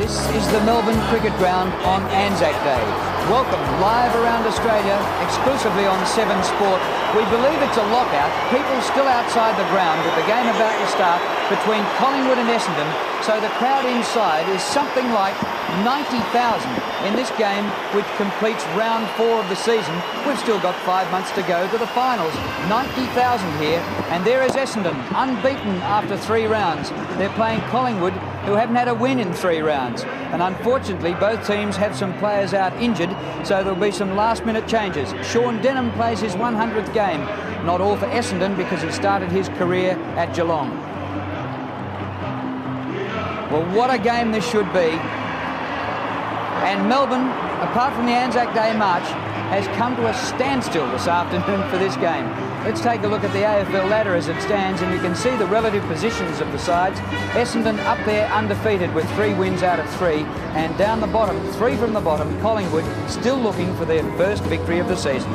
This is the Melbourne Cricket Ground on Anzac Day. Welcome live around Australia, exclusively on 7 Sport. We believe it's a lockout. People still outside the ground with the game about to start between Collingwood and Essendon. So the crowd inside is something like 90,000 in this game, which completes round 4 of the season. We've still got 5 months to go to the finals. 90,000 here, and there is Essendon, unbeaten after 3 rounds. They're playing Collingwood, who haven't had a win in 3 rounds. And unfortunately, both teams have some players out injured, so there'll be some last-minute changes. Sean Denham plays his 100th game. Not all for Essendon, because he started his career at Geelong. Well, what a game this should be. And Melbourne, apart from the Anzac Day march, has come to a standstill this afternoon for this game. Let's take a look at the AFL ladder as it stands, and you can see the relative positions of the sides. Essendon up there undefeated with 3 wins out of 3, and down the bottom, 3 from the bottom, Collingwood still looking for their first victory of the season.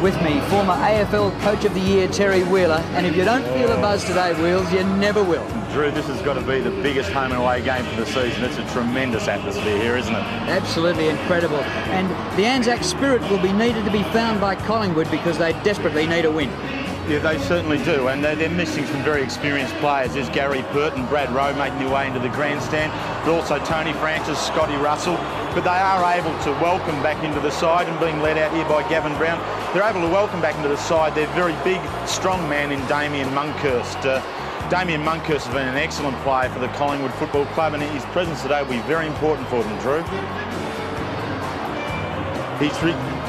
With me, former AFL Coach of the Year, Terry Wheeler, and if you don't feel a buzz today, Wheels, you never will. Drew, this has got to be the biggest home and away game for the season. It's a tremendous atmosphere here, isn't it? Absolutely incredible. And the Anzac spirit will be needed to be found by Collingwood, because they desperately need a win. Yeah, they certainly do, and they're missing some very experienced players. There's Gary Pert and Brad Rowe making their way into the grandstand, but also Tony Francis, Scotty Russell. But they are able to welcome back into the side, and being led out here by Gavin Brown, they're able to welcome back into the side their very big, strong man in Damien Monkhurst. Damien Monkhurst has been an excellent player for the Collingwood Football Club, and his presence today will be very important for them, Drew.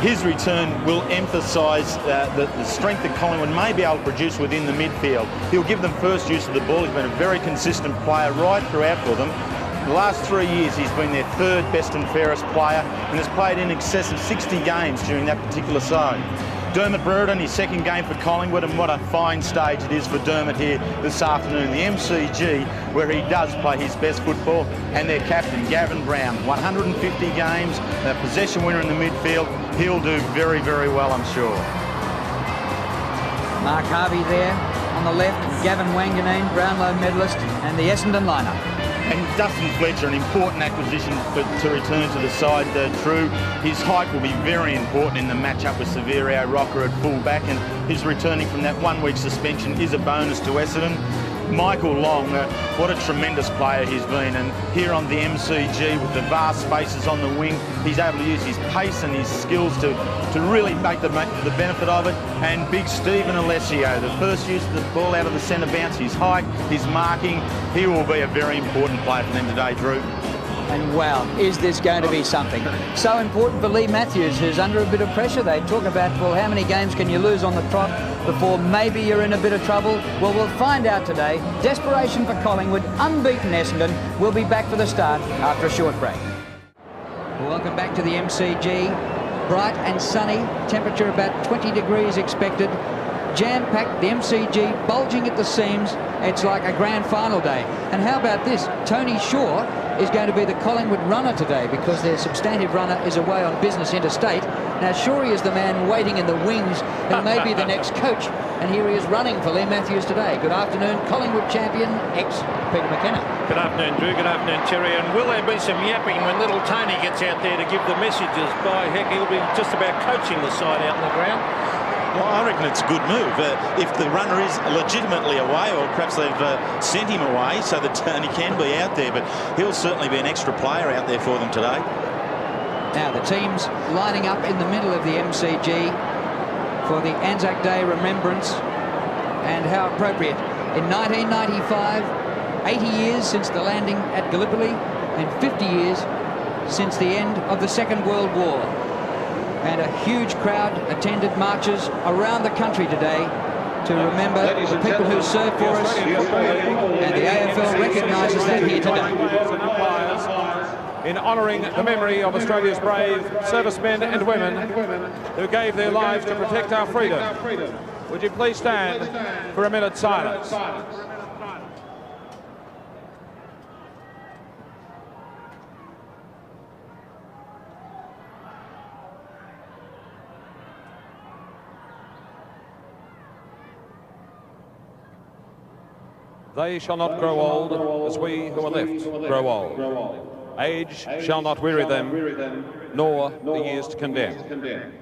His return will emphasise the strength that Collingwood may be able to produce within the midfield. He'll give them first use of the ball. He's been a very consistent player right throughout for them. The last 3 years he's been their 3rd best and fairest player, and has played in excess of 60 games during that particular side. Dermot Brereton, his 2nd game for Collingwood, and what a fine stage it is for Dermot here this afternoon. The MCG, where he does play his best football, and their captain, Gavin Brown, 150 games, a possession winner in the midfield. He'll do very, very well, I'm sure. Mark Harvey there on the left, Gavin Wanganeen, Brownlow medalist, and the Essendon lineup. And Dustin Fletcher, an important acquisition to return to the side, Drew. His height will be very important in the matchup with Severio Rocker at full-back, and his returning from that 1-week suspension is a bonus to Essendon. Michael Long, what a tremendous player he's been, and here on the MCG with the vast spaces on the wing, he's able to use his pace and his skills to really make the benefit of it. And big Stephen Alessio, the first use of the ball out of the centre bounce, his height, his marking, he will be a very important player for them today, Drew. And wow, is this going to be something? So important for Lee Matthews, who's under a bit of pressure. They talk about, well, how many games can you lose on the trot before maybe you're in a bit of trouble? Well, we'll find out today. Desperation for Collingwood, unbeaten Essendon. We'll be back for the start after a short break. Welcome back to the MCG. Bright and sunny, temperature about 20 degrees expected. Jam-packed, the MCG bulging at the seams. It's like a grand final day. And how about this? Tony Shaw is going to be the Collingwood runner today, because their substantive runner is away on business interstate. Now, Shawry is the man waiting in the wings who may be the next coach. And here he is running for Lee Matthews today. Good afternoon, Collingwood champion, ex-Peter McKenna. Good afternoon, Drew. Good afternoon, Terry. And will there be some yapping when little Tony gets out there to give the messages? By heck, he'll be just about coaching the side out on the ground. Well, I reckon it's a good move. If the runner is legitimately away, or perhaps they've sent him away so that he can be out there, but he'll certainly be an extra player out there for them today. Now the team's lining up in the middle of the MCG for the Anzac Day remembrance, and how appropriate. In 1995, 80 years since the landing at Gallipoli, and 50 years since the end of the Second World War. And a huge crowd attended marches around the country today to remember the people who served for us, and the AFL recognises that here today. In honouring the memory of Australia's brave servicemen and women who gave their lives to protect our freedom, would you please stand for a minute's silence? They shall not grow old as we who are left grow old. Age shall not weary them, nor the years to condemn.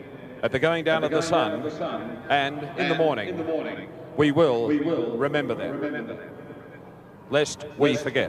At the going down of the sun and in the morning, we will remember them, lest we forget.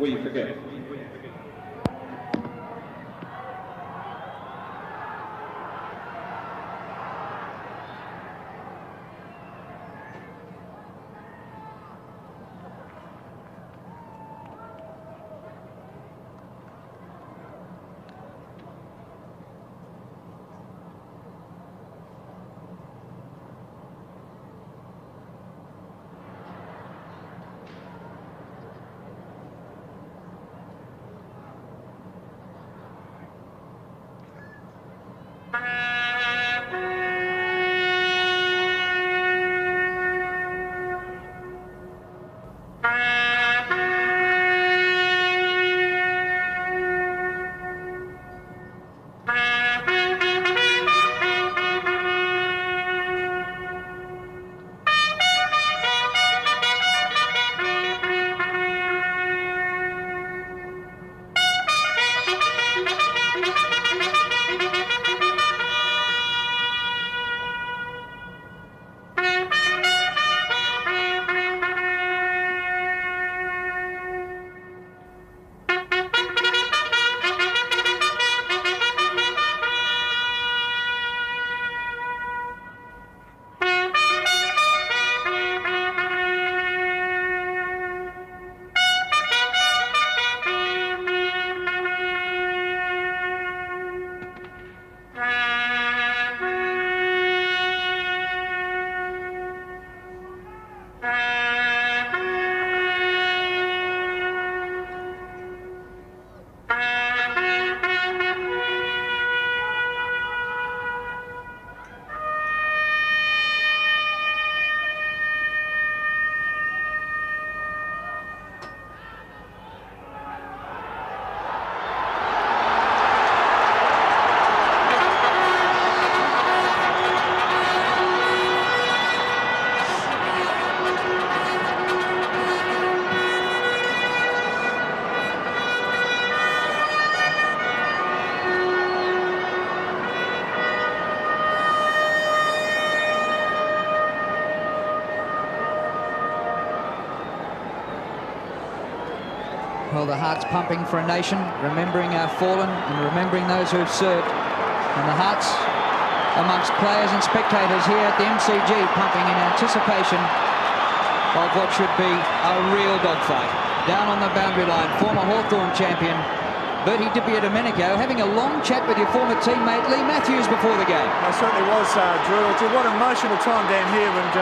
Well, the heart's pumping for a nation, remembering our fallen and remembering those who've served. And the hearts amongst players and spectators here at the MCG pumping in anticipation of what should be a real dogfight. Down on the boundary line, former Hawthorn champion Bertie Domenico having a long chat with your former teammate Lee Matthews before the game. I certainly was, Drew. It's a what emotional time down here, and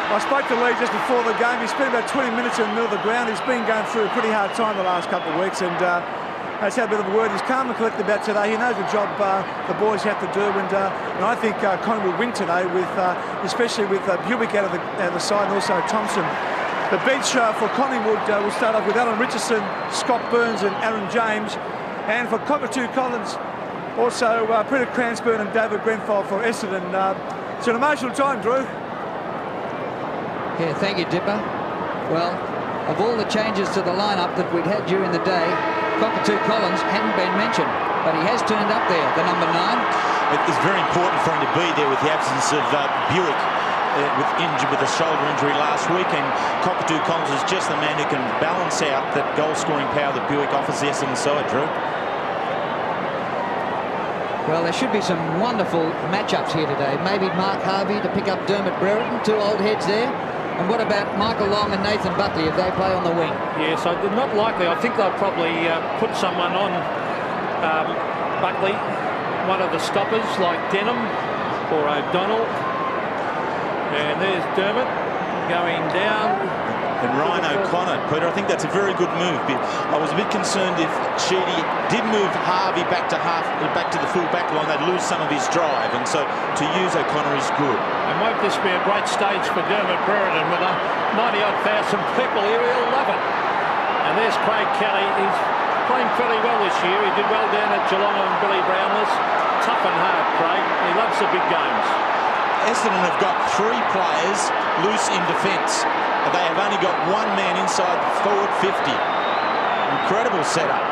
I spoke to Lee just before the game. He spent about 20 minutes in the middle of the ground. He's been going through a pretty hard time the last couple of weeks, and has had a bit of a word. He's calm and collected about today. He knows the job the boys have to do, and I think Collingwood will win today, with especially with Buick out of the side, and also Thompson. The bench for Collingwood will start off with Alan Richardson, Scott Burns and Aaron James, and for Cockatoo Collins, also Peter Cransburn and David Grenfell for Essendon. It's an emotional time, Drew. Yeah, thank you, Dipper. Well, of all the changes to the lineup that we'd had during the day, Cockatoo Collins hadn't been mentioned, but he has turned up there, the number 9. It's very important for him to be there with the absence of Buick, with a shoulder injury last week, and Cockatoo Collins is just the man who can balance out that goal-scoring power that Buick offers the Essendon side, Drew. Well, there should be some wonderful matchups here today. Maybe Mark Harvey to pick up Dermot Brereton, 2 old heads there. And what about Michael Long and Nathan Buckley if they play on the wing? Yes, not likely. I think they'll probably put someone on Buckley, one of the stoppers like Denham or O'Donnell. And there's Dermot going down. And Ryan O'Connor, Peter, I think that's a very good move. I was a bit concerned if Sheedy did move Harvey back to the full back line, they'd lose some of his drive, and so to use O'Connor is good. And won't this be a great stage for Dermot Brereton with 90-odd thousand people here? He'll love it. And there's Craig Kelly. He's playing fairly well this year. He did well down at Geelong and Billy Brownless. Tough and hard, Craig. He loves the big games. Essendon have got 3 players loose in defence. They have only got 1 man inside forward 50. Incredible setup.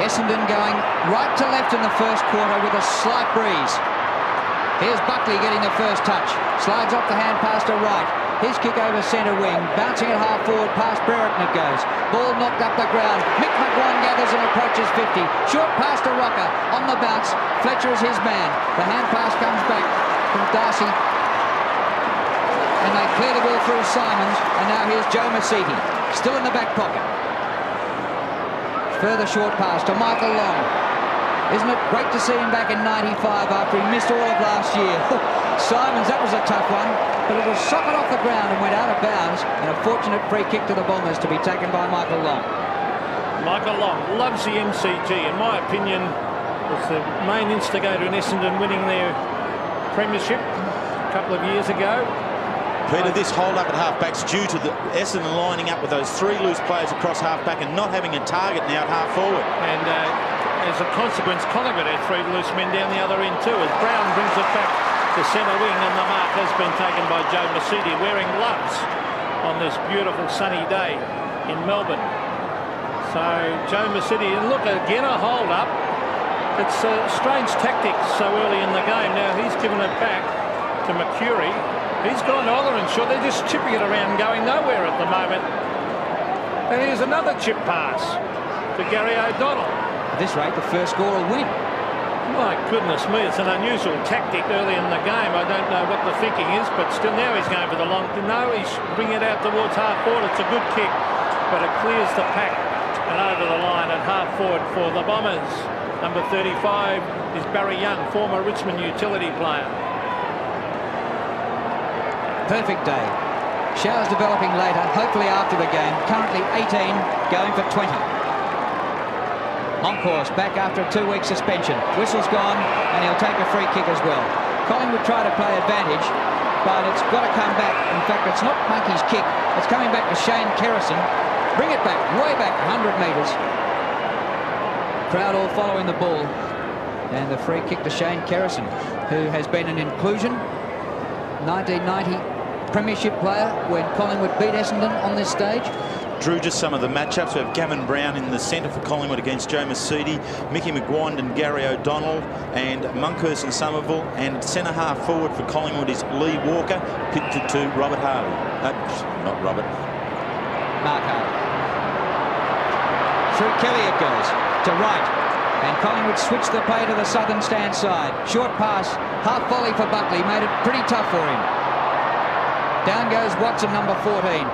Essendon going right to left in the first quarter with a slight breeze. Here's Buckley getting the first touch. Slides off the hand pass to right. His kick over centre wing. Bouncing it half forward past Brereton it goes. Ball knocked up the ground. Mick McGuan gathers and approaches 50. Short pass to Rocker. On the bounce. Fletcher is his man. The hand pass comes back from Darcy. And they clear the ball through Simons. And now here's Joe Masiti. Still in the back pocket. Further short pass to Michael Long. Isn't it great to see him back in 95 after he missed all of last year? Simons, that was a tough one, but it was socket off the ground and went out of bounds, and a fortunate free kick to the Bombers to be taken by Michael Long. Michael Long loves the MCG. In my opinion, was the main instigator in Essendon winning their premiership a couple of years ago. Peter, this hold-up at half-back's due to the Essendon lining up with those 3 loose players across half-back and not having a target now at half-forward. And as a consequence, Collingwood had 3 loose men down the other end too, as Brown brings it back to centre wing, and the mark has been taken by Joe Masiti, wearing gloves on this beautiful sunny day in Melbourne. So Joe Masiti, and look, again a hold-up. It's a strange tactic so early in the game. Now he's given it back to Mercury. He's gone to Ollerinshaw. They're just chipping it around, going nowhere at the moment. And here's another chip pass to Gary O'Donnell. At this rate, the first score will win. My goodness me, it's an unusual tactic early in the game. I don't know what the thinking is, but still now he's going for the long. No, he's bringing it out towards half forward. It's a good kick, but it clears the pack and over the line at half forward for the Bombers. Number 35 is Barry Young, former Richmond utility player. Perfect day. Showers developing later, hopefully after the game. Currently 18, going for 20. Moncourse back after a 2-week suspension. Whistle's gone, and he'll take a free kick as well. Collingwood try to play advantage, but it's got to come back. In fact, it's not Monkey's kick. It's coming back to Shane Kerrison. Bring it back, way back, 100 metres. Crowd all following the ball. And the free kick to Shane Kerrison, who has been an inclusion. 1990 premiership player when Collingwood beat Essendon on this stage. Drew, just some of the matchups. We have Gavin Brown in the centre for Collingwood against Joe Masiti, Mickey McGuan and Gary O'Donnell, and Monkhurst and Somerville, and centre half forward for Collingwood is Lee Walker, pitched to Robert Harvey. Not Robert. Mark Harvey. Through Kelly it goes to right, and Collingwood switched the play to the southern stand side. Short pass, half volley for Buckley, made it pretty tough for him. Down goes Watson, number 14.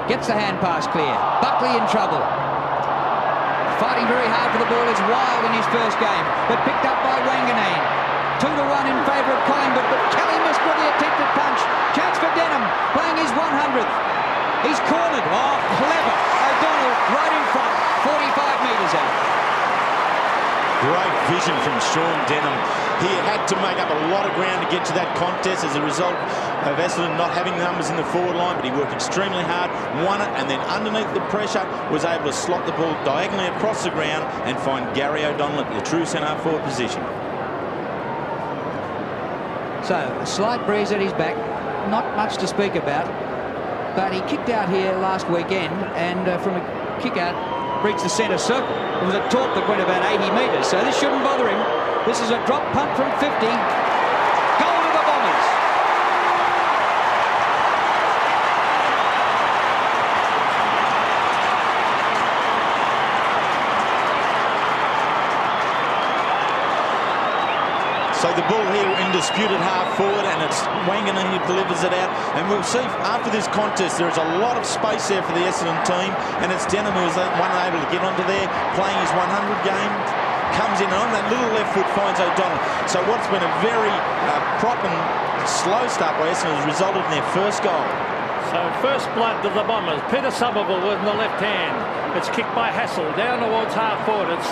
Gets the hand pass clear. Buckley in trouble. Fighting very hard for the ball is Wild in his first game, but picked up by Wanganeen. 2-1 in favour of Collingwood, but Kelly missed with the attempted punch. Chance for Denham, playing his 100th. He's cornered. Oh, clever. O'Donnell right in front, 45 metres out. Great vision from Sean Denham. He had to make up a lot of ground to get to that contest as a result of Essendon not having numbers in the forward line, but he worked extremely hard, won it, and then underneath the pressure was able to slot the ball diagonally across the ground and find Gary O'Donnell at the true centre forward position. So a slight breeze at his back, not much to speak about, but he kicked out here last weekend, and from a kick out reached the centre circle. It was a torp that went about 80 metres, so this shouldn't bother him. This is a drop punt from 50. Goal to the Bombers. So the ball here in disputed half forward, and it's Wanganeen who delivers it out. And we'll see after this contest there is a lot of space there for the Essendon team, and it's Denham who is one able to get onto there, playing his 100 game. Comes in and on that little left foot finds O'Donnell. So what's been a very prop and slow start by Essendon has resulted in their first goal. So first blood to the Bombers. Peter Somerville with the left hand. It's kicked by Hassel down towards half forward. It's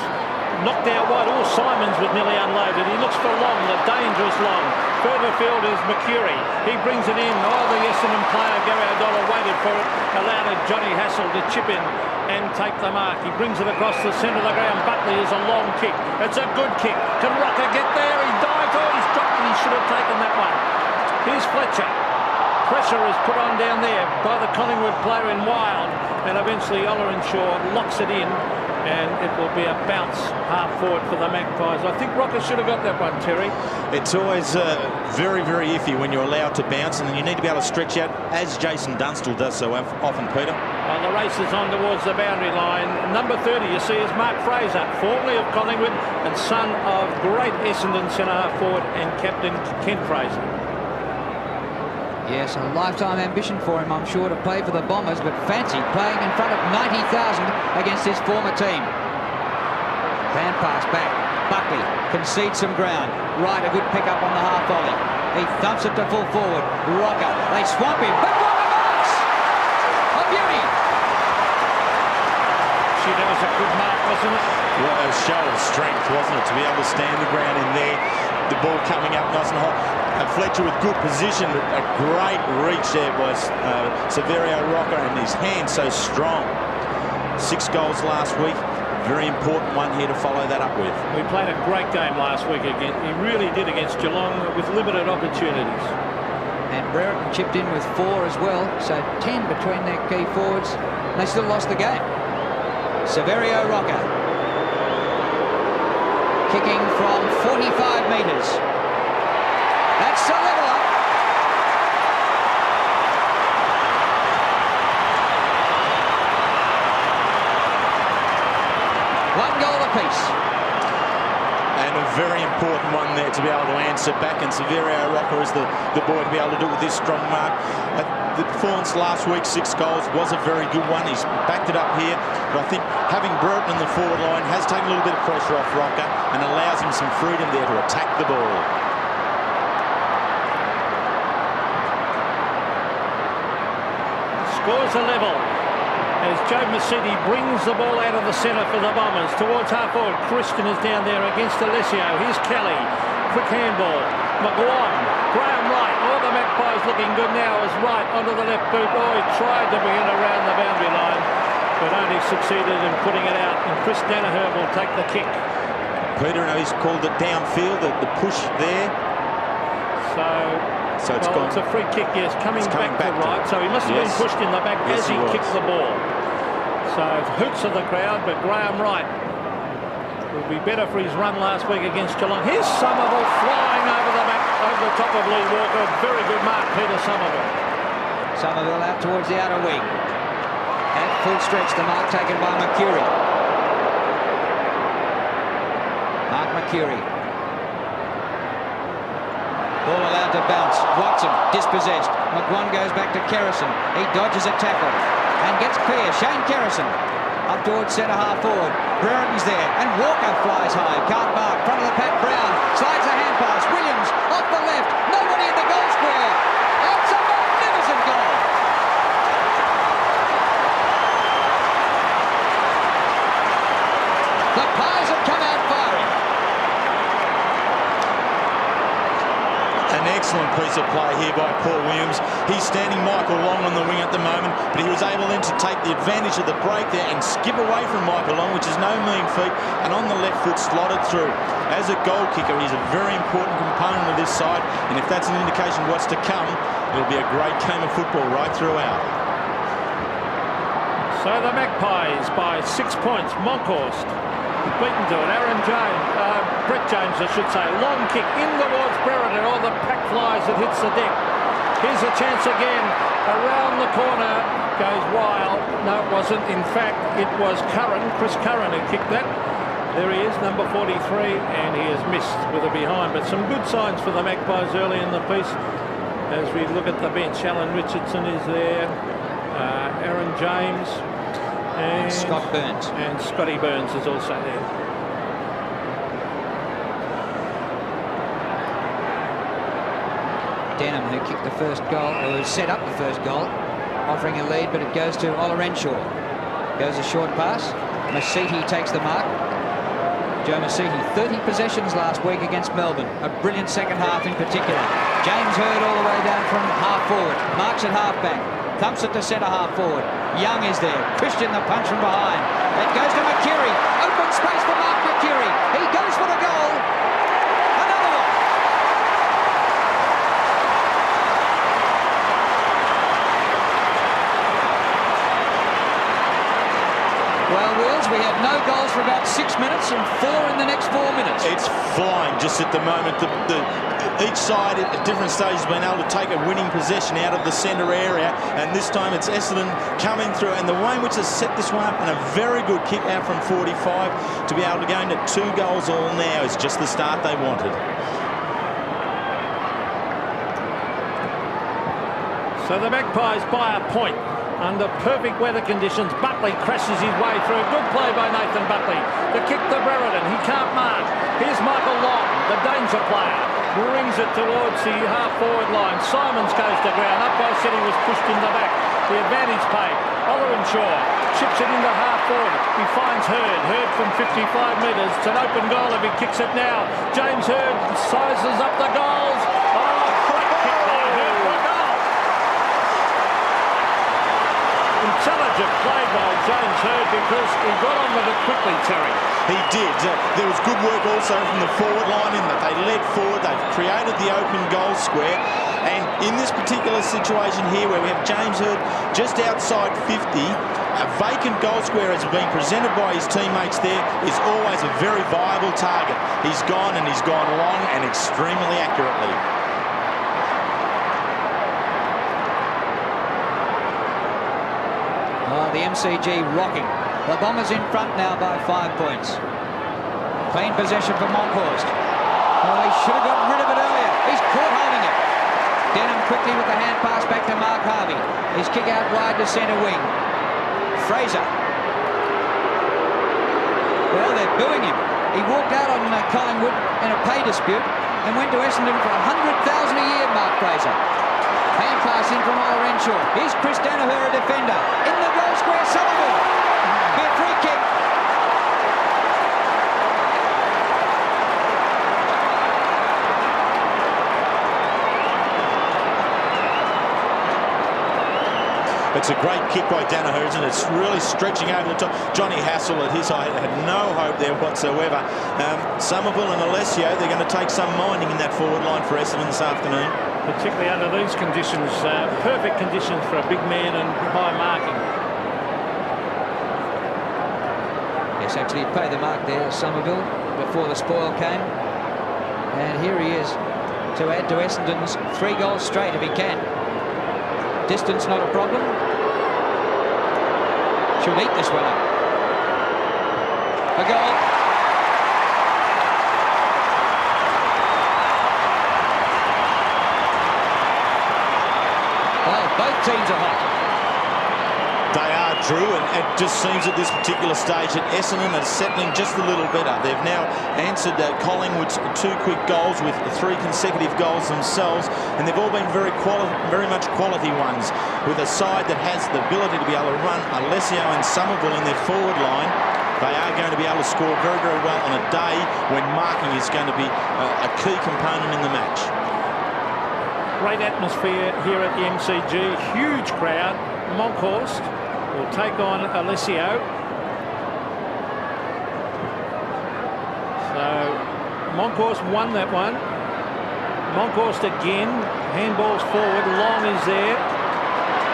knocked out wide. Oh, Simons was nearly unloaded. He looks for Long, the dangerous Long. Further field is Mercury. He brings it in. Oh, the Essendon player, Gary O'Donnell, waited for it. Allowed Johnny Hassel to chip in and take the mark. He brings it across the centre of the ground. Buckley is a long kick. It's a good kick. Can Rocker get there? He dived. Oh, he's dropped and he's should have taken that one. Here's Fletcher. Pressure is put on down there by the Collingwood player in Wild, and eventually Ollerenshaw locks it in, and it will be a bounce half forward for the Magpies. I think Rocker should have got that one, Terry. It's always very, very iffy when you're allowed to bounce, and then you need to be able to stretch out, as Jason Dunstall does so often, Peter. Well, the race is on towards the boundary line. Number 30, you see, is Mark Fraser, formerly of Collingwood and son of great Essendon centre-half forward and captain Kent Fraser. Yes, a lifetime ambition for him, I'm sure, to play for the Bombers, but fancy playing in front of 90,000 against his former team. Hand pass back. Buckley concedes some ground. Right, a good pick-up on the half volley. He thumps it to full forward. Rocker, they swamp him. But Rocker marks! A beauty! That was a good mark, wasn't it? Well, a show of strength, wasn't it, to be able to stand the ground in there. The ball coming up nice and hot. Fletcher with good position, but a great reach there by Severio Rocker, and his hands so strong. 6 goals last week. Very important one here to follow that up with. We played a great game last week again. He really did against Geelong with limited opportunities. And Brereton chipped in with 4 as well, so 10 between their key forwards. They still lost the game. Severio Rocker. Kicking from 45 metres. That's a leveller. One goal apiece. And a very important one there to be able to answer back, and Severio Rocker is the boy to be able to do it with this strong mark. The performance last week, 6 goals, was a very good one. He's backed it up here, but I think having Brereton in the forward line has taken a little bit of pressure off Rocker and allows him some freedom there to attack the ball. Scores a level as Joe Mercedes brings the ball out of the centre for the Bombers towards half forward. Christian is down there against Alessio. Here's Kelly. Quick handball. McGuan. Graham Wright. Oh, the Magpies looking good now as Wright onto the left boot. Oh, he tried to bring it around the boundary line, but only succeeded in putting it out. And Chris Danaher will take the kick. Peter, he's called it downfield, the push there. So it's gone. It's a free kick, yes, coming back to Wright. So he must have been pushed in the back as he kicked the ball. So hoots of the crowd, but Graham Wright will be better for his run last week against Geelong. Here's Somerville flying over the top of Lee Walker. Very good mark, Peter Somerville. Somerville out towards the outer wing. At full stretch, the mark taken by Mercury. Mark Mercury. Ball allowed to bounce. Watson dispossessed. McGuan goes back to Kerrison. He dodges a tackle and gets clear. Shane Kerrison up towards centre half forward. Brereton's there and Walker flies high. Can't mark. Front of the pack. Brown slides a hand pass. Williams off the left. Nobody in the goal square. It's a magnificent goal. The Pies have come out firing. An excellent piece of play here by Paul Williams. He's standing Michael Long on the wing at the moment, but he was able then to take the advantage of the break there and skip away from Michael Long, which is no mean feat, and on the left foot slotted through. As a goal kicker, he's a very important component of this side, and if that's an indication of what's to come, it'll be a great game of football right throughout. So the Magpies by 6 points. Monkhorst beaten to it. Brett Jones, I should say. Long kick in towards Brereton. Oh, the pack flies. It hits the deck. Here's a chance again. Around the corner goes Wild. No, it wasn't. In fact, it was Curran, Chris Curran, who kicked that. There he is, number 43, and he has missed with a behind. But some good signs for the Magpies early in the piece. As we look at the bench, Alan Richardson is there. Aaron James. And Scott Burns. And Scotty Burns is also there. Denham, who kicked the first goal, or who set up the first goal, offering a lead, but it goes to Ollerenshaw. Goes a short pass. Masiti takes the mark. Joe Masiti, 30 possessions last week against Melbourne. A brilliant second half in particular. James Hird all the way down from half forward. Marks at half back. Thumps it to centre half forward. Young is there. Christian the punch from behind. It goes to Mercury. Open space for Mark Mercury. He goes for the goal. Another one. goes for about 6 minutes and 4 in the next 4 minutes. It's flying just at the moment. Each side at different stages has been able to take a winning possession out of the centre area, and this time it's Essendon coming through, and the way in which they set this one up, and a very good kick out from 45 to be able to go into 2 goals all now is just the start they wanted. So the Magpies by a point under perfect weather conditions. Buckley crashes his way through. A good play by Nathan Buckley. The kick to Brereton. He can't mark. Here's Michael Long, the danger player. Brings it towards the half-forward line. Simons goes to ground. Umpire said he was pushed in the back. The advantage paid. Ollerenshaw chips it into half-forward. He finds Hurd. Hurd from 55 metres. It's an open goal if he kicks it now. James Hurd sizes up the goals. Oh, great kick by Hurd for a goal. Intelligent play by James Hurd because he got on with it quickly, Terry. He did. There was good work also from the forward line in that they led forward. They've created the open goal square. And in this particular situation here where we have James Hurd just outside 50, a vacant goal square has been presented by his teammates there is always a very viable target. He's gone, and he's gone long and extremely accurately. The MCG rocking. The Bombers in front now by 5 points. Clean possession for Monkhorst. Oh, he should have gotten rid of it earlier. He's caught holding it. Denham quickly with the hand pass back to Mark Harvey. His kick out wide to centre wing. Fraser. Well, they're booing him. He walked out on Collingwood in a pay dispute and went to Essendon for $100,000 a year, Mark Fraser. Hand pass in from Ollerenshaw. Here's Chris Danaher, a defender. In the goal square, Somerville. Be a free kick. It's a great kick by Danaher, and it's really stretching over the top. Johnny Hassel at his height had no hope there whatsoever. Somerville and Alessio, they're going to take some minding in that forward line for Essendon this afternoon. Particularly under these conditions, perfect conditions for a big man and high marking. Yes, actually paid the mark there, Somerville, before the spoil came. And here he is to add to Essendon's 3 goals straight if he can. Distance not a problem. Should eat this one up. A goal. Well, both teams are hot. They are, Drew, and it just seems at this particular stage that Essendon are settling just a little better. They've now answered Collingwood's 2 quick goals with 3 consecutive goals themselves, and they've all been very much quality ones, with a side that has the ability to be able to run Alessio and Somerville in their forward line. They are going to be able to score very, very well on a day when marking is going to be a key component in the match. Great atmosphere here at the MCG. Huge crowd. Monkhorst will take on Alessio. So Monkhorst won that one. Monkhorst again. Handballs forward. Long is there.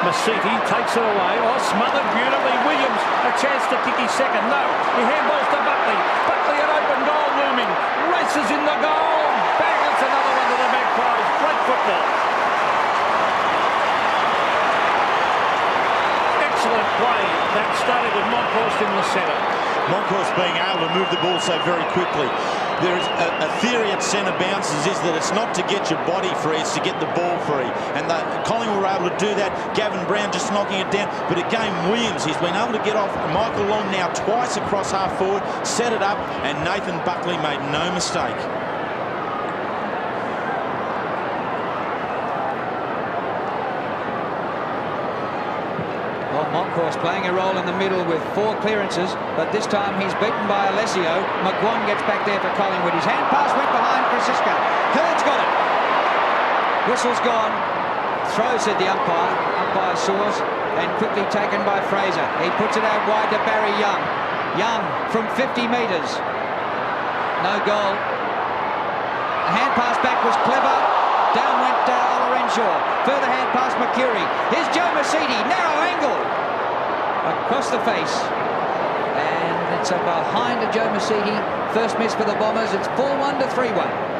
Masiti takes it away. Oh, smothered beautifully. Williams, a chance to kick his second. No, he handballs to Buckley. Buckley, an open goal looming. Races in the goal. Bang, it's another one to the Magpies. Great football. Excellent play. That started with Monkhorst in the centre. Monkhorst being able to move the ball so very quickly. There is a theory at centre bounces is that it's not to get your body free, it's to get the ball free. And Collingwood were able to do that. Gavin Brown just knocking it down. But again, Williams, he's been able to get off Michael Long now twice across half forward, set it up, and Nathan Buckley made no mistake. Monkhorst playing a role in the middle with 4 clearances, but this time he's beaten by Alessio. McGuan gets back there for Collingwood. His hand pass went behind Francisco. Hurd's got it. Whistle's gone. Throw, said the umpire. Umpire saws, and quickly taken by Fraser. He puts it out wide to Barry Young. Young from 50 metres. No goal. The hand pass back was clever. Down went Ollerenshaw. Further hand pass Mercury. Here's Joe Masiti. Narrow angle. Across the face. And it's behind to Joe Masiti. First miss for the Bombers. It's 4-1 to 3-1.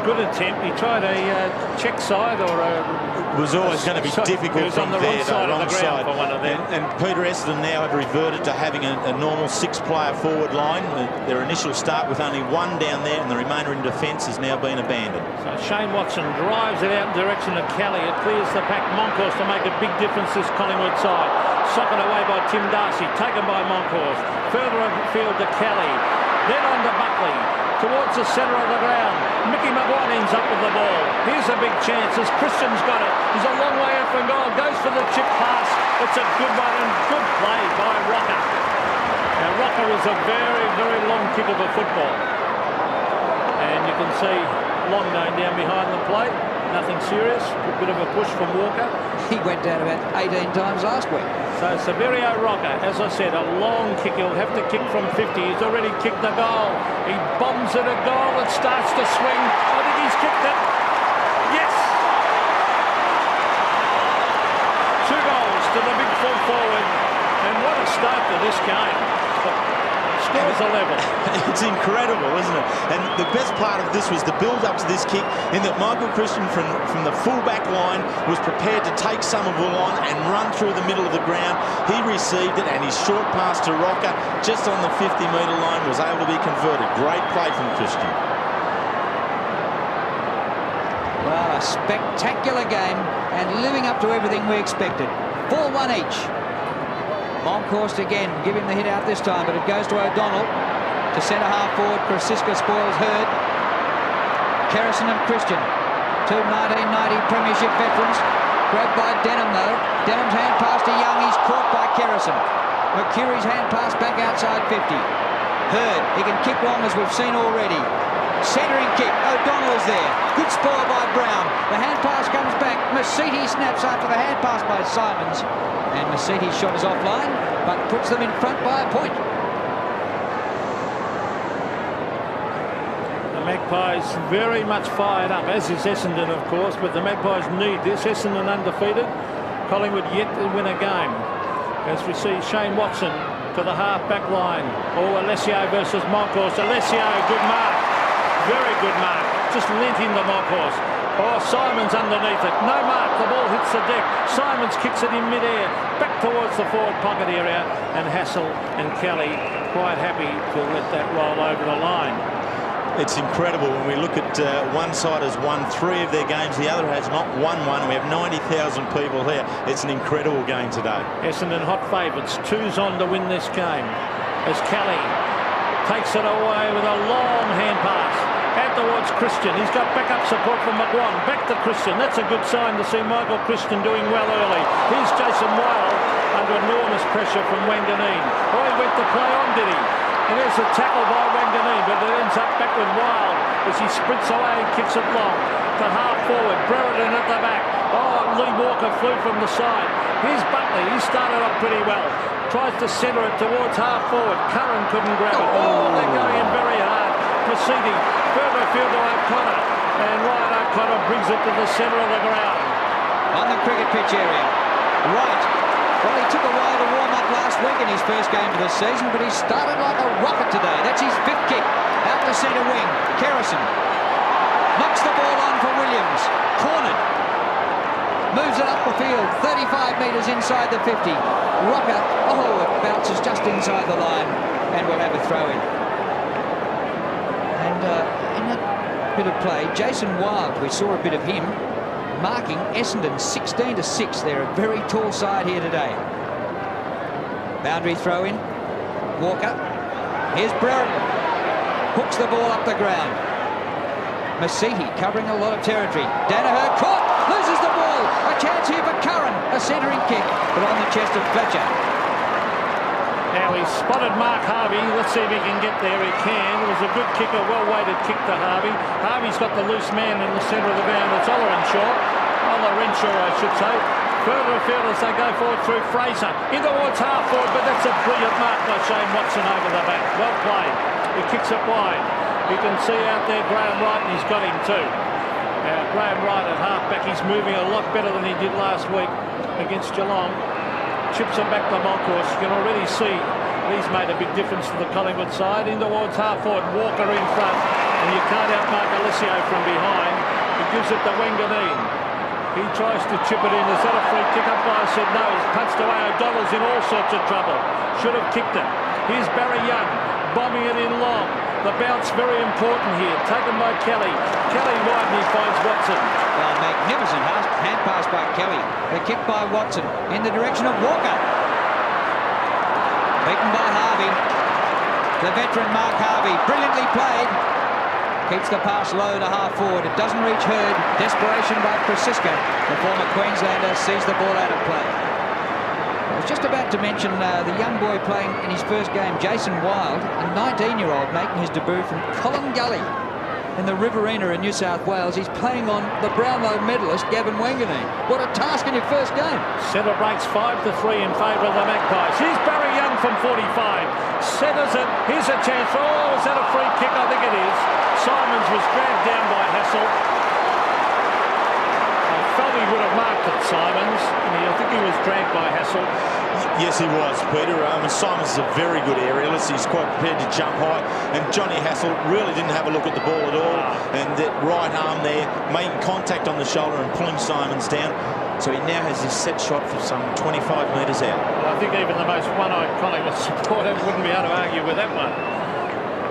Good attempt. He tried a check side or a... It was always going to be difficult from the there, wrong side for one of them. And Peter Essendon now have reverted to having a normal 6-player forward line. Their initial start with only one down there, and the remainder in defence has now been abandoned. So Shane Watson drives it out in direction of Kelly. It clears the pack. Monkhorst to make a big difference this Collingwood side. Socked away by Tim Darcy, taken by Monkhorst. Further afield to Kelly. Then on to Buckley. Towards the centre of the ground. Mickey McGuan ends up with the ball. Here's a big chance as Christian's got it. He's a long way out from goal. Goes for the chip pass. It's a good one and good play by Rocker. Now Rocker is a very, very long kick of a football. And you can see Long going down behind the plate. Nothing serious. A bit of a push from Walker. He went down about 18 times last week. So Severio Rocker, as I said, a long kick. He'll have to kick from 50. He's already kicked the goal. He bombs at a goal. It starts to swing. I think he's kicked it. Yes! 2 goals to the big full forward. And what a start to this game. Scores a level. It's incredible, isn't it? And the best part of this was the build-up to this kick, in that Michael Christian from the full-back line was prepared to take Somerville on and run through the middle of the ground. He received it, and his short pass to Rocker just on the 50-metre line was able to be converted. Great play from Christian. Well, a spectacular game and living up to everything we expected. 4-1 each. Monkhorst again, give him the hit out this time, but it goes to O'Donnell. To centre half forward, Krasiska spoils Hurd. Kerrison and Christian, 2 1990 Premiership veterans. Grabbed by Denham though. Denham's hand pass to Young, he's caught by Kerrison. Mercurie's hand pass back outside 50. Hurd, he can kick long as we've seen already. Centering kick, O'Donnell's there. Good spoil by Brown. The hand pass comes back. Masiti snaps after the hand pass by Simons. And Masiti's shot is offline, but puts them in front by a point. The Magpies very much fired up, as is Essendon, of course, but the Magpies need this. Essendon undefeated. Collingwood yet to win a game. As we see Shane Watson to the half-back line. Oh, Alessio versus Monkhorst. Alessio, good mark. Very good mark. Just lent into Monkhorst. Oh, Simons underneath it. No mark. The ball hits the deck. Simons kicks it in mid-air. Back towards the forward pocket area. And Hassel and Kelly quite happy to let that roll over the line. It's incredible when we look at one side has won 3 of their games, the other has not won one. We have 90,000 people here. It's an incredible game today. Essendon hot favourites. 2's on to win this game. As Kelly takes it away with a long hand pass. Out towards Christian. He's got backup support from McGuan. Back to Christian. That's a good sign to see Michael Christian doing well early. Here's Jason Wilde under enormous pressure from Wanganeen. Oh, he went to play on, did he? And there's a tackle by Wanganeen, but it ends up back with Wilde as he sprints away and kicks it long. To half forward. Brereton at the back. Oh, Lee Walker flew from the side. Here's Buckley. He started off pretty well. Tries to centre it towards half forward. Curran couldn't grab it. Oh, they're going in very hard. Masiti further afield to O'Connor, and Ryan O'Connor brings it to the centre of the ground. On the cricket pitch area. Right. Well, he took a while to warm up last week in his first game of the season, but he started like a rocket today. That's his 5th kick. Out to centre wing. Kerrison knocks the ball on for Williams. Cornered. Moves it up the field. 35 metres inside the 50. Rocker. Oh, it bounces just inside the line, and we'll have a throw in. And in that bit of play, Jason Wilde, we saw a bit of him marking Essendon 16-6. They're a very tall side here today. Boundary throw in. Walker. Here's Brereton. Hooks the ball up the ground. Masiti covering a lot of territory. Danaher caught. Loses the ball. A chance here for Curran. A centering kick, but on the chest of Fletcher. Now he's spotted Mark Harvey. Let's see if he can get there. He can. It was a good kick, a well-weighted kick to Harvey. Harvey's got the loose man in the centre of the ground. It's Ollerenshaw, I should say. Further afield as they go forward through Fraser. In towards half forward, but that's a brilliant mark by Shane Watson over the back. Well played. He kicks it wide. You can see out there Graham Wright, and he's got him too. Now Graham Wright at half back. He's moving a lot better than he did last week against Geelong. chips them back to Moncourse. You can already see he's made a big difference to the Collingwood side. In towards half forward, Walker in front, and you can't outmark Alessio from behind. He gives it to Wanganeen. He tries to chip it in. Is that a free kick? Umpire said no. He's punched away. O'Donnell's in all sorts of trouble. Should have kicked it. Here's Barry Young bombing it in long. The bounce very important here. Taken by Kelly. Kelly wide and he finds Watson. Well, magnificent hand pass by Kelly. The kick by Watson in the direction of Walker. Beaten by Harvey. The veteran Mark Harvey. Brilliantly played. Keeps the pass low to half forward. It doesn't reach Hurd. Desperation by Krasiska. The former Queenslander sees the ball out of play. I was just about to mention the young boy playing in his first game, Jason Wild, a 19-year-old making his debut from Collingwood in the Riverina in New South Wales. He's playing on the Brownlow medalist, Gavin Wanganeen. What a task in your first game. Centre breaks 5-3 in favour of the Magpies. Here's Barry Young from 45. Centres it. Here's a chance. Oh, is that a free kick? I think it is. Simons was dragged down by Hassel. I felt he would have marked it, Simons. I think he was dragged by Hassel. Yes, he was, Peter. Simons is a very good aerialist. He's quite prepared to jump high. And Johnny Hassel really didn't have a look at the ball at all. And that right arm there, making contact on the shoulder and pulling Simons down. So he now has his set shot for some 25 metres out. Well, I think even the most one-eyed Collingwood supporter wouldn't be able to argue with that one.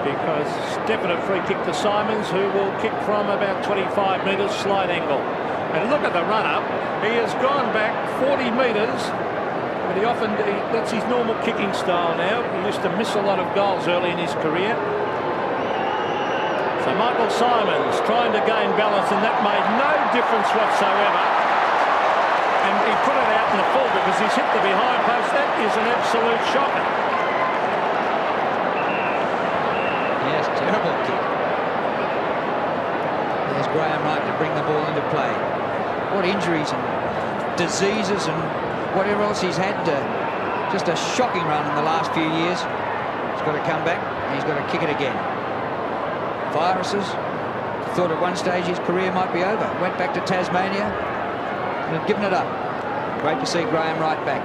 Because definite free kick to Simons, who will kick from about 25 metres, slight angle. And look at the run-up. He has gone back 40 metres. But that's his normal kicking style now. He used to miss a lot of goals early in his career. So Michael Simons trying to gain balance, and that made no difference whatsoever. And he put it out in the full because he's hit the behind post. That is an absolute shocker. Yes, terrible kick. There's Graham Wright to bring the ball into play. What injuries and diseases and whatever else he's had. Just a shocking run in the last few years. He's got to come back and he's got to kick it again. Viruses. Thought at one stage his career might be over. Went back to Tasmania and had given it up. Great to see Graham Wright back.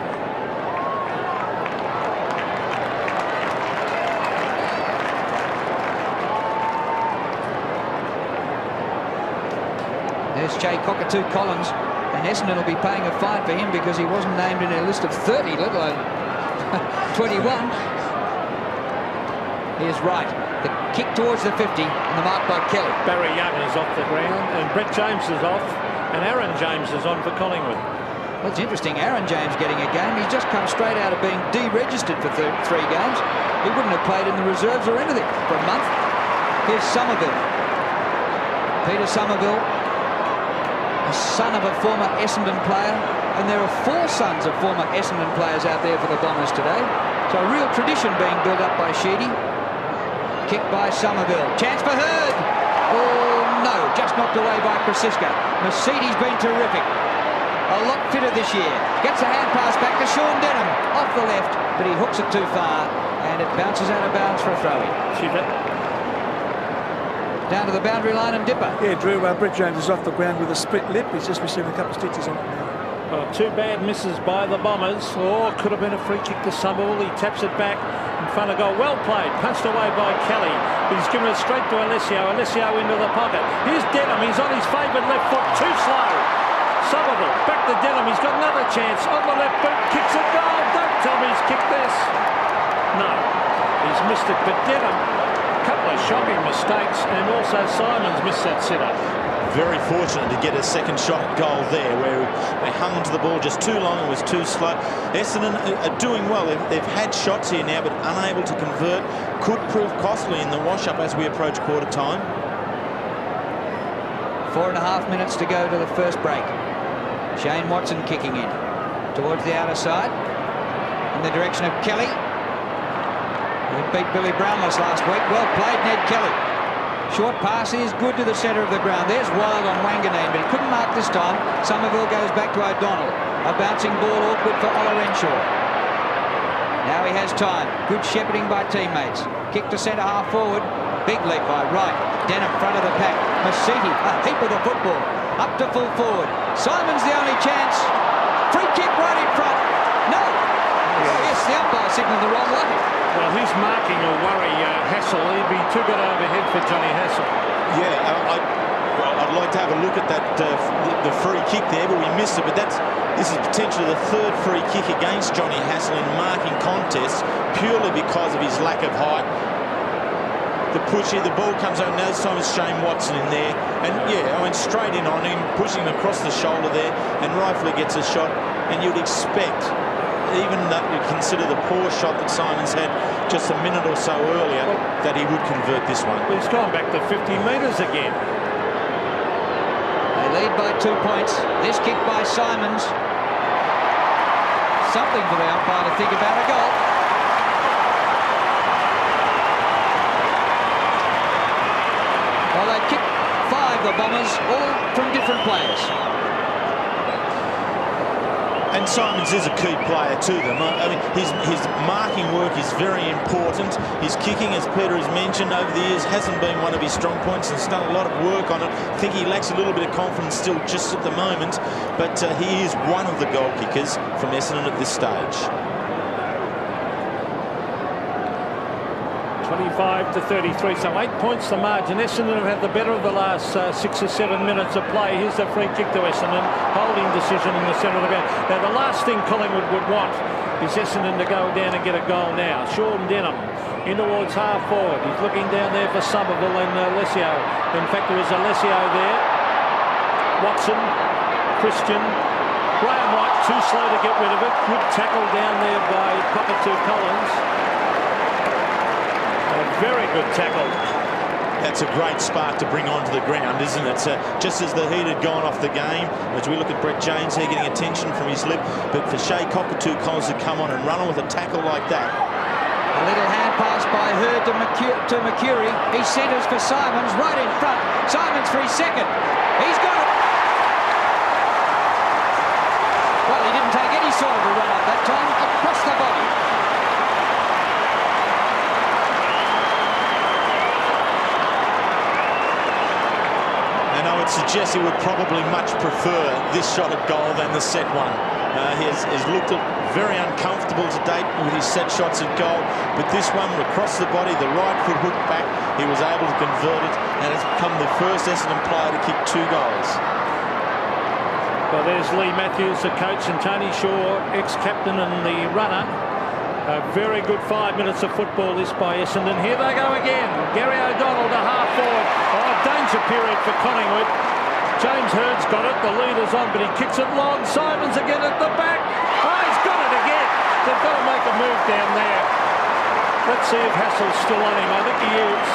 There's Jay Cockatoo Collins, and Essendon will be paying a fine for him because he wasn't named in their list of 30, let alone 21. Here's Wright. The kick towards the 50 and the mark by Kelly. Barry Young is off the ground and Brett James is off and Aaron James is on for Collingwood. Well, it's interesting, Aaron James getting a game. He's just come straight out of being deregistered for 3 games. He wouldn't have played in the reserves or anything for a month. Here's Somerville. Peter Somerville, a son of a former Essendon player, and there are 4 sons of former Essendon players out there for the Bombers today. So a real tradition being built up by Sheedy. Kick by Somerville. Chance for Hurd. Oh, no. Just knocked away by Krasiska. Mercedes been terrific. A lot fitter this year. Gets a hand pass back to Sean Denham. Off the left, but he hooks it too far, and it bounces out of bounds for a throw-in. Down to the boundary line and Dipper. Yeah, Drew, Brett James is off the ground with a split lip. He's just receiving a couple of stitches on it now. Well, 2 bad misses by the Bombers. Oh, could have been a free kick to Somerville. He taps it back in front of goal. Well played. Punched away by Kelly. He's given it straight to Alessio. Alessio into the pocket. Here's Denham. He's on his favoured left foot. Too slow. Somerville back to Denham. He's got another chance. On the left boot. Kicks it goal. Don't tell me he's kicked this. No. He's missed it. But Denham, a couple of shocking mistakes. And also Simons missed that sitter. Very fortunate to get a second shot goal there where they hung onto the ball just too long and was too slow. Essendon are doing well. They've had shots here now but unable to convert. Could prove costly in the wash-up as we approach quarter time. 4.5 minutes to go to the first break. Shane Watson kicking in towards the outer side in the direction of Kelly. He beat Billy Brownless last week. Well played, Ned Kelly. Short pass is good to the centre of the ground. There's Wild on Wanganeen, but he couldn't mark this time. Somerville goes back to O'Donnell. A bouncing ball awkward for Ola Renshaw. Now he has time. Good shepherding by teammates. Kick to centre half forward. Big leap by Wright. Denham front of the pack. Masiti, a heap of the football. Up to full forward. Simon's the only chance. Free kick right in front. No. yes, the umpire signalled the wrong way. Well, his marking will worry Hassel. He'd be too good overhead for Johnny Hassel. Yeah, I'd like to have a look at that the free kick there, but we missed it. But this is potentially the third free kick against Johnny Hassel in marking contests, purely because of his lack of height. The push here, the ball comes over. Now this time it's Shane Watson in there, and yeah, I went straight in on him, pushing him across the shoulder there, and rightfully gets a shot. And you'd expect, even though you consider the poor shot that Simons had just a minute or so earlier, that he would convert this one. He's gone back to 50 metres again. They lead by 2 points. This kick by Simons. Something for the umpire to think about a goal. Well, they kicked 5, the Bombers, all from different players. And Simons is a key player to them. I mean, his marking work is very important. His kicking, as Peter has mentioned, over the years hasn't been one of his strong points, and he's done a lot of work on it. I think he lacks a little bit of confidence still just at the moment, but he is one of the goal kickers from Essendon at this stage. 25 to 33, so 8 points the margin. Essendon have had the better of the last 6 or 7 minutes of play. Here's the free kick to Essendon, holding decision in the centre of the ground. Now the last thing Collingwood would want is Essendon to go down and get a goal now. Sean Denham in towards half forward. He's looking down there for Somerville and Alessio. In fact, there is Alessio there. Watson, Christian, Graham White too slow to get rid of it. Good tackle down there by Cockatoo Collins. Very good tackle. That's a great spark to bring onto the ground, isn't it? Just as the heat had gone off the game, as we look at Brett James here getting attention from his lip, but for Shea Cockatoo Collins to come on and run on with a tackle like that. A little hand pass by Hurd to Mercury. He centres for Simons right in front. Simons for his second. He's got it. Well, he didn't take any sort of a run up that time. Across the body. I would suggest he would probably much prefer this shot at goal than the set one. He has looked very uncomfortable to date with his set shots at goal, but this one across the body, the right foot hooked back, he was able to convert it, and has become the first Essendon player to kick 2 goals. Well, there's Lee Matthews, the coach, and Tony Shaw, ex-captain and the runner. A very good 5 minutes of football this by Essendon. Here they go again. Gary O'Donnell to half forward. Oh, danger period for Collingwood. James Hurd's got it. The leader's on, but he kicks it long. Simons again at the back. Oh, he's got it again. They've got to make a move down there. Let's see if Hassel's still on him. I think he is.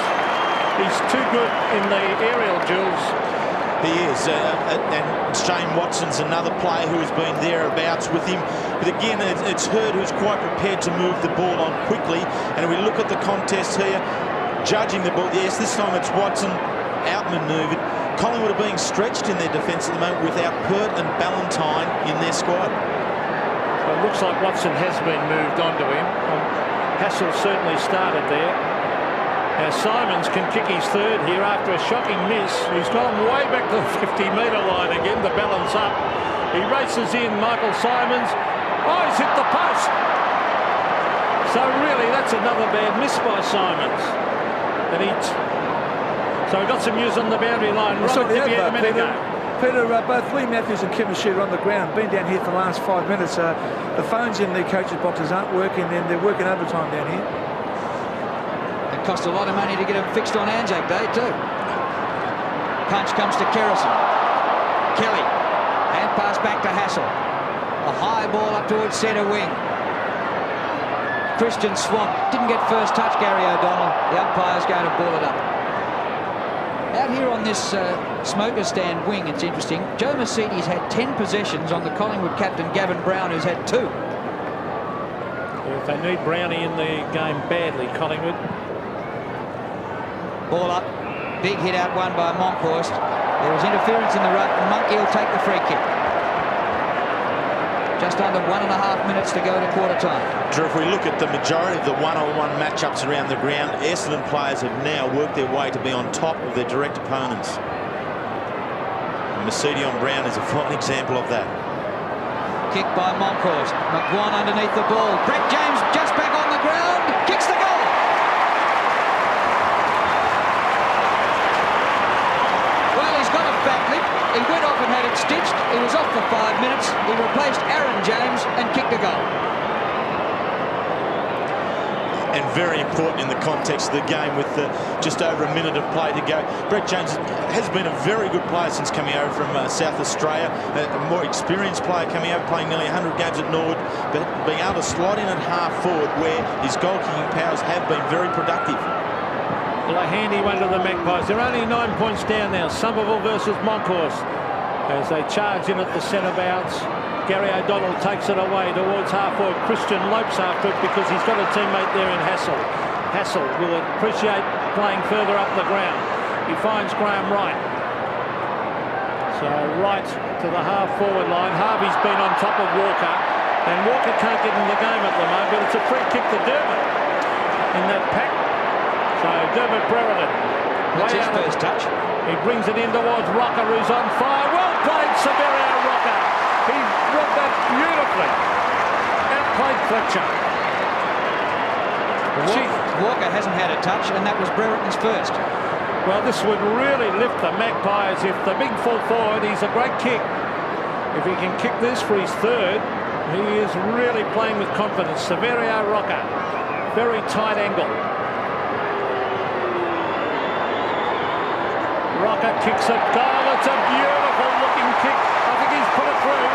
He's too good in the aerial duels. He is, and Shane Watson's another player who has been thereabouts with him. But again, it's Hurd who's quite prepared to move the ball on quickly. And if we look at the contest here, judging the ball, yes, this time it's Watson outmanoeuvred. Collingwood are being stretched in their defence at the moment without Pert and Ballantyne in their squad. Well, it looks like Watson has been moved onto him. Hassel certainly started there. Now Simons can kick his third here after a shocking miss. He's gone way back to the 50-metre line again to balance up. He races in, Michael Simons. Oh, he's hit the post. So really, that's another bad miss by Simons. And so he got some news on the boundary line. Peter, both Lee Matthews and Kim Shearer on the ground, been down here for the last 5 minutes. The phones in the coaches' boxes aren't working, and they're working overtime down here. Cost a lot of money to get him fixed on Anzac Day too. Punch comes to Kerrison. Kelly. Hand pass back to Hassel. A high ball up towards centre wing. Christian Swamp didn't get first touch, Gary O'Donnell. The umpire's going to ball it up. Out here on this smoker stand wing, it's interesting. Joe Mercedes had 10 possessions on the Collingwood captain Gavin Brown, who's had 2. If they need Brownie in the game badly, Collingwood. Ball up. Big hit out one by Monkhorst. There was interference in the ruck, and Monkey will take the free kick. Just under 1.5 minutes to go to quarter time. Drew, if we look at the majority of the one-on-one matchups around the ground, Essendon players have now worked their way to be on top of their direct opponents. Mercedes on Brown is a fine example of that. kick by Monkhorst. McGuan underneath the ball. Brett James just back on the ground. Kicks the goal. Well, he's got a back lip. He went off and had it stitched. He was off for 5 minutes. He replaced Aaron James and kicked a goal. And very important in the context of the game with just over a minute of play to go. Brett James has been a very good player since coming over from South Australia, a more experienced player coming over, playing nearly 100 games at Norwood, but being able to slot in at half forward where his goal-kicking powers have been very productive. Well, a handy one to the Magpies. They're only 9 points down now. Somerville versus Monkhorst as they charge in at the centre bounce. Gary O'Donnell takes it away towards half-forward. Christian lopes after it because he's got a teammate there in Hassel. Hassel will appreciate playing further up the ground. He finds Graham Wright. So Wright to the half-forward line. Harvey's been on top of Walker, and Walker can't get in the game at the moment, but it's a free kick to Dermot in that pack. So Dermot Brereton. That's his first touch. He brings it in towards Rocker, who's on fire. Well played, Severio Rocker. He read that beautifully. Outplayed Fletcher. Walker hasn't had a touch, and that was Brereton's first. Well, this would really lift the Magpies if the big full forward, he's a great kick. If he can kick this for his third, he is really playing with confidence. Severio Rocker, very tight angle. Rocker kicks it. Goal. It's a beautiful looking kick. I think he's put it through.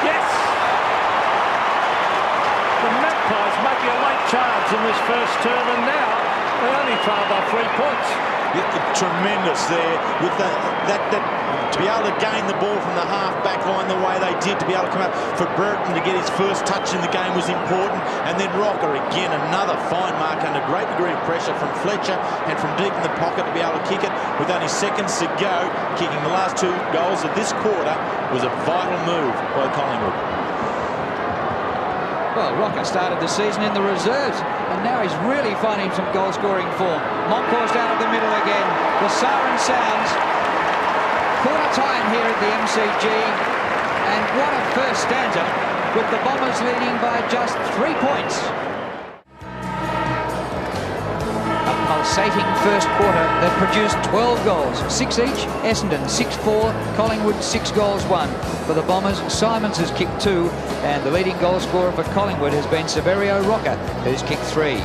Yes! The Magpies making a late charge in this first term, and now they only trail by 3 points. Tremendous there with that to be able to gain the ball from the half back line the way they did, to be able to come up for Burton to get his first touch in the game was important, and then Rocker again, another fine mark under great degree of pressure from Fletcher and from deep in the pocket to be able to kick it with only seconds to go. Kicking the last 2 goals of this quarter was a vital move by Collingwood. Well, Rocker started the season in the reserves, and now he's really finding some goal-scoring form. Monkhorst out of the middle again. The siren sounds. Quarter time here at the MCG, and what a first stanza, with the Bombers leading by just 3 points. A pulsating first quarter that produced 12 goals, 6 each. Essendon 6-4, Collingwood 6 goals 1. For the Bombers, Simons has kicked 2, and the leading goal scorer for Collingwood has been Severio Rocker, who's kicked 3.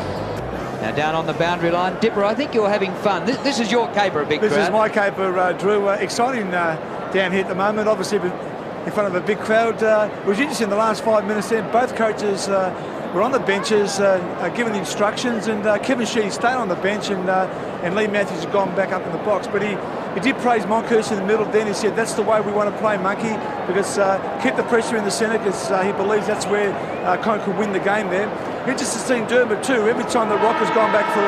Now down on the boundary line, Dipper, I think you're having fun. This is your caper, a big crowd. This is my caper, Drew. Exciting down here at the moment, obviously in front of a big crowd. It was interesting in the last 5 minutes then. Both coaches were on the benches giving the instructions, and Kevin Sheedy stayed on the bench, and Lee Matthews had gone back up in the box. But he did praise Monkhorst in the middle. Then he said, that's the way we want to play, Monkey, because keep the pressure in the centre, because he believes that's where Collingwood could win the game there. Interesting to see Dermot too. Every time the Rocker's gone back for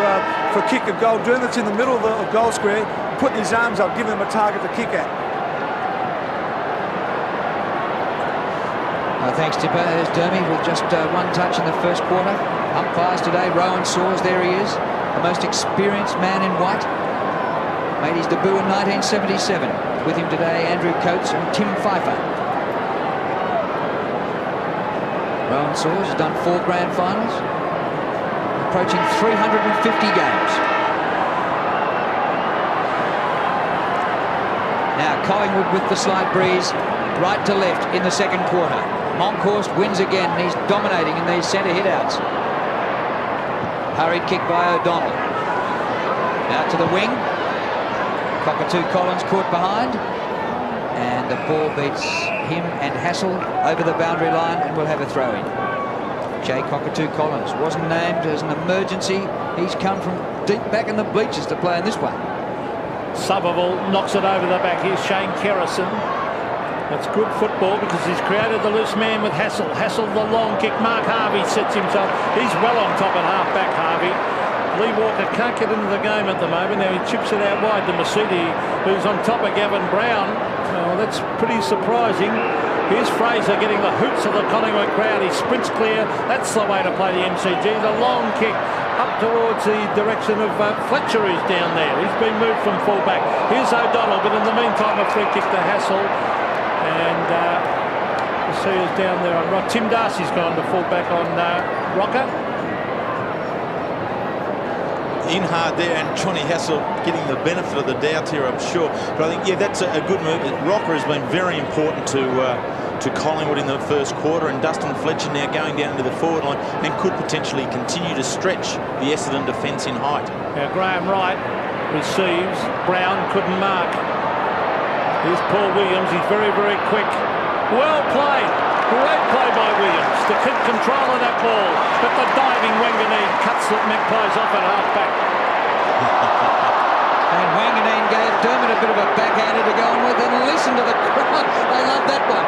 a kick of goal, Dermot's in the middle of the goal square, putting his arms up, giving him a target to kick at. Thanks, Tipper. There's Dermy with just 1 touch in the first quarter. Umpires today, Rowan Saws, there he is, the most experienced man in white. Made his debut in 1977. With him today, Andrew Coates and Tim Pfeiffer. Rowan Saws has done 4 grand finals, approaching 350 games. Now Collingwood with the slight breeze, right to left in the second quarter. Monkhorst wins again, and he's dominating in these centre hit-outs. Hurried kick by O'Donnell. Out to the wing. Cockatoo Collins caught behind, and the ball beats him and Hassel over the boundary line, and we'll have a throw-in. Jay Cockatoo Collins wasn't named as an emergency. He's come from deep back in the bleachers to play in this one. Somerville knocks it over the back. Here's Shane Kerrison. That's good football because he's created the loose man with Hassel. Hassel the long kick. Mark Harvey sets himself. He's well on top at half-back, Harvey. Lee Walker can't get into the game at the moment. Now he chips it out wide to Masidi, who's on top of Gavin Brown. Well, that's pretty surprising. Here's Fraser getting the hoots of the Collingwood crowd. He sprints clear. That's the way to play the MCG. The long kick up towards the direction of Fletcher, who's down there. He's been moved from full-back. Here's O'Donnell, but in the meantime a free kick to Hassel. And see who's down there on Rock. Tim Darcy's gone to full back on Rocker. In hard there, and Johnny Hassel getting the benefit of the doubt here, I'm sure. But I think, yeah, that's a good move. Rocker has been very important to Collingwood in the first quarter, and Dustin Fletcher now going down to the forward line and could potentially continue to stretch the Essendon defence in height. Now Graham Wright receives. Brown couldn't mark. Here's Paul Williams. He's very, very quick. Well played. Great play by Williams to keep control of that ball. But the diving Wanganeen cuts the Magpies off at half-back. And Wanganeen gave Dermott a bit of a backhander to go on with, and listen to the crowd. They love that one.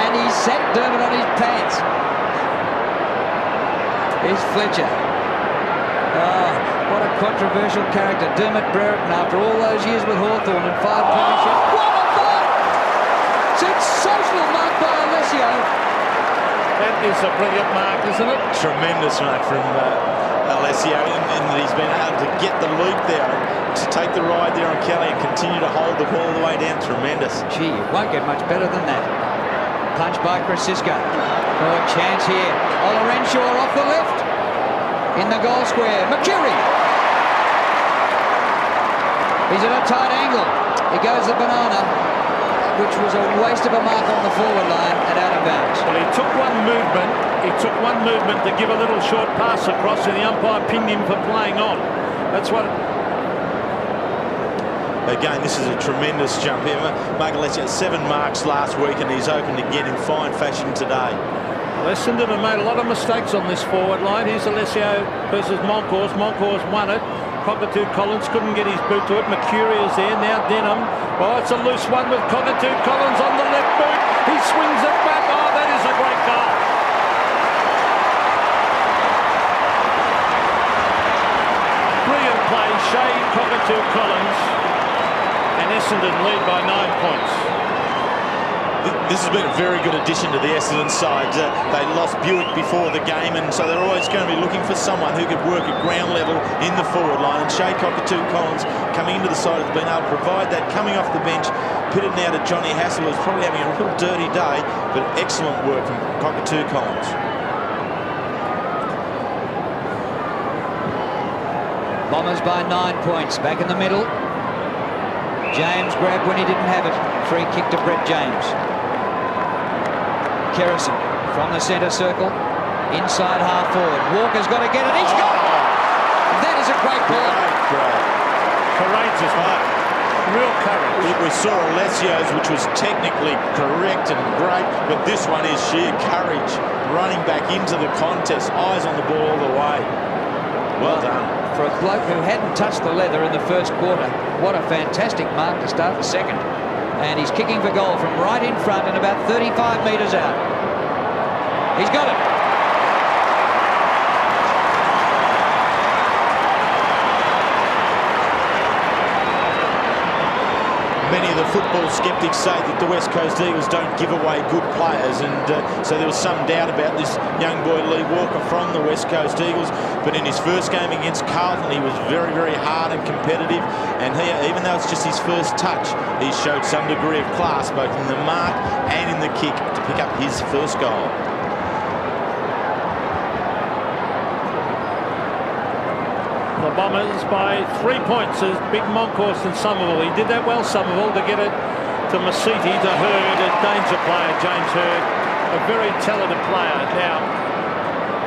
And he set Dermott on his pants. Here's Fletcher. Oh, what a controversial character. Dermott Brereton, after all those years with Hawthorn and 5 premierships. What a fight! Sensational mark by Alessio. That is a brilliant mark, isn't it? Tremendous mark from Alessio, and he's been able to get the loop there, to take the ride there on Kelly and continue to hold the ball all the way down. Tremendous. Gee, it won't get much better than that. Punch by Chris Sisko. Oh, chance here. Ola Renshaw off the left. In the goal square. McCurry. He's at a tight angle. He goes the banana, which was a waste of a mark on the forward line and out of bounds. Well, he took one movement. He took one movement to give a little short pass across, and the umpire pinned him for playing on. That's what... Again, this is a tremendous jump here. Mark Alessio had 7 marks last week, and he's opened again in fine fashion today. Well, Essendon have made a lot of mistakes on this forward line. Here's Alessio versus Moncourse. Moncourse won it. Cockatoo Collins couldn't get his boot to it. Mercury is there. Now Denham. Oh, it's a loose one with Cockatoo Collins on the left boot. He swings it back. Oh, that is a great goal. Brilliant play. Shea Cockatoo Collins. And Essendon lead by 9 points. This has been a very good addition to the Essendon side. They lost Buick before the game, and so they're always going to be looking for someone who could work at ground level in the forward line. And Shea Cockatoo Collins coming into the side has been able to provide that, coming off the bench, pitted now to Johnny Hassel, who's probably having a real dirty day, but excellent work from Cockatoo Collins. Bombers by 9 points. Back in the middle. James grabbed when he didn't have it. Free kick to Brett James. Kerrison from the centre circle. Inside half forward. Walker's got to get it. He's got it! That is a great ball. Great. Courageous mark. Real courage. We saw Alessio's, which was technically correct and great, but this one is sheer courage. Running back into the contest. Eyes on the ball all the way. Well done. For a bloke who hadn't touched the leather in the first quarter, what a fantastic mark to start the second. And he's kicking for goal from right in front and about 35 metres out. He's got it. Many of the football skeptics say that the West Coast Eagles don't give away good players, and so there was some doubt about this young boy Lee Walker from the West Coast Eagles, but in his first game against Carlton he was very, very hard and competitive, and he, even though it's just his first touch, he showed some degree of class both in the mark and in the kick to pick up his first goal. The Bombers by 3 points as Big Moncourse and Somerville. He did that well, Somerville, to get it to Masiti, to Hurd, a danger player, James Hurd, a very talented player. Now,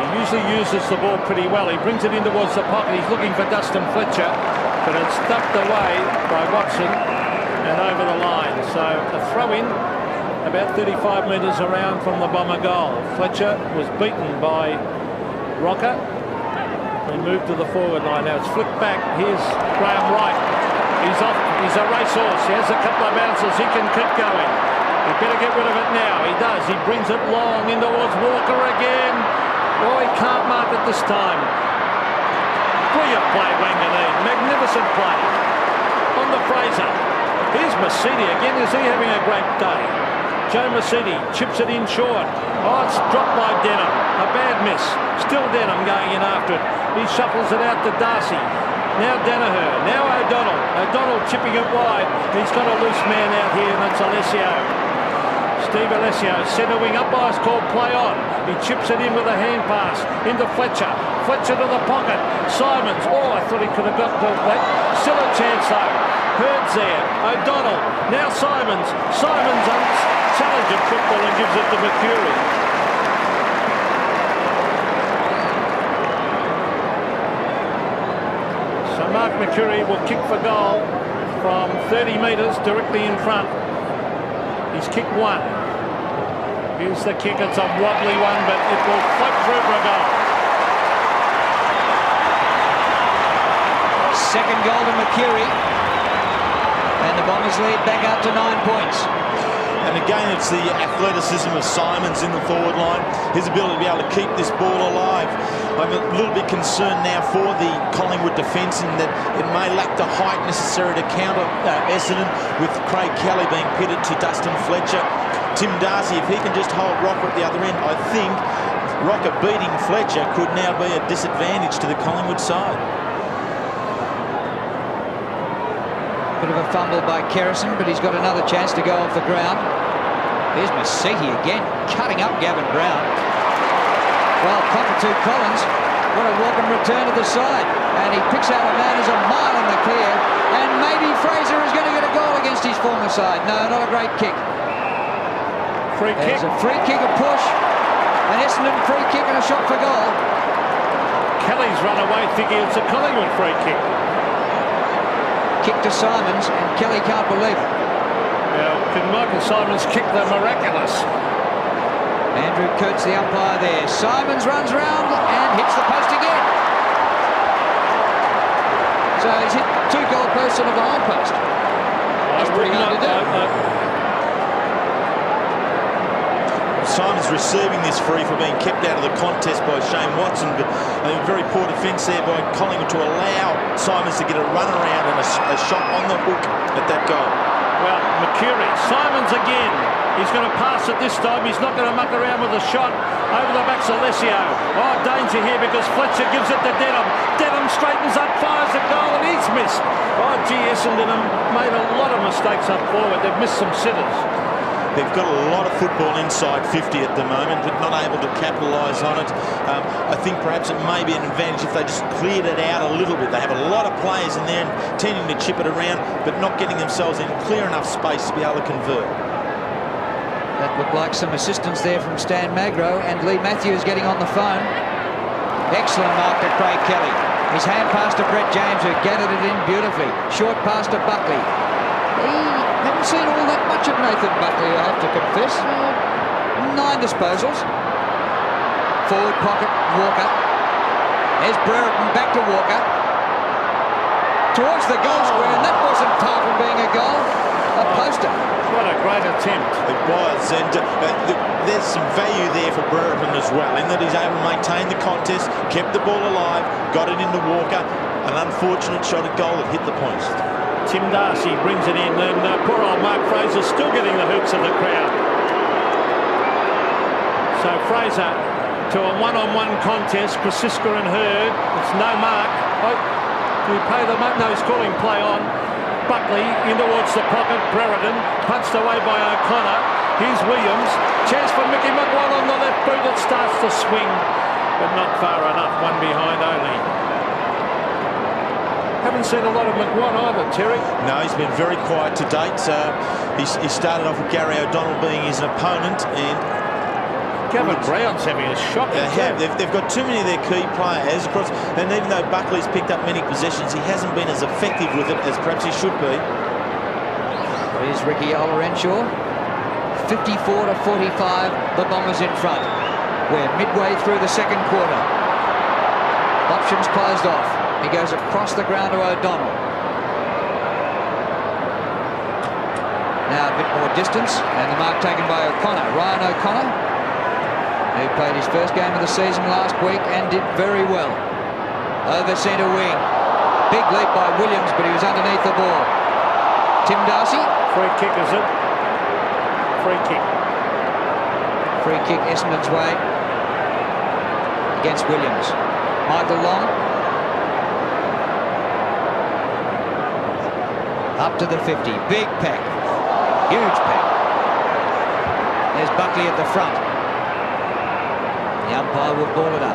he usually uses the ball pretty well. He brings it in towards the pocket. He's looking for Dustin Fletcher, but it's ducked away by Watson and over the line. So a throw in about 35 metres around from the Bomber goal. Fletcher was beaten by Rocker. He moved to the forward line. Now it's flipped back. Here's Graham Wright. He's off. He's a racehorse. He has a couple of bounces. He can keep going. He better get rid of it now. He does. He brings it long in towards Walker again. Oh, he can't mark it this time. Brilliant play, Wanganeen. Magnificent play. On the Fraser. Here's Masidi again. Is he having a great day? Joe Masidi chips it in short. Oh, it's dropped by Denham. A bad miss. Still Denham going in after it. He shuffles it out to Darcy. Now Danaher. Now O'Donnell. O'Donnell chipping it wide. He's got a loose man out here, and it's Alessio. Steve Alessio, centre wing umpires called play on. He chips it in with a hand pass into Fletcher. Fletcher to the pocket. Simons. Oh, I thought he could have got to that. Still a chance though. Hurd's there. O'Donnell. Now Simons. Simons challenges football and gives it to Mercury. So Mark Mercury will kick for goal from 30 metres directly in front. He's kicked one. Here's the kick. It's a wobbly one, but it will float through for a goal. Second goal to Mercury. And the Bombers lead back out to 9 points. And again, it's the athleticism of Simons in the forward line, his ability to be able to keep this ball alive. I'm a little bit concerned now for the Collingwood defence in that it may lack the height necessary to counter Essendon, with Craig Kelly being pitted to Dustin Fletcher. Tim Darcy, if he can just hold Rocker at the other end, I think Rocker beating Fletcher could now be a disadvantage to the Collingwood side. Bit of a fumble by Kerrison, but he's got another chance to go off the ground. There's Masiti again, cutting up Gavin Brown. Well, Cockatoo Collins, what a welcome return to the side. And he picks out a man who's a mile in the clear. And maybe Fraser is going to get a goal against his former side. No, not a great kick. Free kick. There's a free kick, a push. An Essendon free kick and a shot for goal. Kelly's run away thinking it's a Collingwood free kick. Kick to Simons, and Kelly can't believe it. Yeah, can Michael Simons kick the miraculous? Andrew Kurtz, the umpire there. Simons runs round and hits the post again. So he's hit 2 goal posts and a behind post. That's pretty hard to do. Simons receiving this free for being kept out of the contest by Shane Watson, but a very poor defence there by Collingwood to allow Simons to get a run around and a shot on the hook at that goal. Well, Mercury, Simons again. He's going to pass it this time. He's not going to muck around with a shot over the back to Alessio. Oh, danger here because Fletcher gives it to Denham. Denham straightens up, fires the goal, and he's missed. Oh, gee, Essendon made a lot of mistakes up forward. They've missed some sitters. They've got a lot of football inside 50 at the moment, but not able to capitalise on it. I think perhaps it may be an advantage if they just cleared it out a little bit. They have a lot of players in there and tending to chip it around, but not getting themselves in clear enough space to be able to convert. That looked like some assistance there from Stan Magro, and Lee Matthews getting on the phone. Excellent mark to Craig Kelly. His hand pass to Brett James, who gathered it in beautifully. Short pass to Buckley. Haven't seen all that much of Nathan Buckley, I have to confess. 9 disposals. Forward pocket, Walker. There's Brereton, back to Walker. Towards the goal square, and that wasn't far from being a goal. A poster. What a great attempt. It was, and there's some value there for Brereton as well, in that he's able to maintain the contest, kept the ball alive, got it into Walker. An unfortunate shot at goal that hit the post. Tim Darcy brings it in, and poor old Mark Fraser still getting the hoots of the crowd. So Fraser to a one-on-one contest, Krasiska and Hurd. It's no mark. Oh, do we pay the mark? No, he's calling play on. Buckley in towards the pocket. Brereton punched away by O'Connor. Here's Williams. Chance for Mickey McWall on the left boot. It starts to swing, but not far enough. One behind only. Haven't seen a lot of McWan either, Terry. No, he's been very quiet to date. He started off with Gary O'Donnell being his opponent, and Gavin Brown's having a shock. They've got too many of their key players across, and even though Buckley's picked up many possessions, he hasn't been as effective with it as perhaps he should be. Here's Ricky Olorenshaw. 54 to 45, the Bombers in front. We're midway through the second quarter. Options closed off. He goes across the ground to O'Donnell. Now a bit more distance, and the mark taken by O'Connor. Ryan O'Connor, who played his first game of the season last week and did very well. Over centre wing. Big leap by Williams, but he was underneath the ball. Tim Darcy. Free kick, is it? Free kick. Free kick Essendon's way against Williams. Michael Long. Up to the 50. Big pack. Huge pack. there's Buckley at the front. The umpire will ball it up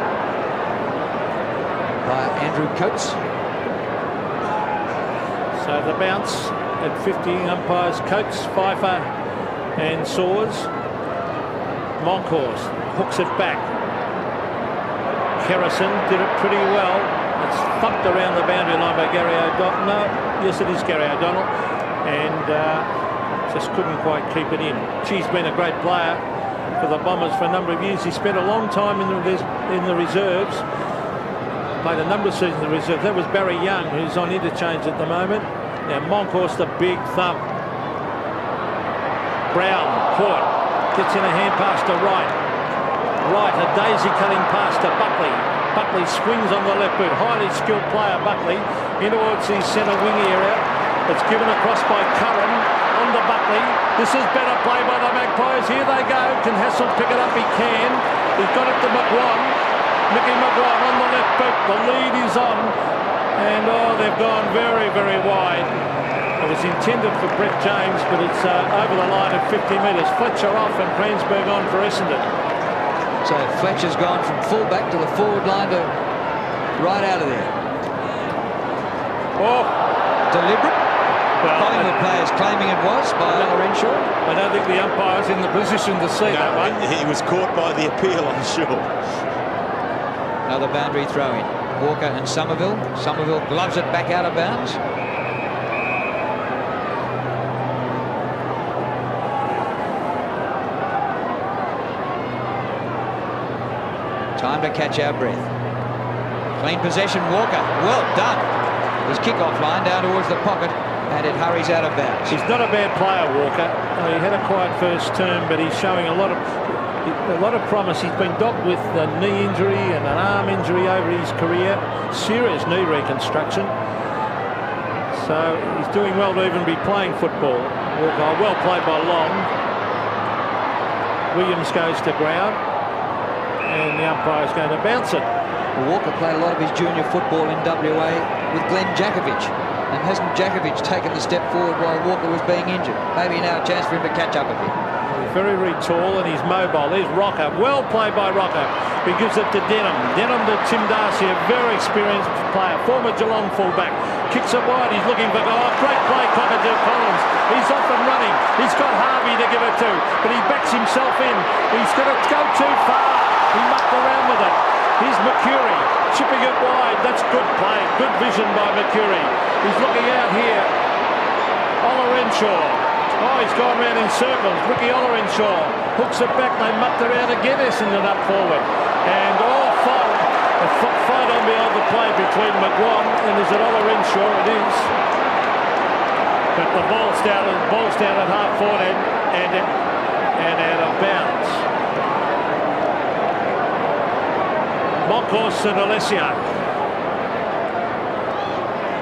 by Andrew Coates. So the bounce at 50, umpires Coates, Pfeiffer and Saws. Monkhorst hooks it back. Kerrison did it pretty well. It's thumped around the boundary line by Gary O'Donnell. No, yes, it is Gary O'Donnell. And just couldn't quite keep it in. She's been a great player for the Bombers for a number of years. He spent a long time in the reserves. Played a number of seasons in the reserves. That was Barry Young, who's on interchange at the moment. Now Monkhorst, a big thump. Brown, caught. Gets in a hand pass to Wright. Wright, a daisy-cutting pass to Buckley. Buckley swings on the left boot. Highly skilled player, Buckley, in towards the centre wing area. It's given across by Curran on to Buckley. This is better play by the Magpies. Here they go. Can Hassel pick it up? He can. He's got it to McGuan. Mickey McGuan on the left boot. The lead is on. And, oh, they've gone very, very wide. It was intended for Brett James, but it's over the line at 50 metres. Fletcher off and Prensburg on for Essendon. So Fletcher's gone from full-back to the forward line to right out of there. Oh, deliberate. Well, Collingwood players claiming it was by Renshaw. I don't think the umpire's in the position to see that one. He was caught by the appeal, I'm sure. Another boundary throw in. Walker and Somerville. Somerville gloves it back out of bounds. Time to catch our breath. Clean possession, Walker. Well done. His kick-off line down towards the pocket, and it hurries out of bounds. He's not a bad player, Walker. He had a quiet first term, but he's showing a lot of promise. He's been dogged with a knee injury and an arm injury over his career. Serious knee reconstruction. So he's doing well to even be playing football. Walker, well played by Long. Williams goes to ground. And the umpire's going to bounce it. Walker played a lot of his junior football in WA with Glenn Jakovic. And hasn't Jakovic taken the step forward while Walker was being injured? Maybe now a chance for him to catch up a bit. He's very, very tall and he's mobile. There's Rocker. Well played by Rocker. He gives it to Denham. Denham to Tim Darcy, a very experienced player. Former Geelong fullback. Kicks it wide. He's looking for... Oh, great play, Cockatoo Collins. He's off and running. He's got Harvey to give it to. But he backs himself in. He's going to go too far. He mucked around with it. Here's Mercury, chipping it wide. That's good play. Good vision by Mercury. He's looking out here. Olorenshaw. Oh, he's gone round in circles. Ricky Olorenshaw hooks it back. They mucked around again. Essendon up forward. And a fight on behind the play between McGuan and is it Olorenshaw? It is. But the ball's down at half forward and out of bounds. Monkhorst and Alessio.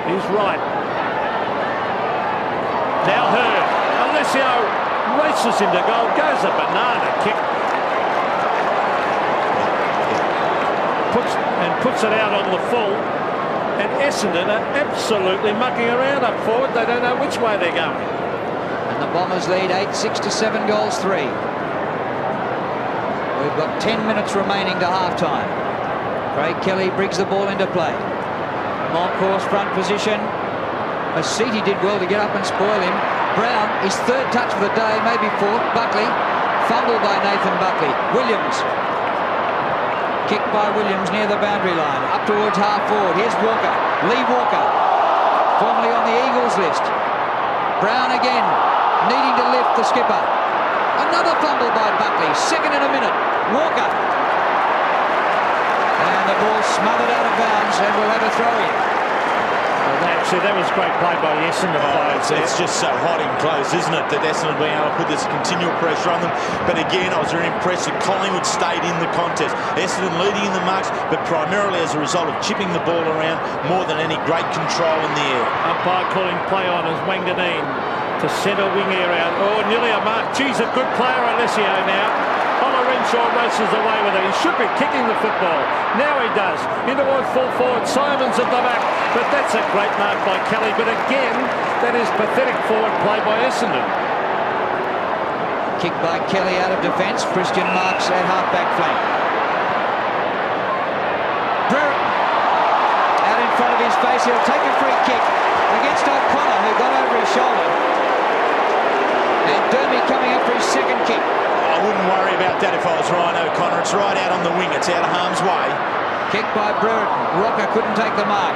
He's right. Now Hurd. Alessio races into goal. Goes a banana kick. Puts it out on the full. And Essendon are absolutely mucking around up forward. They don't know which way they're going. And the Bombers lead 8-6 to 7 goals 3. We've got 10 minutes remaining to half-time. Craig Kelly brings the ball into play. Monkhorst front position. Asiti did well to get up and spoil him. Brown, his third touch for the day, maybe fourth. Buckley, fumbled by Nathan Buckley. Williams, kicked by Williams near the boundary line. Up towards half forward. Here's Walker. Lee Walker, formerly on the Eagles list. Brown again, needing to lift the skipper. Another fumble by Buckley. Second in a minute. Walker. And the ball smothered out of bounds, and we'll have a throw-in. Actually, that was great play by the Essendon players. It's just so hot and close, isn't it, that Essendon being able to put this continual pressure on them. But again, I was very impressed that Collingwood stayed in the contest. Essendon leading in the marks, but primarily as a result of chipping the ball around more than any great control in the air. Umpire calling play on as Wanganeen to centre wing area. Oh, nearly a mark. Geez, a good player, Alessio now. Olorenshaw races away with it. He should be kicking the football. Now he does. In towards full forward. Simons at the back. But that's a great mark by Kelly. But again, that is pathetic forward play by Essendon. Kick by Kelly out of defence. Christian Marks at half-back flank. Brewer out in front of his face. He'll take a free kick against O'Connor, who got over his shoulder. And Derby coming up for his second kick. I wouldn't worry about that if I was Ryan O'Connor. It's right out on the wing. It's out of harm's way. Kick by Brereton. Rocker couldn't take the mark.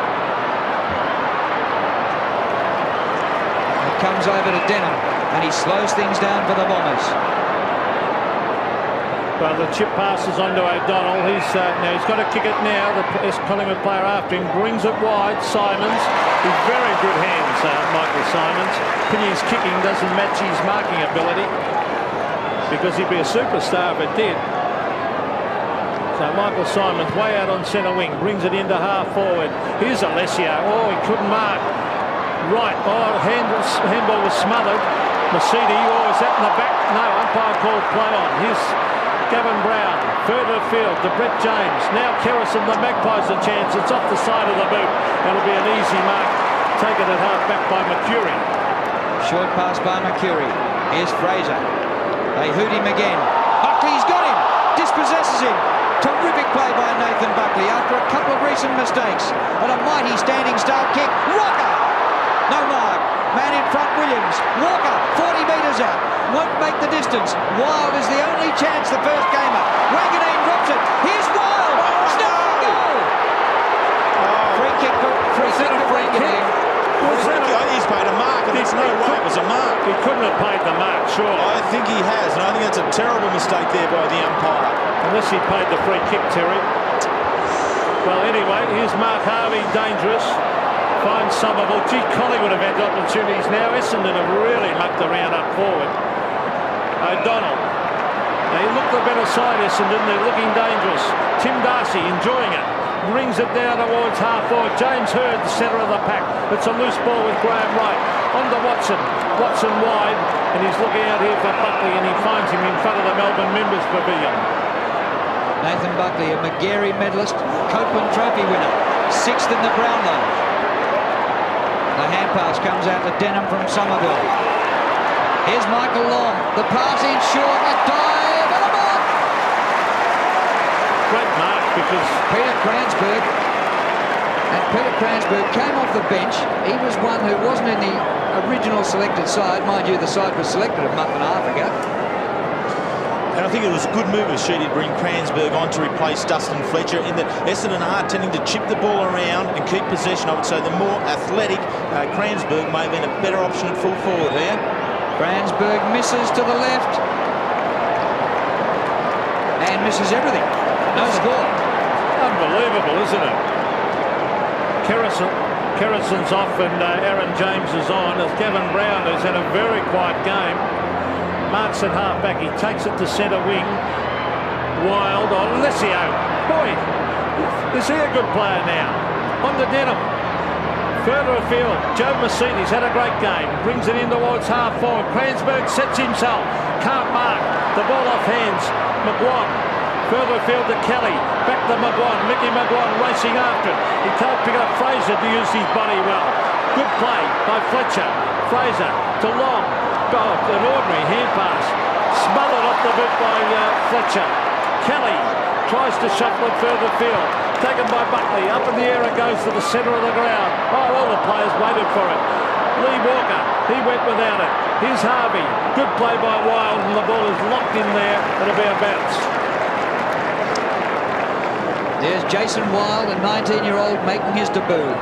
It comes over to Denham, and he slows things down for the Bombers. Well, the chip passes onto O'Donnell. He's got to kick it now. The Collingwood player after him brings it wide. Simons, with very good hands, Michael Simons. Piny's kicking doesn't match his marking ability, because he'd be a superstar if it did. So Michael Simons way out on centre wing, brings it into half forward. Here's Alessio. Oh, he couldn't mark. Right. Oh, handball was smothered. Masidi. Oh, is that in the back? No, umpire called play on. Here's Gavin Brown. Further field to Brett James. Now Kerrison, the Magpies a chance. It's off the side of the boot. It'll be an easy mark. Taken at half back by Mercury. Short pass by Mercury. Here's Fraser. They hoot him again. Buckley's got him. Dispossesses him. Terrific play by Nathan Buckley after a couple of recent mistakes. And a mighty standing start kick. Rocker! No mark. Man in front, Williams. Walker, 40 metres out. Won't make the distance. Wild is the only chance, the first gamer. Wanganeen drops it. Here's Wild. Snap and goal. Free kick for Wanganeen. He's paid a mark, and there's no way it was a mark. He couldn't have paid the mark, surely. I think he has, and I think that's a terrible mistake there by the umpire. Unless he paid the free kick, Terry. Well, anyway, here's Mark Harvey, dangerous. Finds Somerville. Gee, Collingwood have had opportunities now. Essendon have really mucked around up forward. O'Donnell. They look the better side, Essendon. They're looking dangerous. Tim Darcy enjoying it. Brings it down towards half forward. James Hurd, the centre of the pack. It's a loose ball with Graham Wright. On to Watson. Watson wide. And he's looking out here for Buckley, and he finds him in front of the Melbourne Members Pavilion. Nathan Buckley, a Magarey medalist, Copeland Trophy winner. 6th in the Brownlow. The hand pass comes out to Denham from Somerville. Here's Michael Long. The pass in short. A dive and a mark. Great mark, because Peter Cransberg. And Peter Cransberg came off the bench. He was one who wasn't in the original selected side. Mind you, the side was selected a month and a half ago. And I think it was a good move of Sheedy to bring Cransberg on to replace Dustin Fletcher, in that Essendon are tending to chip the ball around and keep possession of it. So the more athletic Cransberg may have been a better option at full forward here. Cransberg misses to the left. And misses everything. No score. unbelievable, isn't it? Kerrison's off and Aaron James is on, as Gavin Brown has had a very quiet game. Marks at half-back, he takes it to centre wing. Wild on Alessio. Boy, is he a good player now? On to Denham. Further afield, Joe Mercedes had a great game. Brings it in towards half-forward. Cransberg sets himself. Can't mark. The ball off hands. McGuan. Further afield to Kelly. Back to McGuan. Mickey McGuan racing after it. He can't pick up Fraser to use his body well. Good play by Fletcher. Fraser to Long. Oh, an ordinary hand pass. Smothered off the boot by Fletcher. Kelly tries to shuffle it further field. Taken by Buckley. Up in the air it goes to the centre of the ground. Oh, all the players waited for it. Lee Walker, he went without it. Here's Harvey. Good play by Wild, and the ball is locked in there. It'll be a bounce. There's Jason Wild, a 19-year-old making his debut.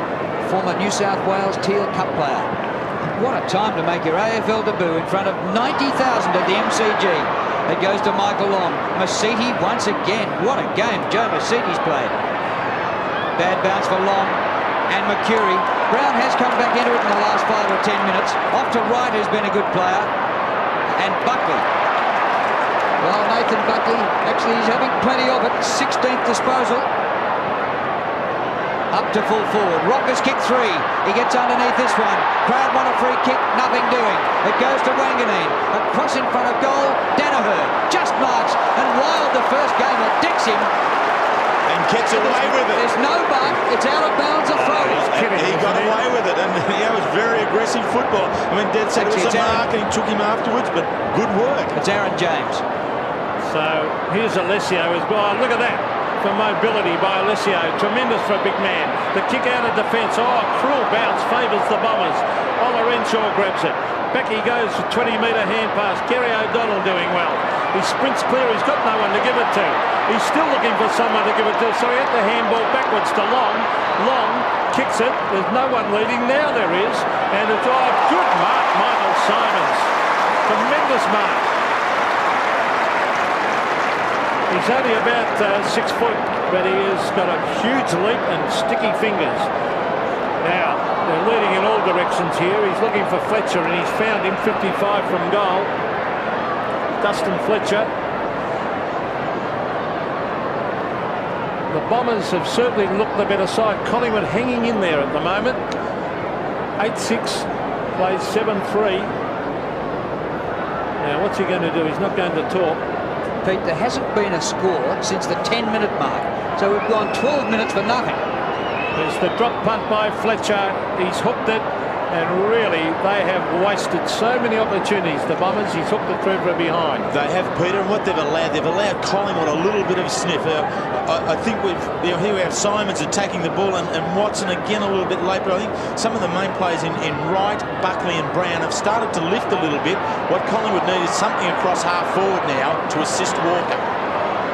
Former New South Wales Teal Cup player. What a time to make your AFL debut in front of 90,000 at the MCG. It goes to Michael Long. Masiti once again. What a game Joe Masiti's played. Bad bounce for Long and Mercury. Brown has come back into it in the last 5 or 10 minutes. Off to Wright, who's been a good player. And Buckley. Well, Nathan Buckley, actually he's having plenty of it. 16th disposal. Up to full forward. Rockers kick 3. He gets underneath this one. Crowd want a free kick. Nothing doing. It goes to Wanganeen. Across in front of goal. Danaher just marks. And Wild, the first gamer, dicks him. And gets away with it. There's no mark. It's out of bounds. A throw. He got away with it. And he was very aggressive football. I mean, Dad said it was a mark and he took him afterwards, but good work. It's Aaron James. So here's Alessio as well. Look at that for mobility by Alessio. Tremendous for a big man. The kick out of defence. Oh, cruel bounce favours the Bombers. Ola Renshaw grabs it. Back he goes for 20-metre hand pass. Gary O'Donnell doing well. He sprints clear. He's got no one to give it to. He's still looking for someone to give it to. So he had the handball backwards to Long. Long kicks it. There's no one leading. Now there is. And it's good mark, Michael Simons. Tremendous mark. He's only about 6 foot, but he has got a huge leap and sticky fingers. Now, they're leading in all directions here. He's looking for Fletcher, and he's found him 55 from goal. Dustin Fletcher. The Bombers have certainly looked the better side. Collingwood hanging in there at the moment. 8-6, plays 7-3. Now, what's he going to do? He's not going to talk. Pete, there hasn't been a score since the 10-minute mark, so we've gone 12 minutes for nothing. There's the drop punt by Fletcher. He's hooked it, and really they have wasted so many opportunities, the Bombers. He's hooked it through from behind. They have, Peter, and what they've allowed Collingwood a little bit of a sniff. I think here we have Simons attacking the ball, and Watson again a little bit late, but I think some of the main players in Wright, Buckley and Brown have started to lift a little bit. What Collingwood need is something across half forward now to assist Walker.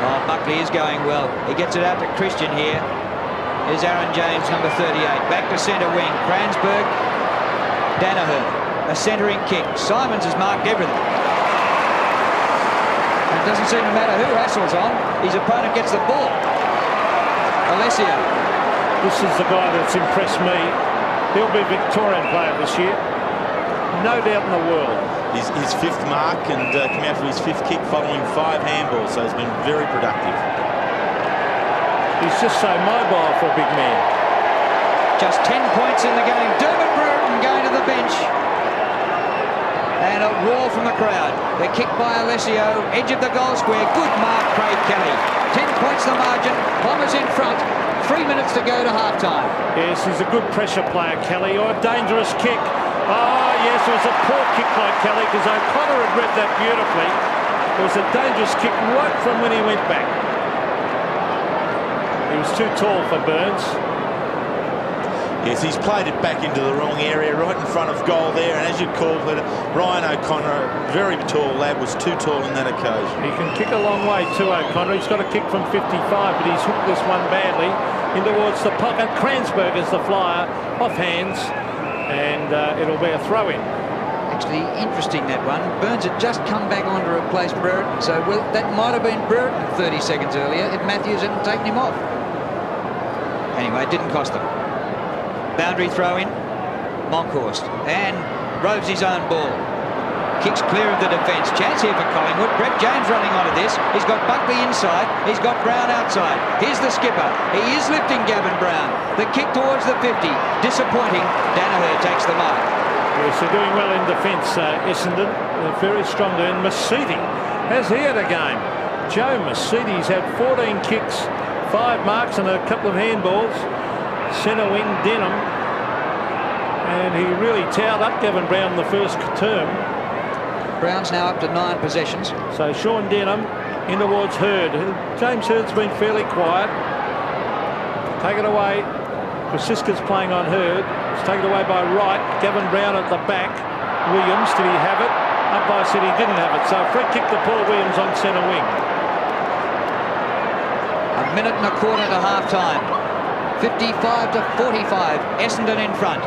Oh, Buckley is going well. He gets it out to Christian here. Here's Aaron James, number 38. Back to centre wing. Cransberg, Danaher. A centering kick. Simons has marked everything. And it doesn't seem to matter who hassles on. His opponent gets the ball. Alessio. This is the guy that's impressed me. He'll be Victorian player this year. No doubt in the world. His fifth mark and coming out for his fifth kick following 5 handballs, so he's been very productive. He's just so mobile for a big man. Just 10 points in the game. Dermot Brereton going to the bench. And a roar from the crowd. The kick by Alessio. Edge of the goal square. Good mark, Craig Kelly. 10 points the margin. Bombers in front. 3 minutes to go to half-time. Yes, he's a good pressure player, Kelly. Oh, a dangerous kick. Oh, yes, it was a poor kick by Kelly because O'Connor had read that beautifully. It was a dangerous kick right from when he went back. He was too tall for Burns. Yes, he's played it back into the wrong area, right in front of goal there. And as you called it, Ryan O'Connor, very tall lad, was too tall in that occasion. He can kick a long way too, O'Connor. He's got a kick from 55, but he's hooked this one badly in towards the pocket. Cransberg is the flyer, off hands, and it'll be a throw-in. Actually, interesting, that one. Burns had just come back on to replace Brereton, so that might have been Brereton 30 seconds earlier if Matthews hadn't taken him off. Anyway, it didn't cost them. Boundary throw in, Monkhorst, and roves his own ball. Kicks clear of the defence. Chance here for Collingwood. Brett James running onto this. He's got Buckley inside. He's got Brown outside. Here's the skipper. He is lifting Gavin Brown. The kick towards the 50. Disappointing. Danaher takes the mark. Yes, they're doing well in defence, Essendon. They're very strong there. And Masidi, has he had a game? Joe Masidi's had 14 kicks, 5 marks and a couple of handballs. Centre wing, Denham. And he really towed up Gavin Brown the first term. Brown's now up to 9 possessions. So Sean Denham in towards Hurd. James Hurd's been fairly quiet. Take it away. Kosiska's playing on Hurd. It's taken away by Wright. Gavin Brown at the back. Williams, did he have it? Umpire said he didn't have it. So free kick to Paul Williams on centre wing. A minute and a quarter to half-time. 55 to 45. Essendon in front.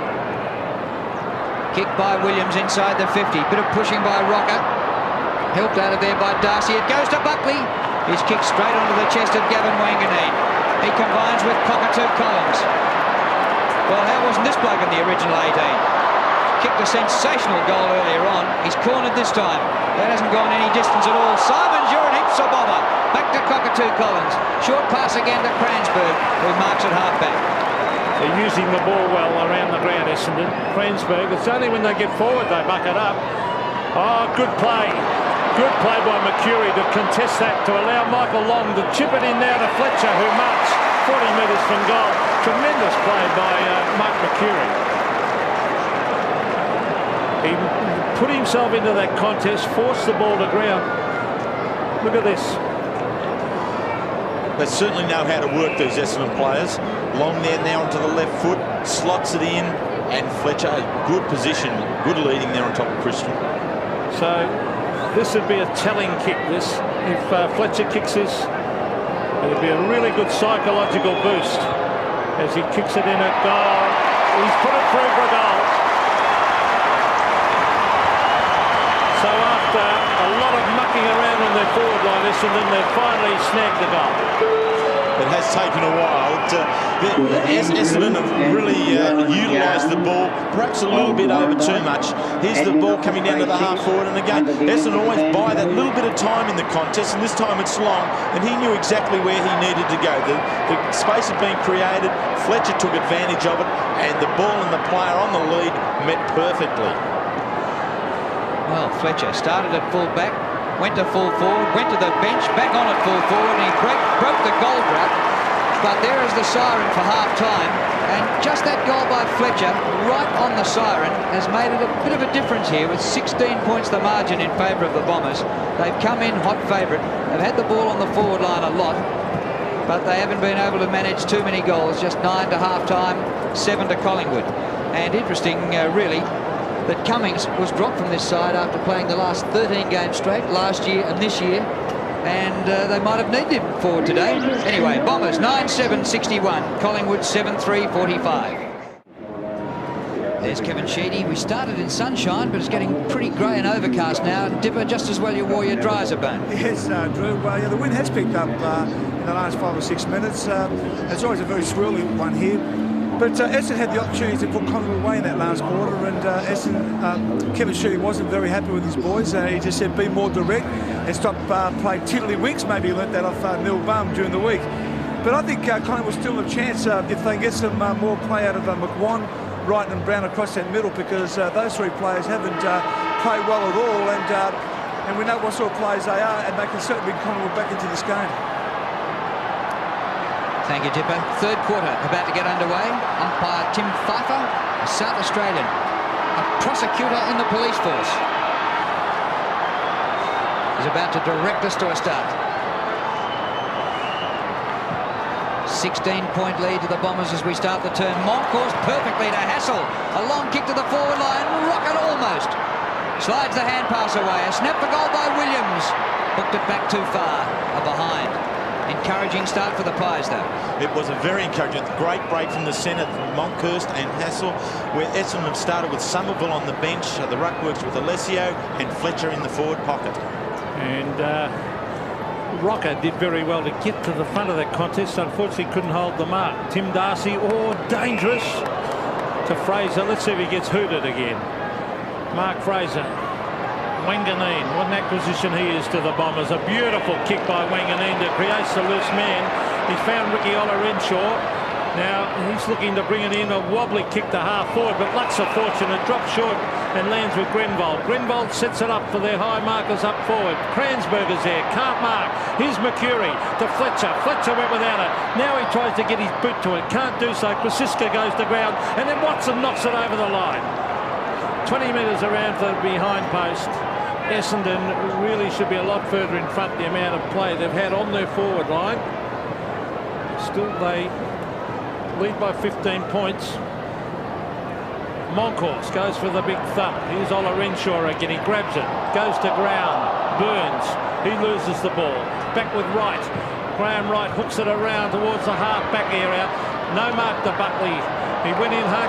Kick by Williams inside the 50. Bit of pushing by Rocker. Helped out of there by Darcy. It goes to Buckley. He's kicked straight onto the chest of Gavin Wanganeen. He combines with Cockatoo Collins. Well, how wasn't this bloke in the original 18? Kicked a sensational goal earlier on. He's cornered this time. That hasn't gone any distance at all. Simons, you're an heaps of bother. Back to Cockatoo Collins. Short pass again to Cransberg, who marks at half-back. They're using the ball well around the ground, Essendon. Cransberg, it's only when they get forward they buck it up. Oh, good play. Good play by Mercury to contest that, to allow Michael Long to chip it in now to Fletcher, who marks 40 metres from goal. Tremendous play by Mark Mercury. He put himself into that contest, forced the ball to ground. Look at this. They certainly know how to work, these Essendon players. Long there now onto the left foot, slots it in, and Fletcher, good position, good leading there on top of Christian. So this would be a telling kick, this. If Fletcher kicks this, it'll be a really good psychological boost as he kicks it in at goal. He's put it through for a goal. So after a lot of mucking around on their forward line, Essendon, they've finally snagged the goal. It has taken a while. Essendon have really utilised the ball, perhaps a little bit over too much. Here's the ball coming down to the half forward, and again, Essendon always buy that little bit of time in the contest, and this time it's long, and he knew exactly where he needed to go. The space had been created, Fletcher took advantage of it, and the ball and the player on the lead met perfectly. Well, Fletcher started at full back, went to full forward, went to the bench, back on at full forward, and he broke the goal drought. But there is the siren for half-time, and just that goal by Fletcher, right on the siren, has made it a bit of a difference here, with 16 points the margin in favour of the Bombers. They've come in hot favourite. They've had the ball on the forward line a lot, but they haven't been able to manage too many goals. Just 9 to half-time, 7 to Collingwood. And interesting, really, that Cummings was dropped from this side after playing the last 13 games straight, last year and this year, and they might have needed him forward today. Anyway, Bombers 9-7-61, Collingwood 7-3-45. There's Kevin Sheedy. We started in sunshine, but it's getting pretty grey and overcast now. Dipper, just as well you wore your dryser, bone. Yes, Drew. Yeah, the wind has picked up in the last 5 or 6 minutes. It's always a very swirly one here. But Essendon had the opportunity to put Collingwood away in that last quarter, and Kevin Sheedy wasn't very happy with his boys. He just said, be more direct and stop playing tiddlywinks. Maybe he learnt that off Neil Baum during the week. But I think Collingwood still have a chance if they get some more play out of McWan, Wright and Brown across that middle, because those three players haven't played well at all, and we know what sort of players they are, and they can certainly bring Collingwood back into this game. Thank you, Dipper. Third quarter about to get underway. Umpire Tim Pfeiffer, a South Australian, a prosecutor in the police force, is about to direct us to a start. 16-point lead to the Bombers as we start the turn. Moncourse perfectly to Hassel. A long kick to the forward line. Rocket almost. Slides the hand pass away. A snap for goal by Williams. Hooked it back too far. A behind. Encouraging start for the Pies, though. It was a very encouraging, great break from the centre, Monkhurst and Hassel, where Essendon have started with Somerville on the bench, the ruck works with Alessio, and Fletcher in the forward pocket. And Rocker did very well to get to the front of that contest. Unfortunately, couldn't hold the mark. Tim Darcy, dangerous to Fraser. Let's see if he gets hooted again. Mark Fraser. Wanganeen, what an acquisition he is to the Bombers. A beautiful kick by Wanganeen that creates the loose man. He's found Ricky Renshaw. Now he's looking to bring it in, a wobbly kick to half forward, but luck's a fortune. It drops short and lands with Grenvold. Grenvold sets it up for their high markers up forward. Kranzberger's there, can't mark. Here's Mercury to Fletcher. Fletcher went without it. Now he tries to get his boot to it, can't do so. Krasiska goes to ground, and then Watson knocks it over the line. 20 metres around for the behind post. Essendon really should be a lot further in front, the amount of play they've had on their forward line. Still they lead by 15 points. Moncourse goes for the big thump. Here's Renshaw again. He grabs it, goes to ground. Burns, he loses the ball. Back with Wright. Graham Wright hooks it around towards the half-back area. No mark to Buckley. He went in hard.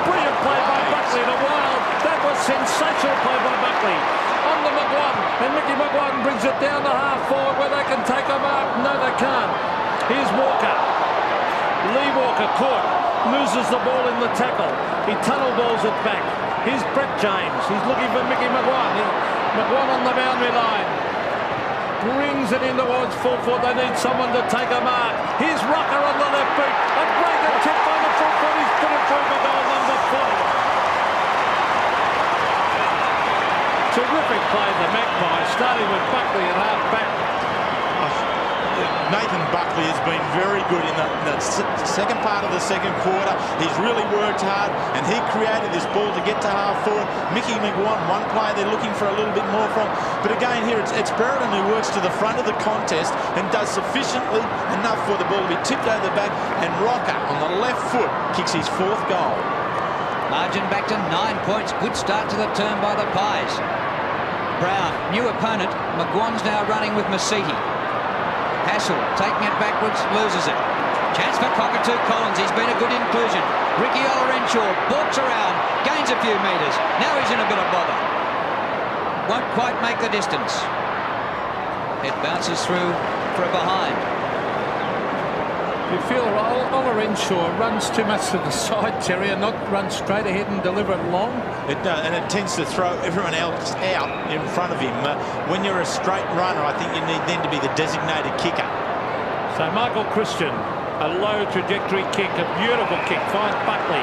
Brilliant play by Buckley to Wild. That was sensational play by Buckley. On the McWan, and Mickey McWan brings it down to half forward where they can take a mark. No, they can't. Here's Walker. Lee Walker caught, loses the ball in the tackle. He tunnel balls it back. Here's Brett James. He's looking for Mickey McWan. McWan on the boundary line. Brings it in towards full forward. They need someone to take a mark. Here's Rocker on the left boot. A great attempt on the full forward. He's put it through for goal number 4. Terrific play, the Magpies, starting with Buckley at half back. Nathan Buckley has been very good in the second part of the second quarter. He's really worked hard, and he created this ball to get to half forward. Mickey McGuan, one player they're looking for a little bit more from. But again here, it's Brereton who works to the front of the contest and does sufficiently enough for the ball to be tipped over the back, and Rocker on the left foot kicks his 4th goal. Margin back to 9 points. Good start to the term by the Pies. Brown, new opponent. McGuan's now running with Masiti. Hassel taking it backwards, loses it. Chance for Cockatoo Collins. He's been a good inclusion. Ricky Olorenshaw balks around, gains a few metres. Now he's in a bit of bother. Won't quite make the distance. It bounces through for a behind. You feel Olorenshaw runs too much to the side, Terry, and not run straight ahead and deliver it long. It does, and it tends to throw everyone else out in front of him. When you're a straight runner, I think you need then to be the designated kicker. So Michael Christian, a low trajectory kick, a beautiful kick, finds Buckley.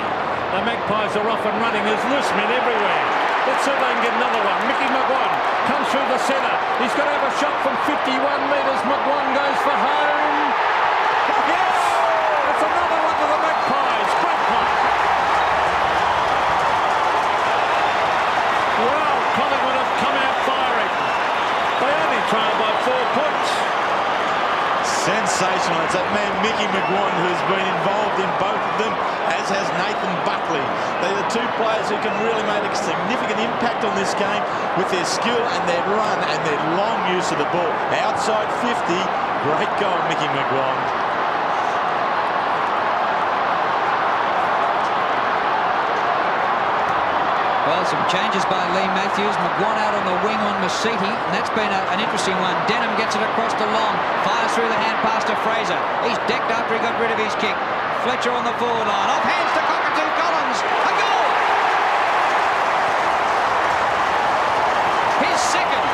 The Magpies are off and running. There's loose men everywhere. Let's see if they can get another one. Mickey McGuan comes through the centre. He's got to have a shot from 51 metres. McGuan goes for home. Yes! That's another one for the Magpies. Great play. Well, Collingwood have come out firing. They only trail by 4 points. Sensational. It's that man Mickey McGuan who's been involved in both of them, as has Nathan Buckley. They're the two players who can really make a significant impact on this game with their skill and their run and their long use of the ball. Outside 50, great goal, Mickey McGuan. Well, some changes by Lee Matthews. McGuan out on the wing on Masiti, and that's been an interesting one. Denham gets it across to Long, fires through the hand pass to Fraser. He's decked after he got rid of his kick. Fletcher on the forward line, off hands to Cockatoo Collins. A goal! His second.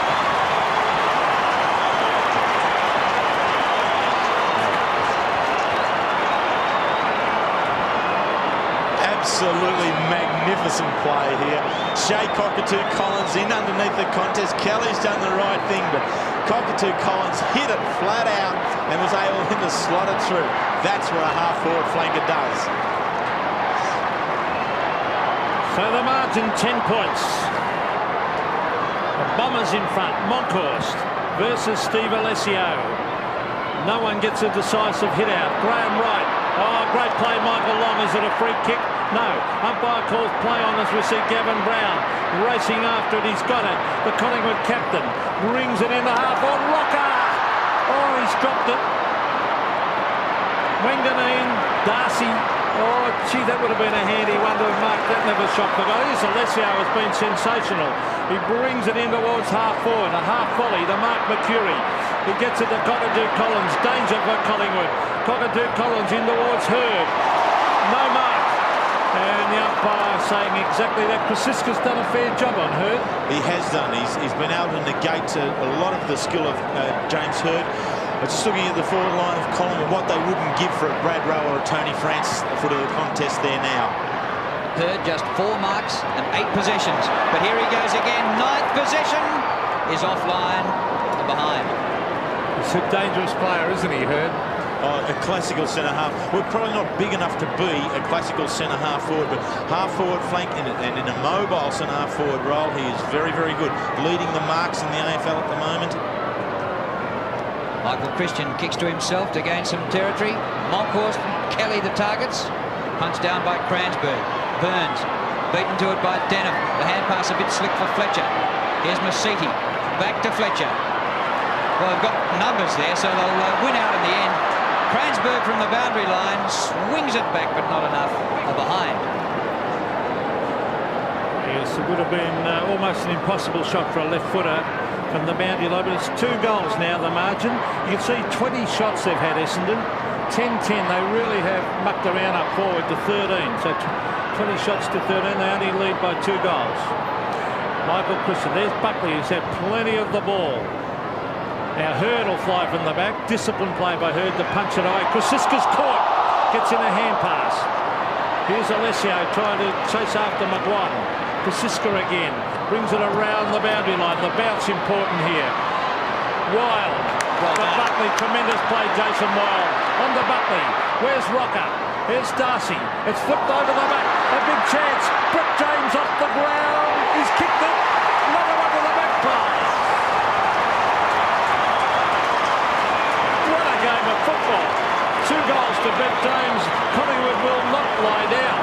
Absolutely magnificent play here. Shea Cockatoo Collins in underneath the contest. Kelly's done the right thing, but Cockatoo Collins hit it flat out and was able to slot it through. That's what a half-forward flanker does. So the margin 10 points. The Bombers in front. Monkhorst versus Steve Alessio. No one gets a decisive hit out. Graham Wright. Oh, great play, Michael Long. Is it a free kick? No. Umpire calls play on as we see Gavin Brown racing after it. He's got it. The Collingwood captain brings it in the half on Rocker. Oh, he's dropped it. Wanganeen, Darcy. Oh, gee, that would have been a handy one to have marked. That never shot the goal. Here's Alessio has been sensational. He brings it in towards half forward. A half volley to Mark Mercury. He gets it to Cockatoo Collins. Danger for Collingwood. Cockatoo Collins in towards Hurd. No mark. And the umpire saying exactly that. Krasiska's done a fair job on Hurd. He has done. He's been able to negate a lot of the skill of James Hurd. But just looking at the forward line of Collingwood, what they wouldn't give for a Brad Rowe or a Tony Francis at the foot of the contest there now. Hurd just 4 marks and 8 possessions. But here he goes again. 9th possession is offline and behind. He's a dangerous player, isn't he, Hurd? Oh, a classical centre-half. We're probably not big enough to be a classical centre-half forward, but half-forward flank and in a mobile centre-half forward role, he is very, very good. Leading the marks in the AFL at the moment. Michael Christian kicks to himself to gain some territory. Monkhorst and Kelly the targets. Punched down by Cransberg. Burns beaten to it by Denham. The hand pass a bit slick for Fletcher. Here's Masiti. Back to Fletcher. Well, they've got numbers there, so they'll win out in the end. Cransberg from the boundary line swings it back, but not enough. Behind. Yes, it would have been almost an impossible shot for a left footer from the boundary line, but it's 2 goals now, the margin. You can see 20 shots they've had, Essendon. 10-10, they really have mucked around up forward to 13. So 20 shots to 13, they only lead by 2 goals. Michael Christian, there's Buckley, who's had plenty of the ball. Now Hurd will fly from the back. Disciplined play by Hurd to punch it away. Krasiska's caught. Gets in a hand pass. Here's Alessio trying to chase after McGuan. Krasiska again. Brings it around the boundary line. The bounce important here. Wild. Well But done. Buckley, tremendous play, Jason Wild. On to Buckley. Where's Rocker? Here's Darcy. It's flipped over the back. A big chance. Brett James off the ground. He's kicked it. Another one to the Magpies. What a game of football. 2 goals to Brett James. Collingwood will not lie down.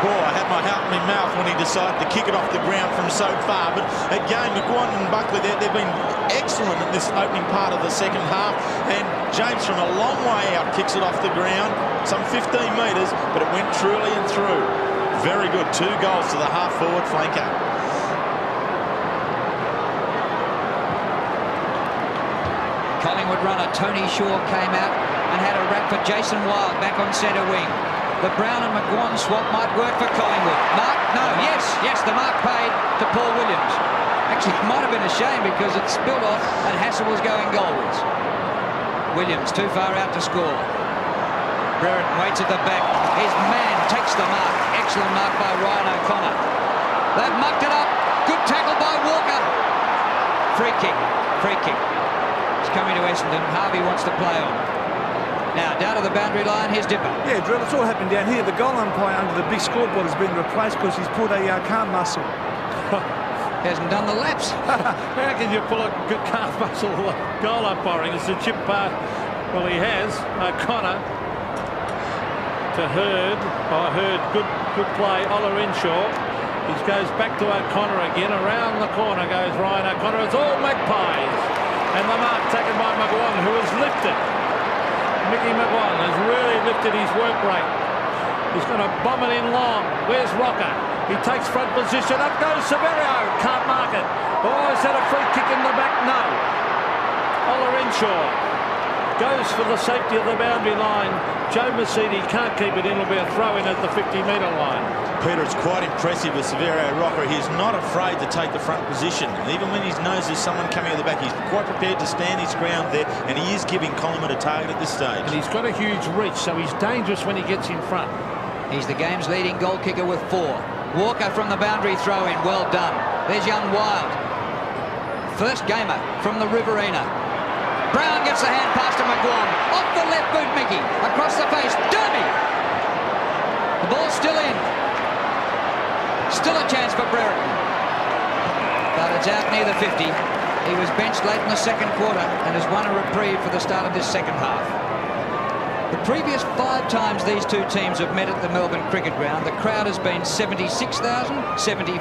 Oh, I had my heart in my mouth when he decided to kick it off the ground from so far. But again, McGuan and Buckley, they've been excellent in this opening part of the second half. And James from a long way out kicks it off the ground, some 15 metres, but it went truly and through. Very good. 2 goals to the half-forward flanker. Collingwood runner Tony Shaw came out and had a rap for Jason Wild back on centre wing. The Brown and McGuan swap might work for Collingwood. Mark? No, yes, the mark paid to Paul Williams. Actually, it might have been a shame because it spilled off and Hassel was going goalwards. Williams too far out to score. Brereton waits at the back. His man takes the mark. Excellent mark by Ryan O'Connor. They've mucked it up. Good tackle by Walker. Free kick. It's coming to Essendon. Harvey wants to play on. Now, down to the boundary line, here's Dipper. Yeah, Drill, it's all happened down here. The goal umpire under the big scoreboard has been replaced because he's pulled a calf muscle. Hasn't done the laps. How can you pull a good calf muscle goal umpiring? It's a chip pass. Well, he has. O'Connor to Hurd. Hurd, good play. Ola Renshaw. He goes back to O'Connor again. Around the corner goes Ryan O'Connor. It's all Magpies. And the mark taken by McGuan, who has lifted. Mickey McGuan has really lifted his work rate. He's going to bomb it in long. Where's Rocker? He takes front position. Up goes Severio. Can't mark it. Oh, is that a free kick in the back? No. Ola Renshaw goes for the safety of the boundary line. Joe Mercedes can't keep it in. It'll be a throw-in at the 50-metre line. Peter, it's quite impressive with Severio Rocker. He's not afraid to take the front position. Even when he knows there's someone coming at the back, he's quite prepared to stand his ground there, and he is giving Collingwood a target at this stage. And he's got a huge reach, so he's dangerous when he gets in front. He's the game's leading goal kicker with 4. Walker from the boundary throw-in. Well done. There's young Wild. First gamer from the Riverina. Brown gets the hand pass to McGuan. Off the left boot, Mickey. Across the face, Derby. The ball's still in. Still a chance for Brereton. But it's out near the 50. He was benched late in the second quarter and has won a reprieve for the start of this second half. The previous 5 times these 2 teams have met at the Melbourne Cricket Ground, the crowd has been 76,000, 74,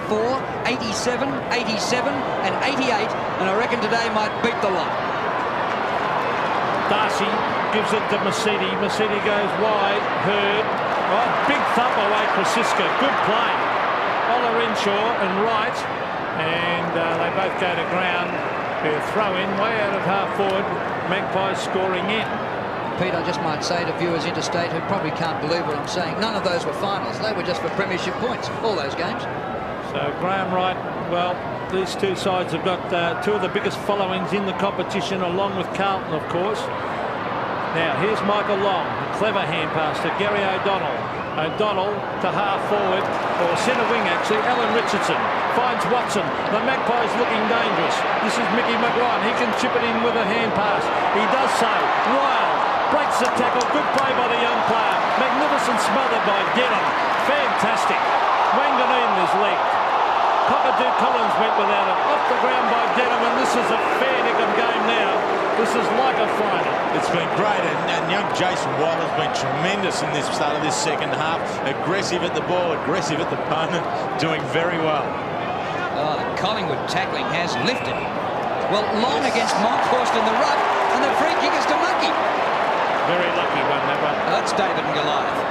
87, 87 and 88, and I reckon today might beat the lot. Darcy gives it to Mercedes. Mercedes goes wide. Hurd. Oh, big thump away for Siska. Good play. Ola Renshaw and Wright. And they both go to ground. They're throw-in way out of half-forward. Magpies scoring in. Pete, I just might say to viewers interstate who probably can't believe what I'm saying, none of those were finals. They were just for premiership points, all those games. So Graham Wright, well, these 2 sides have got 2 of the biggest followings in the competition, along with Carlton, of course. Now, here's Michael Long. A clever hand pass to Gary O'Donnell. O'Donnell to half-forward, or centre wing, actually. Alan Richardson finds Watson. The Magpies looking dangerous. This is Mickey McGuan. He can chip it in with a hand pass. He does so. Wild breaks the tackle. Good play by the young player. Magnificent smothered by Denham. Fantastic. Wanganeen is legged. Cockatoo Collins went without it. Off the ground by Denham, and this is a fair nickum game now. This is like a final. It's been great, and young Jason Wild has been tremendous in this start of this second half. Aggressive at the ball, aggressive at the opponent, doing very well. Oh, the Collingwood tackling has lifted. Well, Long against Monkhorst in the ruck, and the free kick is to Monkey. Very lucky one, that one. That's David and Goliath.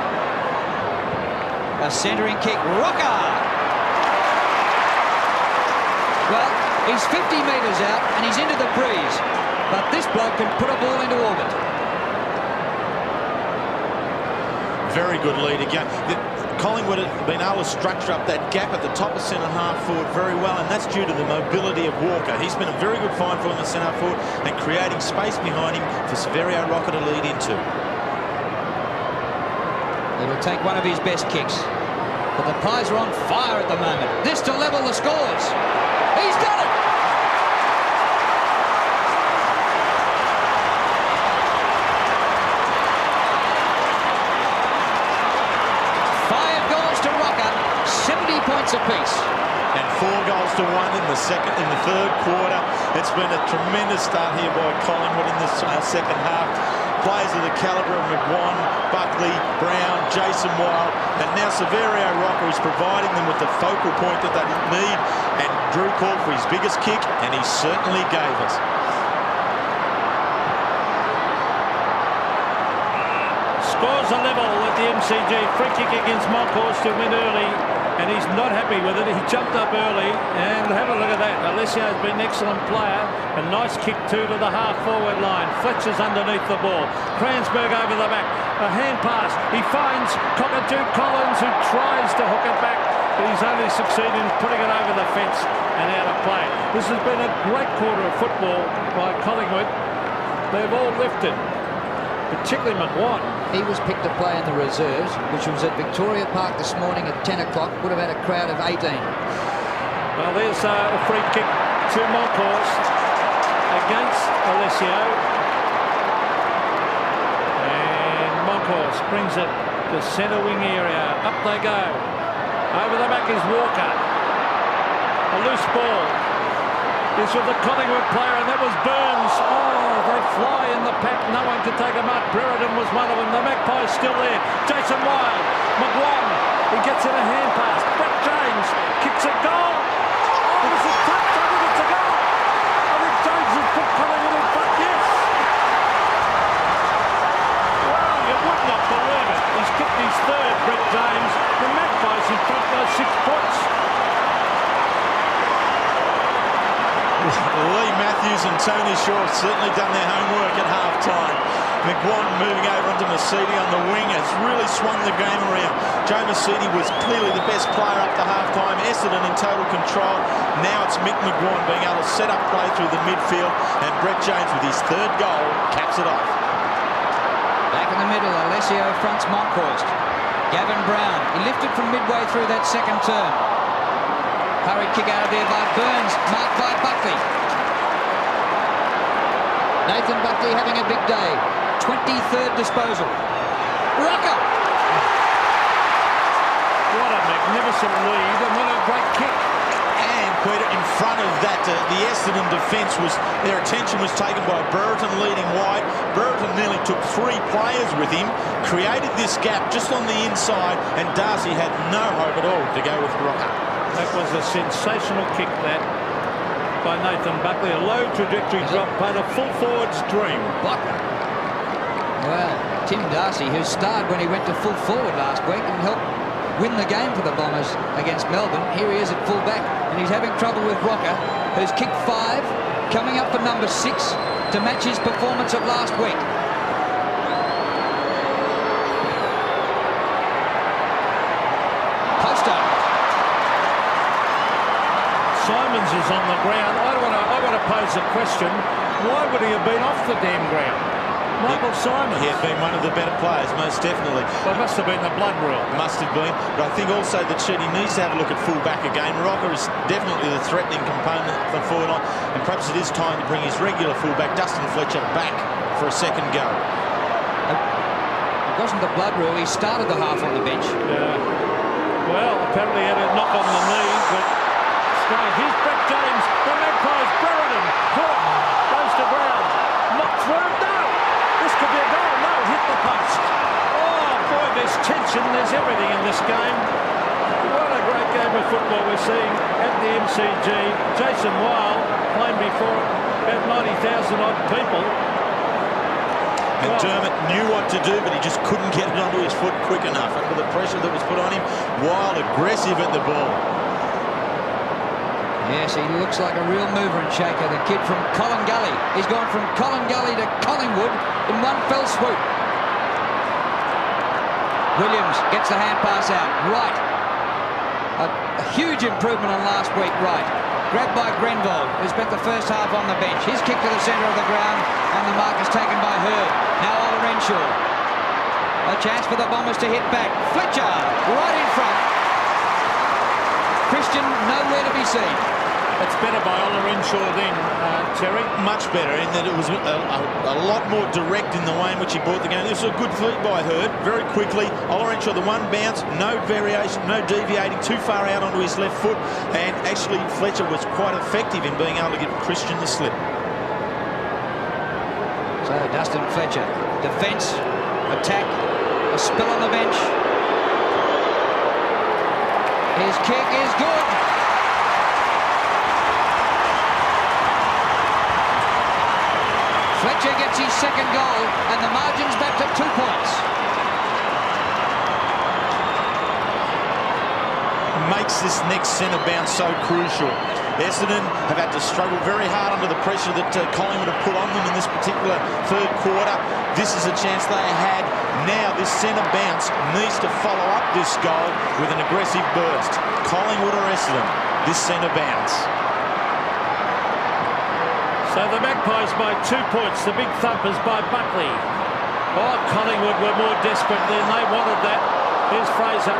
A centering kick. Rocker! Well, he's 50 metres out, and he's into the breeze. But this bloke can put a ball into orbit. Very good lead again. Collingwood have been able to structure up that gap at the top of centre half forward very well, and that's due to the mobility of Walker. He's been a very good find for him at centre half forward and creating space behind him for Severio Rocker to lead into. It'll take one of his best kicks. But the Pies are on fire at the moment. This to level the scores. He's done it! points apiece. And 4 goals to 1 in the third quarter. It's been a tremendous start here by Collingwood in this second half. Players of the calibre of McGuan, Buckley, Brown, Jason Wild, and now Severio Rocker is providing them with the focal point that they need. And Drew called for his biggest kick, and he certainly gave us. Scores a level at the MCG. Free kick against Monkhorst, who went early, and he's not happy with it. He jumped up early, and have a look at that. Alessio's been an excellent player. A nice kick too to the half-forward line. Fletcher's underneath the ball. Kransberg over the back. A hand pass. He finds Cockatoo Collins, who tries to hook it back, but he's only succeeded in putting it over the fence and out of play. This has been a great quarter of football by Collingwood. They've all lifted, particularly McGuan. He was picked to play in the reserves, which was at Victoria Park this morning at 10 o'clock. Would have had a crowd of 18. Well, there's a free kick to Monkhorst against Alessio. And Monkhorst brings it to centre wing area. Up they go. Over the back is Walker. A loose ball. This was the Collingwood player, and that was Burns. Oh, they fly in the pack. No one can take them out. Brereton was one of them. The Magpie's still there. Jason Wild. McGuan. He gets in a hand pass. Brett James kicks a goal. Oh, is it touch? I think it's a goal. I think James has put Collingwood in front. Yes. Well, you would not believe it. He's kicked his third, Brett James. The Magpies in front by 6 points. Lee Matthews and Tony Shaw have certainly done their homework at half-time. McGuan moving over onto Mercedes on the wing has really swung the game around. Joe Mercedes was clearly the best player up to half-time. Essendon in total control. Now it's Mick McGuan being able to set up play through the midfield, and Brett James with his third goal caps it off. Back in the middle, Alessio fronts Monkhorst. Gavin Brown, he lifted from midway through that second turn. Hurried kick out of there by Burns, marked by Buckley. Nathan Buckley having a big day. 23rd disposal. Rocker! What a magnificent lead, and what a great kick. And Peter, in front of that, the Essendon defence their attention was taken by Brereton leading wide. Brereton nearly took 3 players with him, created this gap just on the inside, and Darcy had no hope at all to go with Rocker. That was a sensational kick, that, by Nathan Buckley. A low trajectory drop punt, a full forward's dream. Buckley. Well, Tim Darcy, who starred when he went to full forward last week and helped win the game for the Bombers against Melbourne. Here he is at full back, and he's having trouble with Rocker, who's kicked 5, coming up for number 6 to match his performance of last week. Poster. Simons is on the ground. I want to pose a question. Why would he have been off the damn ground? Michael Simons. He had been one of the better players, most definitely. Well, it must have been the blood rule. Must have been. But I think also that Sheedy needs to have a look at full-back again. Rocker is definitely the threatening component of the forward line, and perhaps it is time to bring his regular full-back, Dustin Fletcher, back for a second go. It wasn't the blood rule. He started the half on the bench. Yeah. Well, apparently he had a knock on the knee, but straight. Here's Brett James. The Magpies. Brereton. Caught. Goes to ground. Not through. No. This could be a goal. No. Hit the post. Oh, boy, there's tension. There's everything in this game. What a great game of football we're seeing at the MCG. Jason Wild playing before about 90,000 odd people. And Dermott knew what to do, but he just couldn't get it onto his foot quick enough under the pressure that was put on him. Wild aggressive at the ball. Yes, he looks like a real mover and shaker, the kid from Collingwood. He's gone from Collingwood to Collingwood in one fell swoop. Williams gets the hand pass out. Right. A huge improvement on last week, right. Grabbed by Grenville, who spent the first half on the bench. His kick to the centre of the ground, and the mark is taken by Hurd. Now Oliver Renshaw. A chance for the Bombers to hit back. Fletcher, right in front. Christian nowhere to be seen. It's better by Olorenshaw then, Terry. Much better in that it was a lot more direct in the way in which he brought the game. This was a good feed by Hurd, very quickly. Olorenshaw, the one bounce, no variation, no deviating too far out onto his left foot, and actually Fletcher was quite effective in being able to get Christian the slip. So Dustin Fletcher, defence, attack, a spill on the bench. His kick is good. Fletcher gets his second goal, and the margin's back to 2 points. Makes this next centre bounce so crucial. Essendon have had to struggle very hard under the pressure that Collingwood have put on them in this particular third quarter. This is a chance they had. Now this centre bounce needs to follow up this goal with an aggressive burst. Collingwood or Essendon, this centre bounce. So the Magpies by 2 points, the big thumpers by Buckley. Oh, Collingwood were more desperate than they wanted that. Here's Fraser.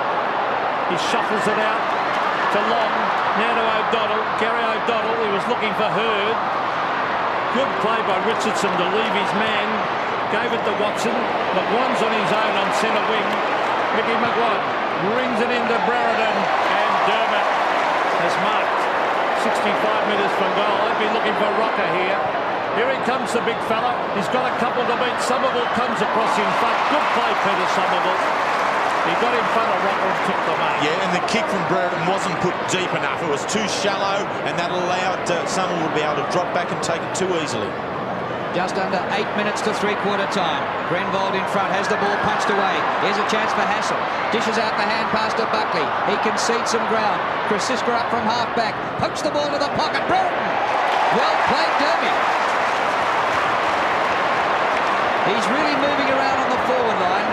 He shuffles it out to Long, now to O'Donnell. Gary O'Donnell, he was looking for Hurd. Good play by Richardson to leave his man. Gave it to Watson. McGuan's on his own on centre wing. Mickey McGuan rings it into Brereton, and Dermott has marked 65 metres from goal. I'd be looking for Rocker here. Here he comes, the big fella. He's got a couple to beat. Somerville comes across in front. Good play, Peter Somerville. He got in front of Rocker and took the mark. Yeah, and the kick from Brereton wasn't put deep enough. It was too shallow, and that allowed Somerville to be able to drop back and take it too easily. Just under 8 minutes to three-quarter time. Grenvold in front, has the ball punched away. Here's a chance for Hassel. Dishes out the hand pass to Buckley. He concedes some ground. Krasiska up from half-back. Pokes the ball to the pocket. Brereton! Well played, Derby. He's really moving around on the forward line.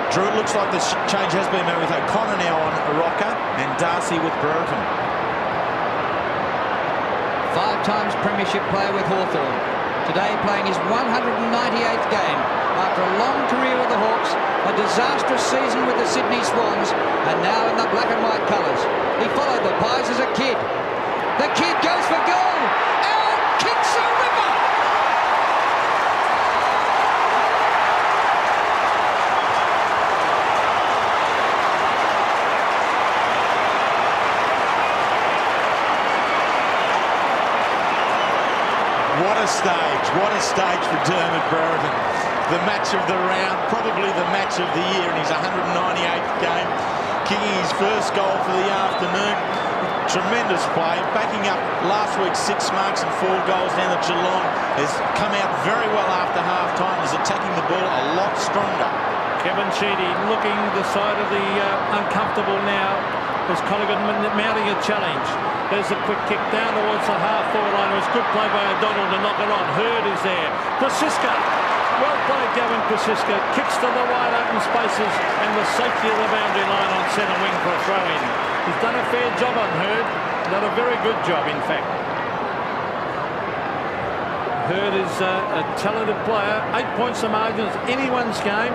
Drew, it looks like the change has been made with O'Connor now on Rocker and Darcy with Brereton. 5 times premiership player with Hawthorn. Today playing his 198th game. After a long career with the Hawks, a disastrous season with the Sydney Swans, and now in the black and white colours. He followed the Pies as a kid. The kid goes for goal and kicks a ripper. What a stage for Dermott Brereton. The match of the round, probably the match of the year in his 198th game, kicking his first goal for the afternoon. Tremendous play, backing up last week's 6 marks and 4 goals down at Geelong. Has come out very well after half-time, is attacking the ball a lot stronger. Kevin Sheedy looking the side of the uncomfortable now as Collingwood mounting a challenge. There's a quick kick down towards the half-forward line. It was good play by O'Donnell to knock it on. Hurd is there. Krasiska. Well played, Gavin Krasiska. Kicks to the wide open spaces and the safety of the boundary line on centre wing for a throw-in. He's done a fair job on Hurd. Done a very good job, in fact. Hurd is a talented player. 8 points the margin. It's anyone's game.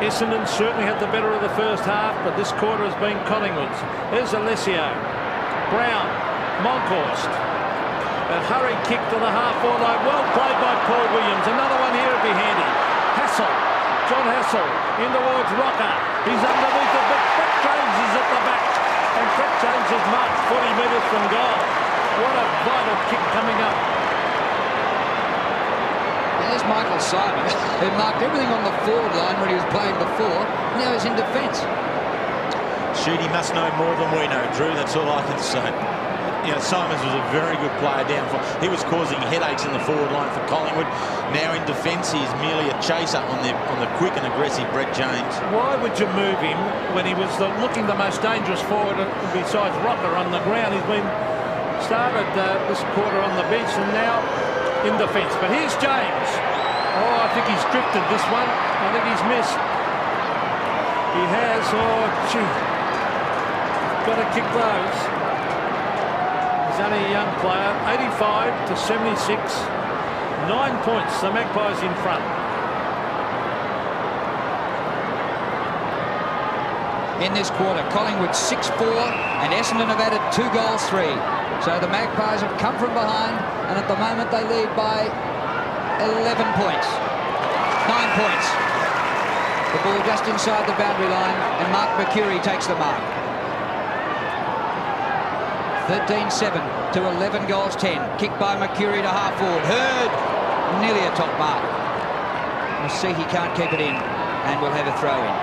Essendon certainly had the better of the first half, but this quarter has been Collingwood's. There's Alessio. Brown, Monkhorst. A hurried kick to the half-forward line. Well played by Paul Williams. Another one here would be handy. Hassel, John Hassel, in towards Rocker. He's underneath it, but Brett James is at the back. And Brett James has marked 40 metres from goal. What a vital kick coming up. There's Michael Simon, who marked everything on the forward line when he was playing before. Now he's in defence. Sheedy must know more than we know, Drew. That's all I can say. You know, Simons was a very good player down for. He was causing headaches in the forward line for Collingwood. Now in defence, he's merely a chaser on the quick and aggressive Brett James. Why would you move him when he was looking the most dangerous forward besides Rocker on the ground? He's been started this quarter on the bench and now in defence. But here's James. Oh, I think he's drifted this one. I think he's missed. He has. Oh, gee. Got to kick those. He's only a young player. 85 to 76. 9 points. The Magpies in front. in this quarter. Collingwood 6-4 and Essendon have added 2 goals 3. So the Magpies have come from behind and at the moment they lead by 11 points. 9 points. The ball just inside the boundary line and Mark Mercury takes the mark. 13-7 to 11 goals 10. Kick by Mercury to half forward. Hurd nearly a top mark. We'll see he can't keep it in and we'll have a throw in.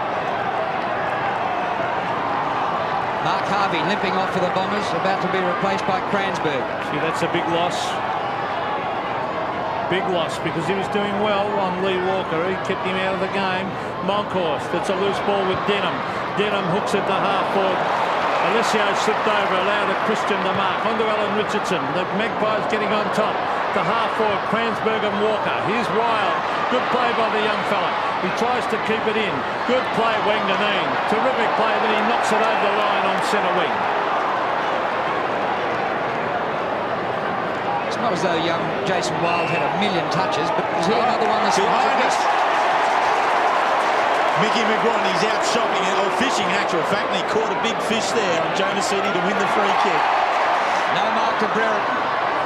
Mark Harvey limping off for the Bombers, about to be replaced by Cransberg. See, that's a big loss. Big loss because he was doing well on Lee Walker. He kept him out of the game. Monkhorst, that's a loose ball with Denham. Denham hooks it to half forward. Alessio slipped over, allowed a Christian to mark. Onto Alan Richardson. The Magpies getting on top. To half forward, Cransberg and Walker. Here's Wild. Good play by the young fella. He tries to keep it in. Good play, Wanganeen. Terrific play, but he knocks it over the line on centre wing. It's not as though young Jason Wild had a million touches, but was he another one that's missed? Mickey McGuire, he's out shopping or fishing in actual fact, and he caught a big fish there on Jonas City to win the free kick. No mark to Brereton.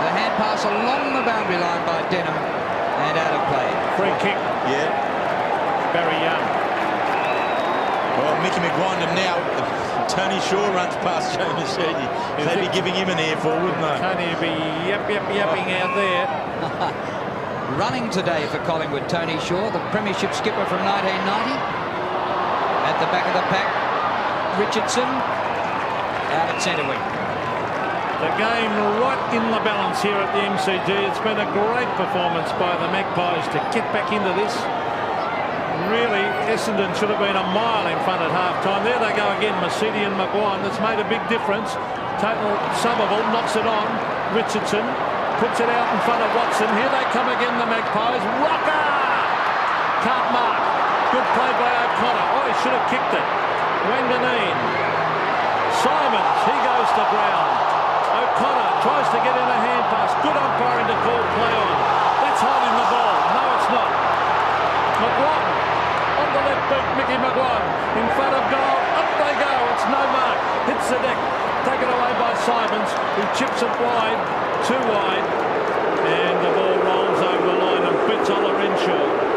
The hand pass along the boundary line by Denham and out of play. Free kick. Yeah. Barry Young. Well, Mickey McGuire now, Tony Shaw runs past Jonas City. They'd be giving him an earful, wouldn't they? Tony would be yapping out there. Running today for Collingwood, Tony Shaw, the premiership skipper from 1990. At the back of the pack, Richardson out at centre wing. The game right in the balance here at the MCG. It's been a great performance by the Magpies to get back into this. Really, Essendon should have been a mile in front at half-time. There they go again, Masidi and McGuire. That's made a big difference. Total Somerville knocks it on. Richardson puts it out in front of Watson. Here they come again, the Magpies. Rocker! Can't mark. Good play by O'Connor. Oh, he should have kicked it. Wanganeen. Simons, he goes to ground. O'Connor tries to get in a hand pass. Good umpiring to call play on. That's holding the ball. No, it's not. McGuire on the left boot. Mickey McGuire in front of goal. Up they go. It's no mark. Hits the deck. Taken away by Simons, who chips it wide. Too wide. And the ball rolls over the line and beats Ola Renshaw.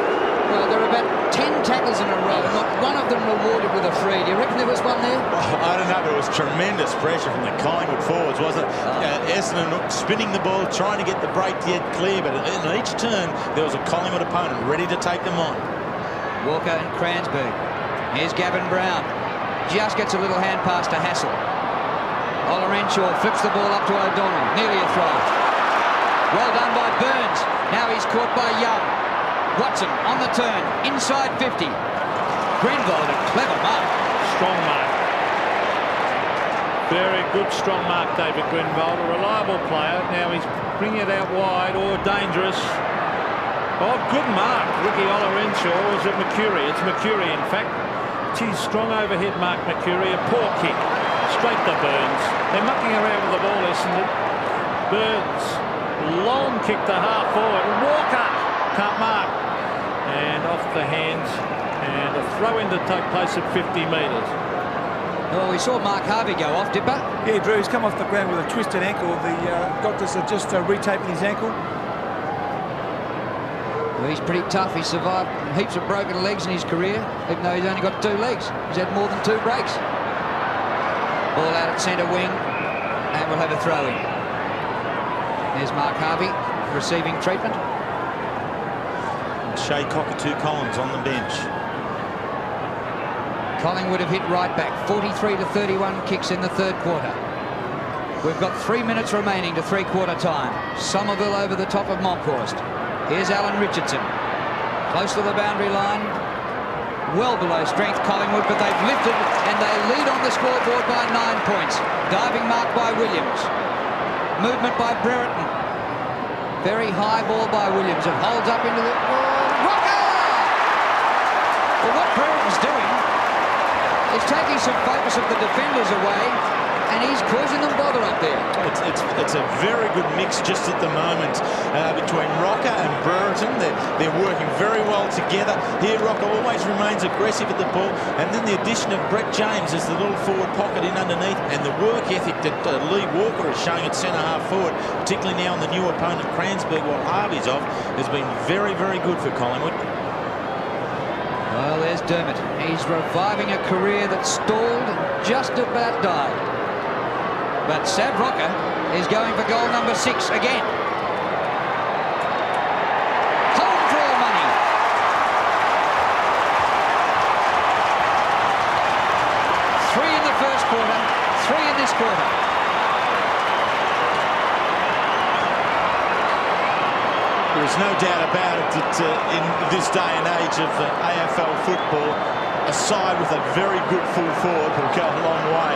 Well, there are about 10 tackles in a row, not one of them rewarded with a free. Do you reckon there was one there? I don't know, but it was tremendous pressure from the Collingwood forwards, wasn't it? Essendon spinning the ball, trying to get the break to get clear, but in each turn there was a Collingwood opponent ready to take them on. Walker and Cransberg. Here's Gavin Brown. Just gets a little hand pass to Hassel. Ola Renshaw flips the ball up to O'Donnell. Nearly a throw. Well done by Burns. Now he's caught by Young. Watson on the turn, inside 50. Greenwald, a clever mark. Strong mark. Very good strong mark, David Greenwald. A reliable player. Now he's bringing it out wide or dangerous. Oh, good mark. Ricky Ola Renshaw. Or is it Mercury? It's Mercury, in fact. Geez, strong overhead mark, Mercury. A poor kick. Straight to Burns. They're mucking around with the ball, Essendon. Burns. Long kick to half forward. Walker can't mark. And off the hands, and a throw-in to take place at 50 metres. Well, we saw Mark Harvey go off, Dipper. Yeah, Drew, he's come off the ground with a twisted ankle. The doctors are just retaping his ankle. Well, he's pretty tough. He's survived heaps of broken legs in his career, even though he's only got 2 legs. He's had more than 2 breaks. Ball out at centre wing, and we'll have a throw-in. There's Mark Harvey receiving treatment. Shea Cockatoo Collins on the bench. Collingwood have hit right back. 43 to 31 kicks in the third quarter. We've got 3 minutes remaining to three-quarter time. Somerville over the top of Monkhorst. Here's Alan Richardson. Close to the boundary line. Well below strength, Collingwood, but they've lifted and they lead on the scoreboard by 9 points. Diving mark by Williams. Movement by Brereton. Very high ball by Williams. It holds up into the... Rocker! Well, what Brereton's doing is taking some focus of the defenders away and he's causing them bother up there. It's a very good mix just at the moment between Rocker and Brereton. They're working very well together. Here, Rocker always remains aggressive at the ball, and then the addition of Brett James as the little forward pocket in underneath, and the work ethic that Lee Walker is showing at centre-half forward, particularly now on the new opponent Cransberg, while Harvey's off, has been very, very good for Collingwood. Well, there's Dermott. He's reviving a career that stalled and just about died. But Sav Rocker is going for goal number 6 again. Home draw money. Three in the first quarter, 3 in this quarter. There's no doubt about it that in this day and age of AFL football, a side with a very good full forward will go a long way.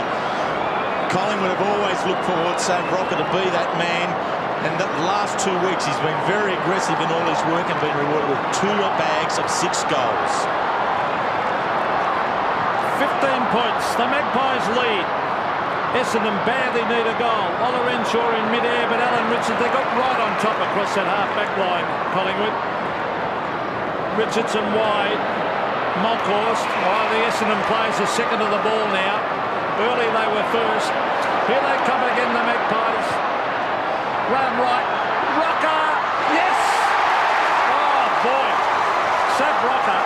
Collingwood have always looked forward Sav Rocker to be that man, and the last 2 weeks he's been very aggressive in all his work and been rewarded with 2 bags of 6 goals. 15 points, the Magpies lead. Essendon badly need a goal. Ola Renshaw in mid-air, but Alan Richards, they got right on top across that half-back line, Collingwood. Richardson wide. Monkhorst, the Essendon players are second to the ball now. Early they were first. Here they come again, the Magpies. Round right. Rocker! Yes! Oh, boy. Sav Rocker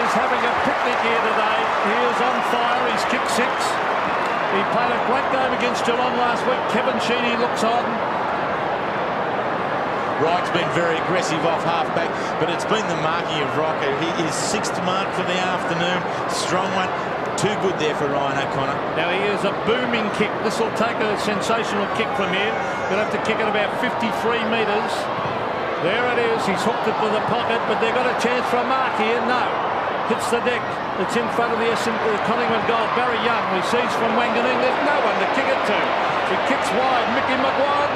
is having a picnic here today. He is on fire. He's kicked 6. He played a great game against Geelong last week. Kevin Sheedy looks on. Wright's been very aggressive off half-back, but it's been the marking of Rocker. He is 6th mark for the afternoon. Strong one. Too good there for Ryan O'Connor. Now he is a booming kick. This will take a sensational kick from here. He'll have to kick it about 53 metres. There it is. He's hooked it to the pocket, but they've got a chance for a mark here. No. Hits the deck. It's in front of the Collingwood goal. Barry Young receives from Wanganeen. There's no one to kick it to. He kicks wide. Mickey McGuire.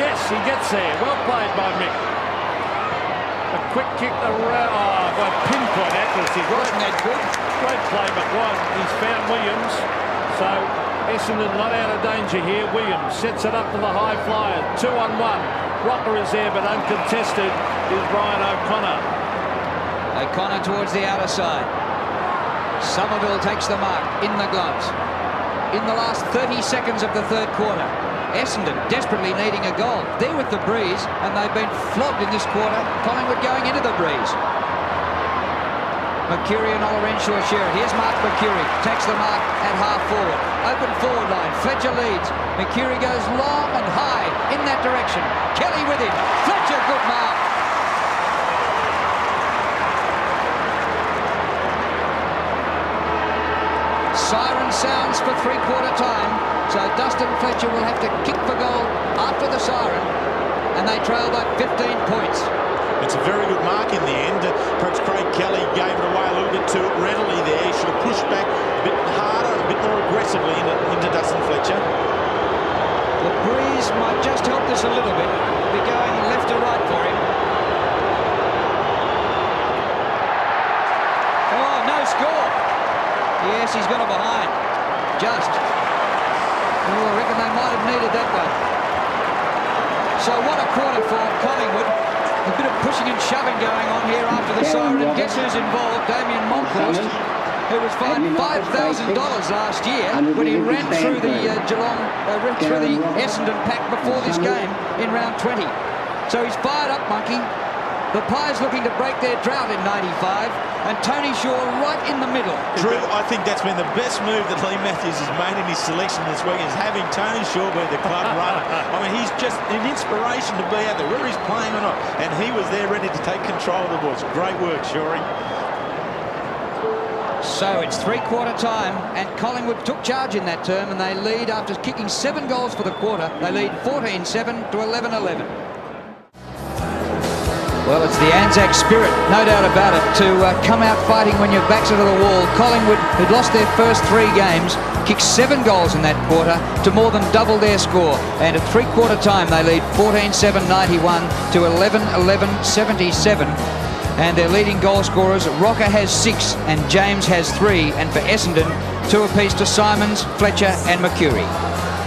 Yes, he gets there. Well played by Mick. A quick kick around. Oh, by pinpoint accuracy. Wasn't that good? Great play, McGuire. He's found Williams. So Essendon not out of danger here. Williams sets it up to the high flyer. 2-on-1. Rocker is there, but uncontested is Ryan O'Connor. O'Connor towards the outer side. Somerville takes the mark in the gloves. In the last 30 seconds of the third quarter, Essendon desperately needing a goal. They're with the breeze, and they've been flogged in this quarter. Collingwood going into the breeze. Mercury and Ola Renshaw share it. Here's Mark Mercury. Takes the mark at half forward. Open forward line. Fletcher leads. Mercury goes long and high in that direction. Kelly with him. Fletcher, good mark. Siren sounds for three-quarter time, so Dustin Fletcher will have to kick for goal after the siren, and they trail by 15 points. It's a very good mark in the end. Perhaps Craig Kelly gave it away a little bit too readily there. He should have pushed back a bit harder, a bit more aggressively into Dustin Fletcher. The breeze might just help this a little bit. Be going left to right for him. Oh, no score. Yes, he's got it behind. Just. Oh, I reckon they might have needed that one. So what a quarter for Collingwood. A bit of pushing and shoving going on here after the siren. And guess who's involved? Damien Monkhorst, who was fined $5,000 last year when he ran through the Essendon pack before this game in round 20. So he's fired up, Monkey. The Pies looking to break their drought in 95, and Tony Shaw right in the middle. True, I think that's been the best move that Lee Matthews has made in his selection this week, is having Tony Shaw be the club runner. I mean, he's just an inspiration to be out there, whether he's playing or not, and he was there ready to take control of the ball. It's great work, Shawry. So it's three-quarter time, and Collingwood took charge in that term, and they lead after kicking 7 goals for the quarter. They lead 14-7 to 11-11. Well, it's the Anzac spirit, no doubt about it, to come out fighting when your back's to the wall. Collingwood, who'd lost their first 3 games, kicked 7 goals in that quarter to more than double their score. And at three-quarter time, they lead 14-7-91 to 11-11-77. And their leading goal scorers, Rocker has 6 and James has 3. And for Essendon, 2 apiece to Simons, Fletcher and Mercury.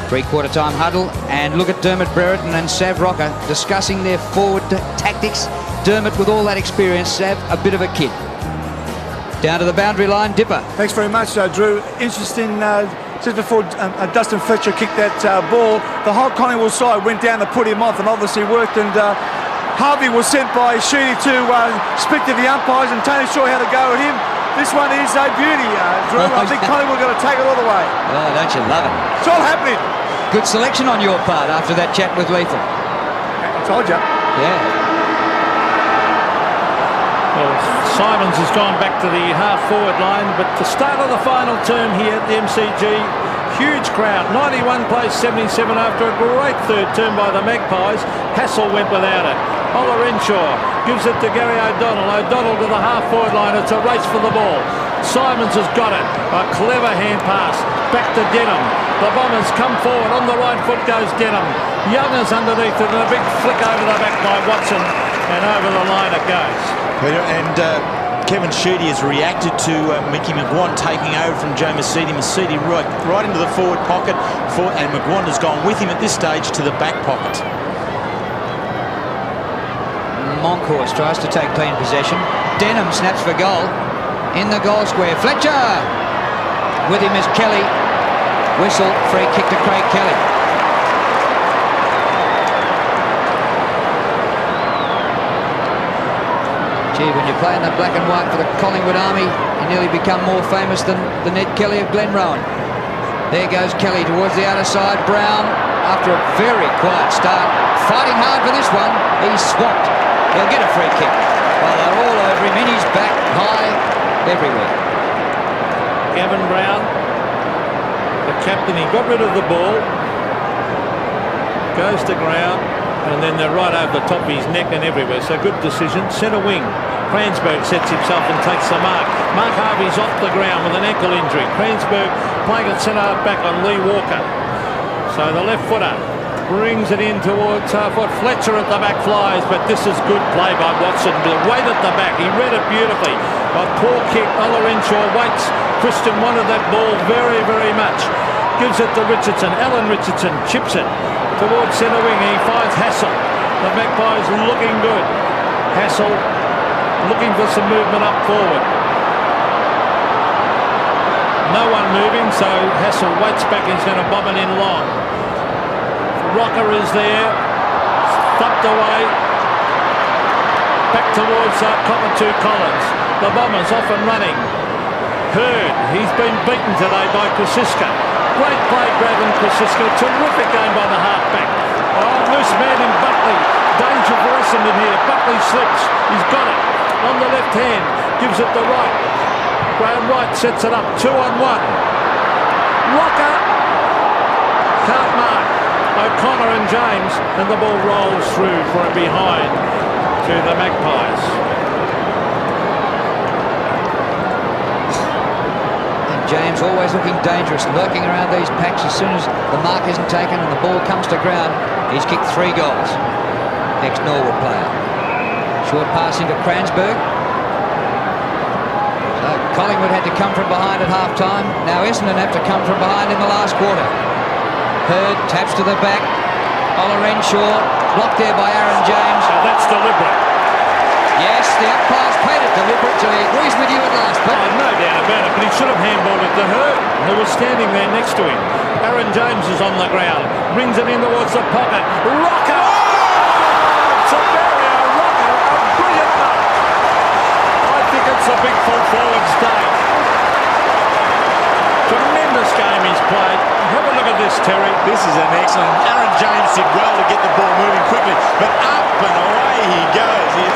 Three-quarter time huddle, and look at Dermot Brereton and Sav Rocker discussing their forward tactics. Dermot, with all that experience, Sav, a bit of a kid. Down to the boundary line, Dipper. Thanks very much, Drew. Interesting, just before Dustin Fletcher kicked that ball, the whole Collingwood side went down to put him off and obviously worked, and Harvey was sent by Sheedy to speak to the umpires, and Tony Shaw had to go at him. This one is a beauty, Drew. I think Collingwood are going to take it all the way. Oh, don't you love it? It's all happening. Good selection on your part after that chat with Lethal. I told you. Yeah. Well, Simons has gone back to the half-forward line, but the start of the final term here at the MCG, huge crowd. 91 plays 77 after a great third term by the Magpies. Hassel went without it. Ola Renshaw gives it to Gary O'Donnell. O'Donnell to the half-forward line. It's a race for the ball. Simons has got it. A clever hand pass. Back to Denham. The Bombers come forward. On the right foot goes Denham. Young is underneath it, and a big flick over the back by Watson. And over the line it goes. And Kevin Sheedy has reacted to Mickey McGuan taking over from Joe Mercedes. Mercedes right into the forward pocket, and McGuan has gone with him at this stage to the back pocket. Monkhorst tries to take clean possession. Denham snaps for goal. In the goal square, Fletcher! With him is Kelly. Whistle, free kick to Craig Kelly. Gee, when you're playing the black and white for the Collingwood Army, you nearly become more famous than the Ned Kelly of Glenrowan. There goes Kelly towards the outer side. Brown, after a very quiet start, fighting hard for this one. He's swapped. He'll get a free kick. Well, they're all over him, in his back, high, everywhere. Gavin Brown, the captain, he got rid of the ball, goes to ground, and then they're right over the top of his neck and everywhere. So good decision. Centre wing. Kransberg sets himself and takes the mark. Mark Harvey's off the ground with an ankle injury. Kransberg playing at centre back on Lee Walker. So the left footer brings it in towards half-foot. Fletcher at the back flies, but this is good play by Watson. The weight at the back, he read it beautifully. A poor kick. Ola Renshaw waits. Christian wanted that ball very, very much. Gives it to Richardson. Alan Richardson chips it towards centre wing. He finds Hassel. The Magpies looking good. Hassel looking for some movement up forward. No one moving, so Hassel waits back. He's going to bomb it in long. Rocker is there. Thumped away. Back towards Cockatoo Collins. The Bombers off and running. Hurd. He's been beaten today by Kosiska. Great play, Braden Kosiska. Terrific game by the halfback. Oh, loose man in Buckley. Danger for Essendon here. Buckley slips. He's got it. On the left hand. Gives it to Wright. Graham Wright sets it up. 2-on-1. Rocker. Can't mark. O'Connor and James. And the ball rolls through for a behind to the Magpies. James always looking dangerous, lurking around these packs. As soon as the mark isn't taken and the ball comes to ground, he's kicked 3 goals. Ex-Norwood player. Short pass into Kransberg. So Collingwood had to come from behind at half-time. Now Essendon have to come from behind in the last quarter. Hurd taps to the back. Ola Renshaw blocked there by Aaron James. So that's deliberate. Yes, the umpire's paid it deliberate, so he agrees with you at last. Oh, no doubt about it, but he should have handballed it to Hurd, who was standing there next to him. Aaron James is on the ground, brings it in towards the pocket. Rocker! Oh! Severio Rocker, a brilliant mark. I think it's a big full forward's day. Tremendous game he's played. Have a look at this, Terry. This is an excellent. Aaron James did well to get the ball moving quickly, but up and away he goes. He's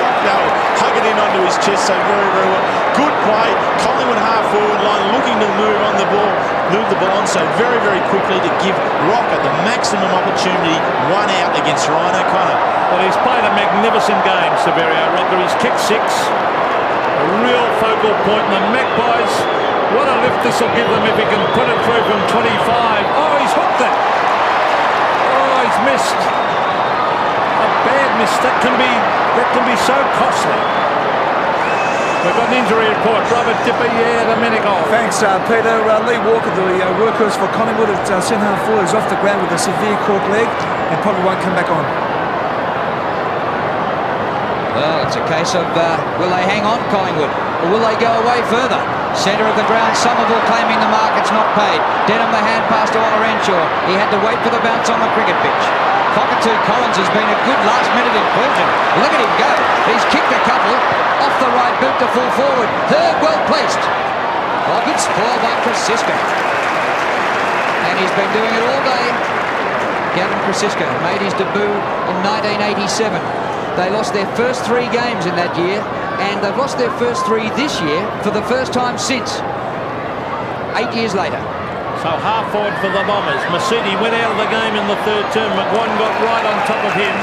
hug it in onto his chest, so very, very well. Good play. Collingwood half-forward line looking to move on the ball, move the ball on, so very, very quickly to give Rocker the maximum opportunity. 1 out against Ryan O'Connor. Well, he's played a magnificent game, Severio Rocker. He's kicked 6. A real focal point. And the Magpies, what a lift this will give them if he can put it through from 25. Oh, he's hooked it. Oh, he's missed. A bad miss. That can be so costly. We've got an injury report. Robert Dipper, the medical. Thanks, Peter. Lee Walker, the workhorse for Collingwood at centre half forward, is off the ground with a severe cork leg and probably won't come back on. Well, it's a case of will they hang on, Collingwood, or will they go away further? Centre of the ground, Somerville claiming the mark, it's not paid. Denham the hand pass to Ola Renshaw. He had to wait for the bounce on the cricket pitch. Cockatoo Collins has been a good last-minute inclusion. Look at him go. He's kicked a couple off the right boot to full forward. Third, well placed. Oh, good spoil by Krasiska. And he's been doing it all day. Gavin Krasiska made his debut in 1987. They lost their first 3 games in that year, and they've lost their first 3 this year for the first time since 8 years later. So half forward for the Bombers. Masidi went out of the game in the third term. McGuan got right on top of him,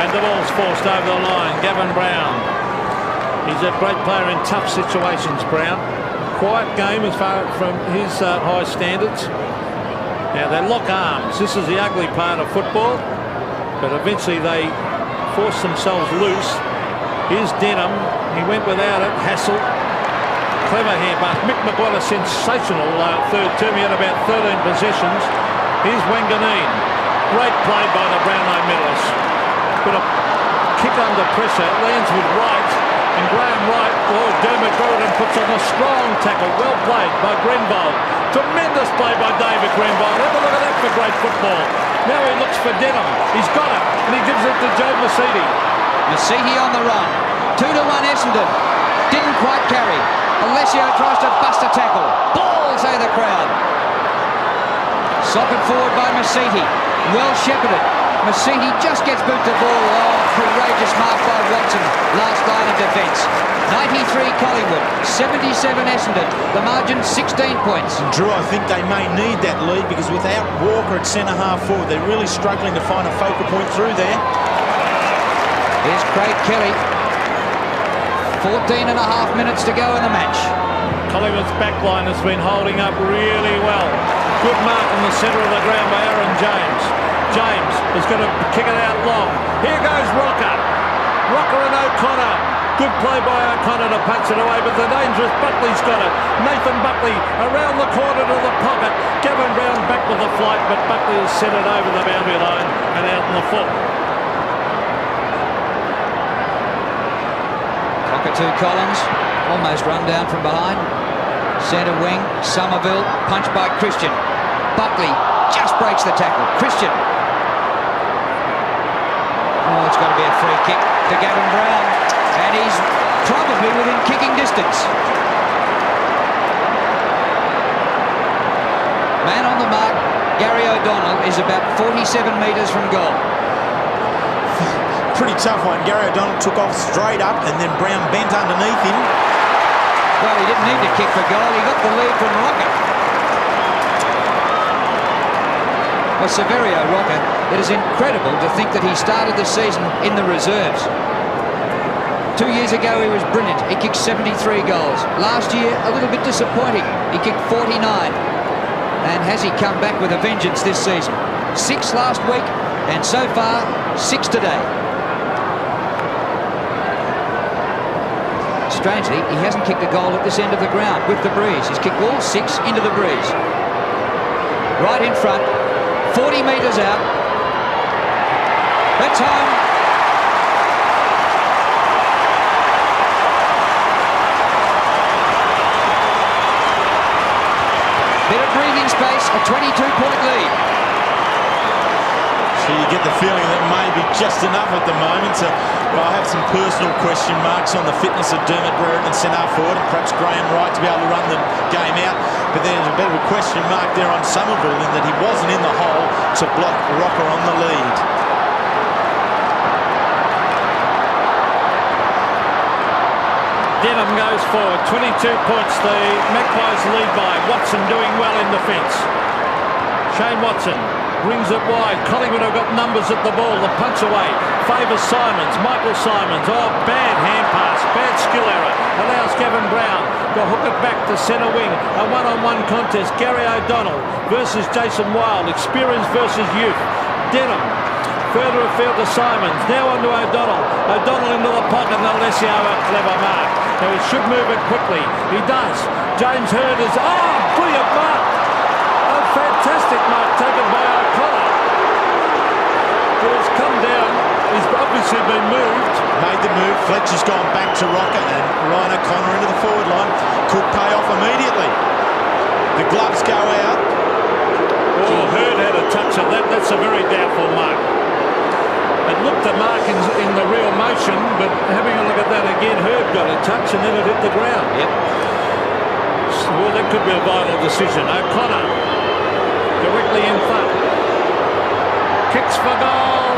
and the ball's forced over the line. Gavin Brown. He's a great player in tough situations, Brown. Quiet game as far from his high standards. Now they lock arms. This is the ugly part of football, but eventually they force themselves loose. Here's Denham. He went without it. Hassel. Clever here, but Mick McGuire, a sensational third term. He had about 13 possessions. Here's Wanganeen. Great play by the Brownlow medalists. Put a kick under pressure. Lands with right. And Graham Wright, Dermot Brereton puts on a strong tackle. Well played by Grenville. Tremendous play by David Grenville. Have a look at that for great football. Now he looks for Denham. He's got it, and he gives it to Joe Masidi. Masidi on the run. 2-1 Essendon. Didn't quite carry. Alessio tries to bust a tackle. Ball, say the crowd. Socket forward by Masidi. Well shepherded. Masidi just gets boot to ball. Oh, courageous mark by Watson. Last line of defence. 93 Collingwood, 77 Essendon. The margin 16 points. And Drew, I think they may need that lead because without Walker at centre half forward, they're really struggling to find a focal point through there. Here's Craig Kelly. 14 and a half minutes to go in the match. Collingwood's back line has been holding up really well. Good mark in the centre of the ground by Aaron James. James is going to kick it out long. Here goes Rocker. Rocker and O'Connor. Good play by O'Connor to punch it away, but the dangerous Buckley's got it. Nathan Buckley around the corner to the pocket. Gavin Brown back with the flight, but Buckley has sent it over the boundary line and out in the full. Cockatoo Collins almost run down from behind. Centre wing, Somerville, punched by Christian. Buckley just breaks the tackle. Christian. Oh, it's got to be a free kick to Gavin Brown. And he's probably within kicking distance. Man on the mark, Gary O'Donnell is about 47 metres from goal. Pretty tough one. Gary O'Donnell took off straight up and then Brown bent underneath him. Well, he didn't need to kick for goal. He got the lead from Rocker. Well, Severio Rocker, it is incredible to think that he started the season in the reserves. 2 years ago, he was brilliant. He kicked 73 goals. Last year, a little bit disappointing. He kicked 49. And has he come back with a vengeance this season? 6 last week, and so far, 6 today. Strangely, he hasn't kicked a goal at this end of the ground with the breeze. He's kicked all 6 into the breeze. Right in front, 40 metres out. That's home. Bit of breathing space, a 22-point lead. So you get the feeling that maybe just enough at the moment. So I have some personal question marks on the fitness of Dermot Brereton and centre forward, and perhaps Graham Wright to be able to run the game out. But there's a bit of a question mark there on Somerville in that he wasn't in the hole to block Rocker on the lead. Denham goes forward, 22 points. The Magpies lead by. Watson doing well in defence. Shane Watson brings it wide. Collingwood have got numbers at the ball. The punch away favours Simons. Michael Simons. Oh, bad hand pass. Bad skill error. Allows Gavin Brown to hook it back to centre wing. A one-on-one contest. Gary O'Donnell versus Jason Wild. Experience versus youth. Denham further afield to Simons. Now on to O'Donnell. O'Donnell into the pocket and Alessio, a clever mark. Now he should move it quickly. He does. James Hird is... Oh, brilliant mark. A fantastic mark taken by O'Connor. But it's come down. He's obviously been moved. Made the move. Fletcher's gone back to Rocker and Ryan O'Connor into the forward line. Could pay off immediately. The gloves go out. Oh, Hird had a touch of that. That's a very doubtful mark. It looked a mark in the real motion, but having a look at that again, Hird got a touch and then it hit the ground. Yep. Well, that could be a vital decision. O'Connor directly in front. Kicks for goal.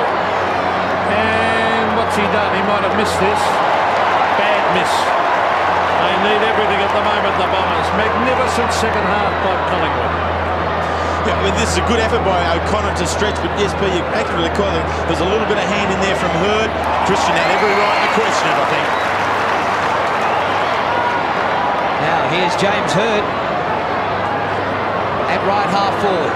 And what's he done? He might have missed this. Bad miss. They need everything at the moment, the Bombers. Magnificent second half by Collingwood. Yeah, I mean, this is a good effort by O'Connor to stretch, but yes, but you accurately call it. There's a little bit of hand in there from Hird. Christian had every right to question it, I think. Now here's James Hird at right half forward.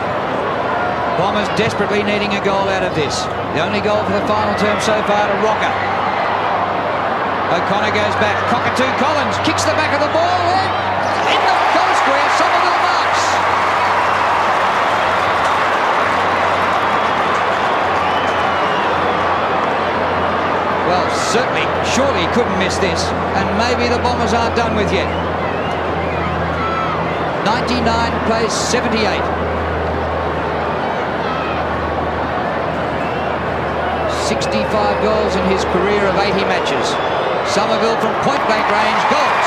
Bombers desperately needing a goal out of this. The only goal for the final term so far to Rocker. O'Connor goes back. Cockatoo Collins kicks the back of the ball. In the goal square, Somerville marks. Well, certainly, surely he couldn't miss this. And maybe the Bombers aren't done with yet. 99 plays 78. 65 goals in his career of 80 matches. Somerville from point-blank range goals.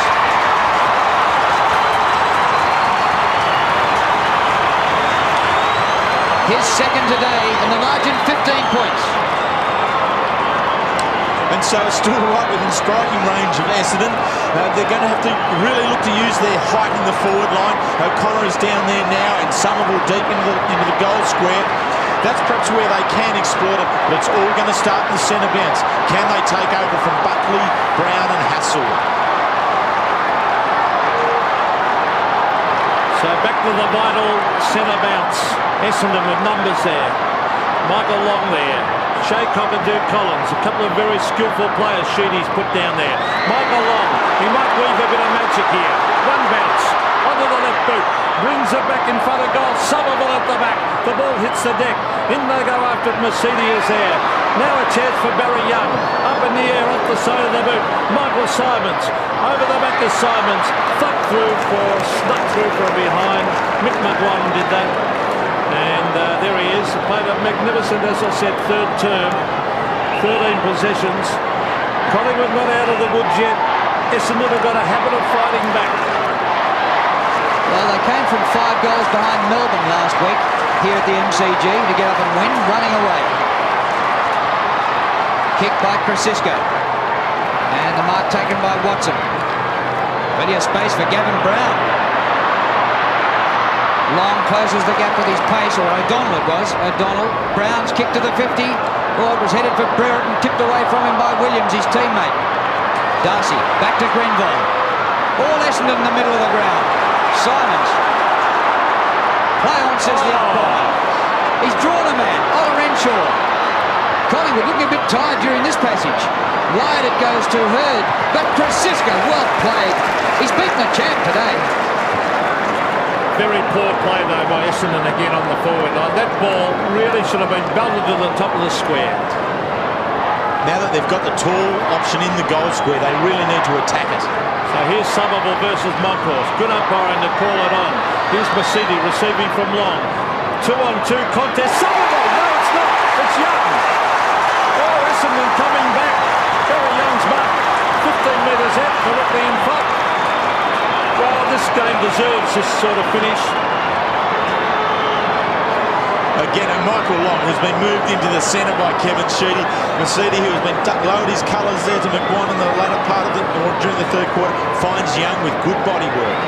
His second today, and the margin 15 points. And so it's still right within striking range of Essendon. They're going to have to really look to use their height in the forward line. O'Connor is down there now, and Somerville deep into the goal square. That's perhaps where they can exploit it, but it's all going to start in the centre bounce. Can they take over from Buckley, Brown and Hassel? So back to the vital centre bounce. Essendon with numbers there. Michael Long there. Shea Cockatoo Collins. A couple of very skillful players Sheedy's put down there. Michael Long. He might weave a bit of magic here. One bounce. Onto the left boot. Brings it back in front of goal. Somerville at the back. The ball hits the deck. In they go after it. Mercedes there. Now a chance for Barry Young. Up in the air off the side of the boot. Michael Simons. Over the back of Simons. Snuck through from behind. Mick McGuan did that. And there he is. Played a magnificent, as I said, third term. 13 possessions. Collingwood not out of the woods yet. Essendon have got a habit of fighting back. Well, they came from 5 goals behind Melbourne last week here at the MCG to get up and win, running away. Kick by Krasisco. And the mark taken by Watson. Plenty of space for Gavin Brown. Long closes the gap with his pace, or O'Donnell it was. O'Donnell. Brown's kick to the 50. Oh, it was headed for Brereton, tipped away from him by Williams, his teammate. Darcy, back to Grenville. All Essendon in the middle of the ground. Simons. Play on, says the umpire. He's drawn a man. Ola Renshaw. Collingwood looking a bit tired during this passage. Wide it goes to Hird. But Krasisco, well played. He's beaten the champ today. Very poor play, though, by Essendon again on the forward line. That ball really should have been belted to the top of the square. Now that they've got the tall option in the goal square, they really need to attack it. So here's Somerville versus Monkhorst. Good umpiring to call it on. Here's Mercedes receiving from Long. 2-on-2 contest. Somerville! No, it's not. It's Young. Oh, Essendon coming back. Barry Young's mark. 15 metres out, directly in front. Well, this game deserves this sort of finish. Again, and Michael Long has been moved into the centre by Kevin Sheedy. Mercedes, who has been lowered his colours there to McGuan in the latter part of or during the third quarter, finds Young with good body work.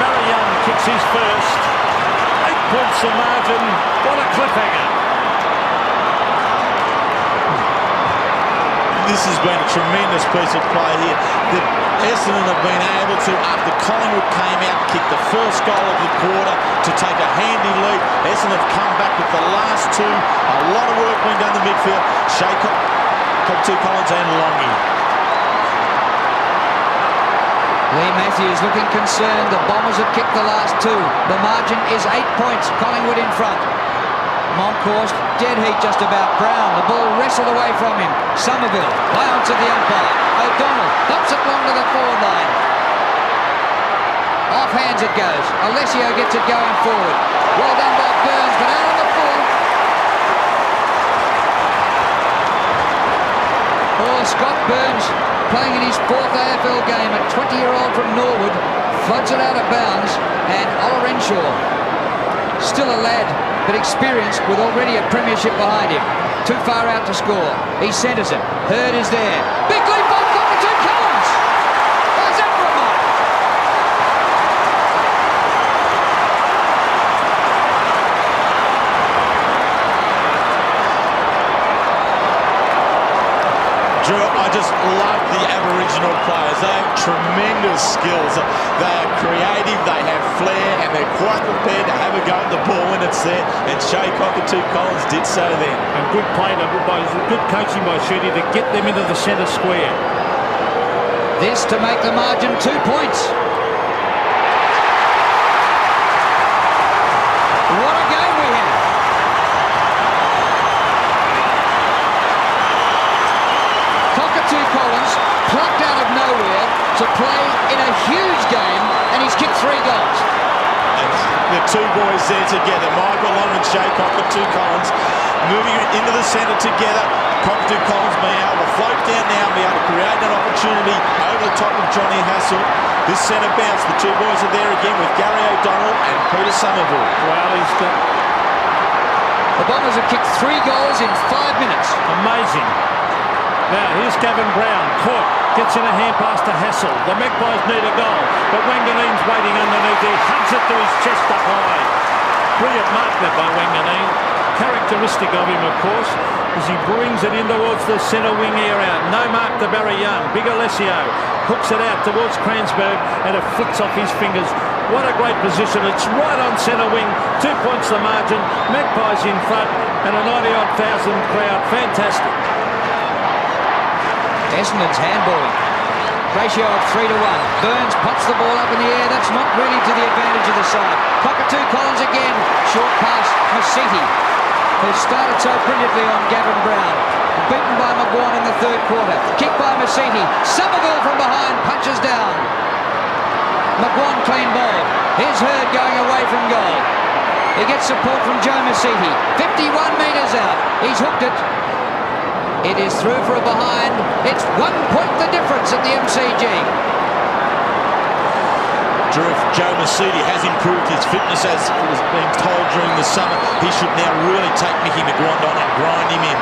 Barry Young kicks his first. 8 points the margin. What a cliffhanger. this has been a tremendous piece of play here. The Essendon have been able to, after Collingwood came out, kick the first goal of the quarter to take a handy lead. Essendon have come back with the last two. A lot of work being done in the midfield. Cockatoo Collins and Longy. Lee Matthews looking concerned. The Bombers have kicked the last two. The margin is 8 points. Collingwood in front. Monkhorst, dead heat just about. Brown, the ball wrestled away from him. Somerville, bounce of the umpire. O'Donnell bumps it long to the forward line. Off hands it goes. Alessio gets it going forward. Well done by Burns, but out on the full. Oh, Scott Burns, playing in his 4th AFL game, a 20-year-old from Norwood, floats it out of bounds, and Ola Renshaw, still a lad, but experienced with already a premiership behind him. Too far out to score. He centres it. Hurd is there. Big leap on Cockatoo Collins. How's that for a mark? Drew, I just love the Aboriginal players. They have tremendous skills. They are creative, they have flair, and they're quite prepared to have a go at the ball when it's there. And Shay Cockatoo Collins did so then. And good play, good coaching by Shooty to get them into the centre square. This to make the margin 2 points. What a game we have. Cockatoo Collins plucked out of nowhere to play in a huge game, and he's kicked 3 goals. And the two boys there together, Michael Long and Shay Cockatoo Collins, moving into the centre together. Cockatoo Collins being able to float down now and be able to create an opportunity over the top of Johnny Hassel. This centre bounce, the two boys are there again with Gary O'Donnell and Peter Somerville. Well, he's got... The Bombers have kicked 3 goals in 5 minutes. Amazing. Now, here's Gavin Brown. Caught. Gets in a hand pass to Hassel. The Magpies need a goal, but Wanganeen's waiting underneath. He hugs it to his chest up high. Brilliant mark there by Wanganeen. Characteristic of him, of course, as he brings it in towards the centre wing area. No mark to Barry Young. Big Alessio hooks it out towards Cransberg, and it flicks off his fingers. What a great position. It's right on centre wing. 2 points the margin. Magpies in front, and a 90-odd thousand crowd. Fantastic. Essendon's handballing. Ratio of 3 to 1. Burns puts the ball up in the air. That's not really to the advantage of the side. Cockatoo Collins again. Short pass. Masiti, who started so brilliantly on Gavin Brown. Beaten by McGuan in the 3rd quarter. Kick by Masiti. Somerville from behind punches down. McGuan clean ball. Here's Hurd going away from goal. He gets support from Joe Masiti. 51 metres out. He's hooked it. It is through for a behind. It's 1 point the difference at the MCG. Drew, if Joe Masiti has improved his fitness as was being told during the summer, he should now really take Mickey McGuan on and grind him in.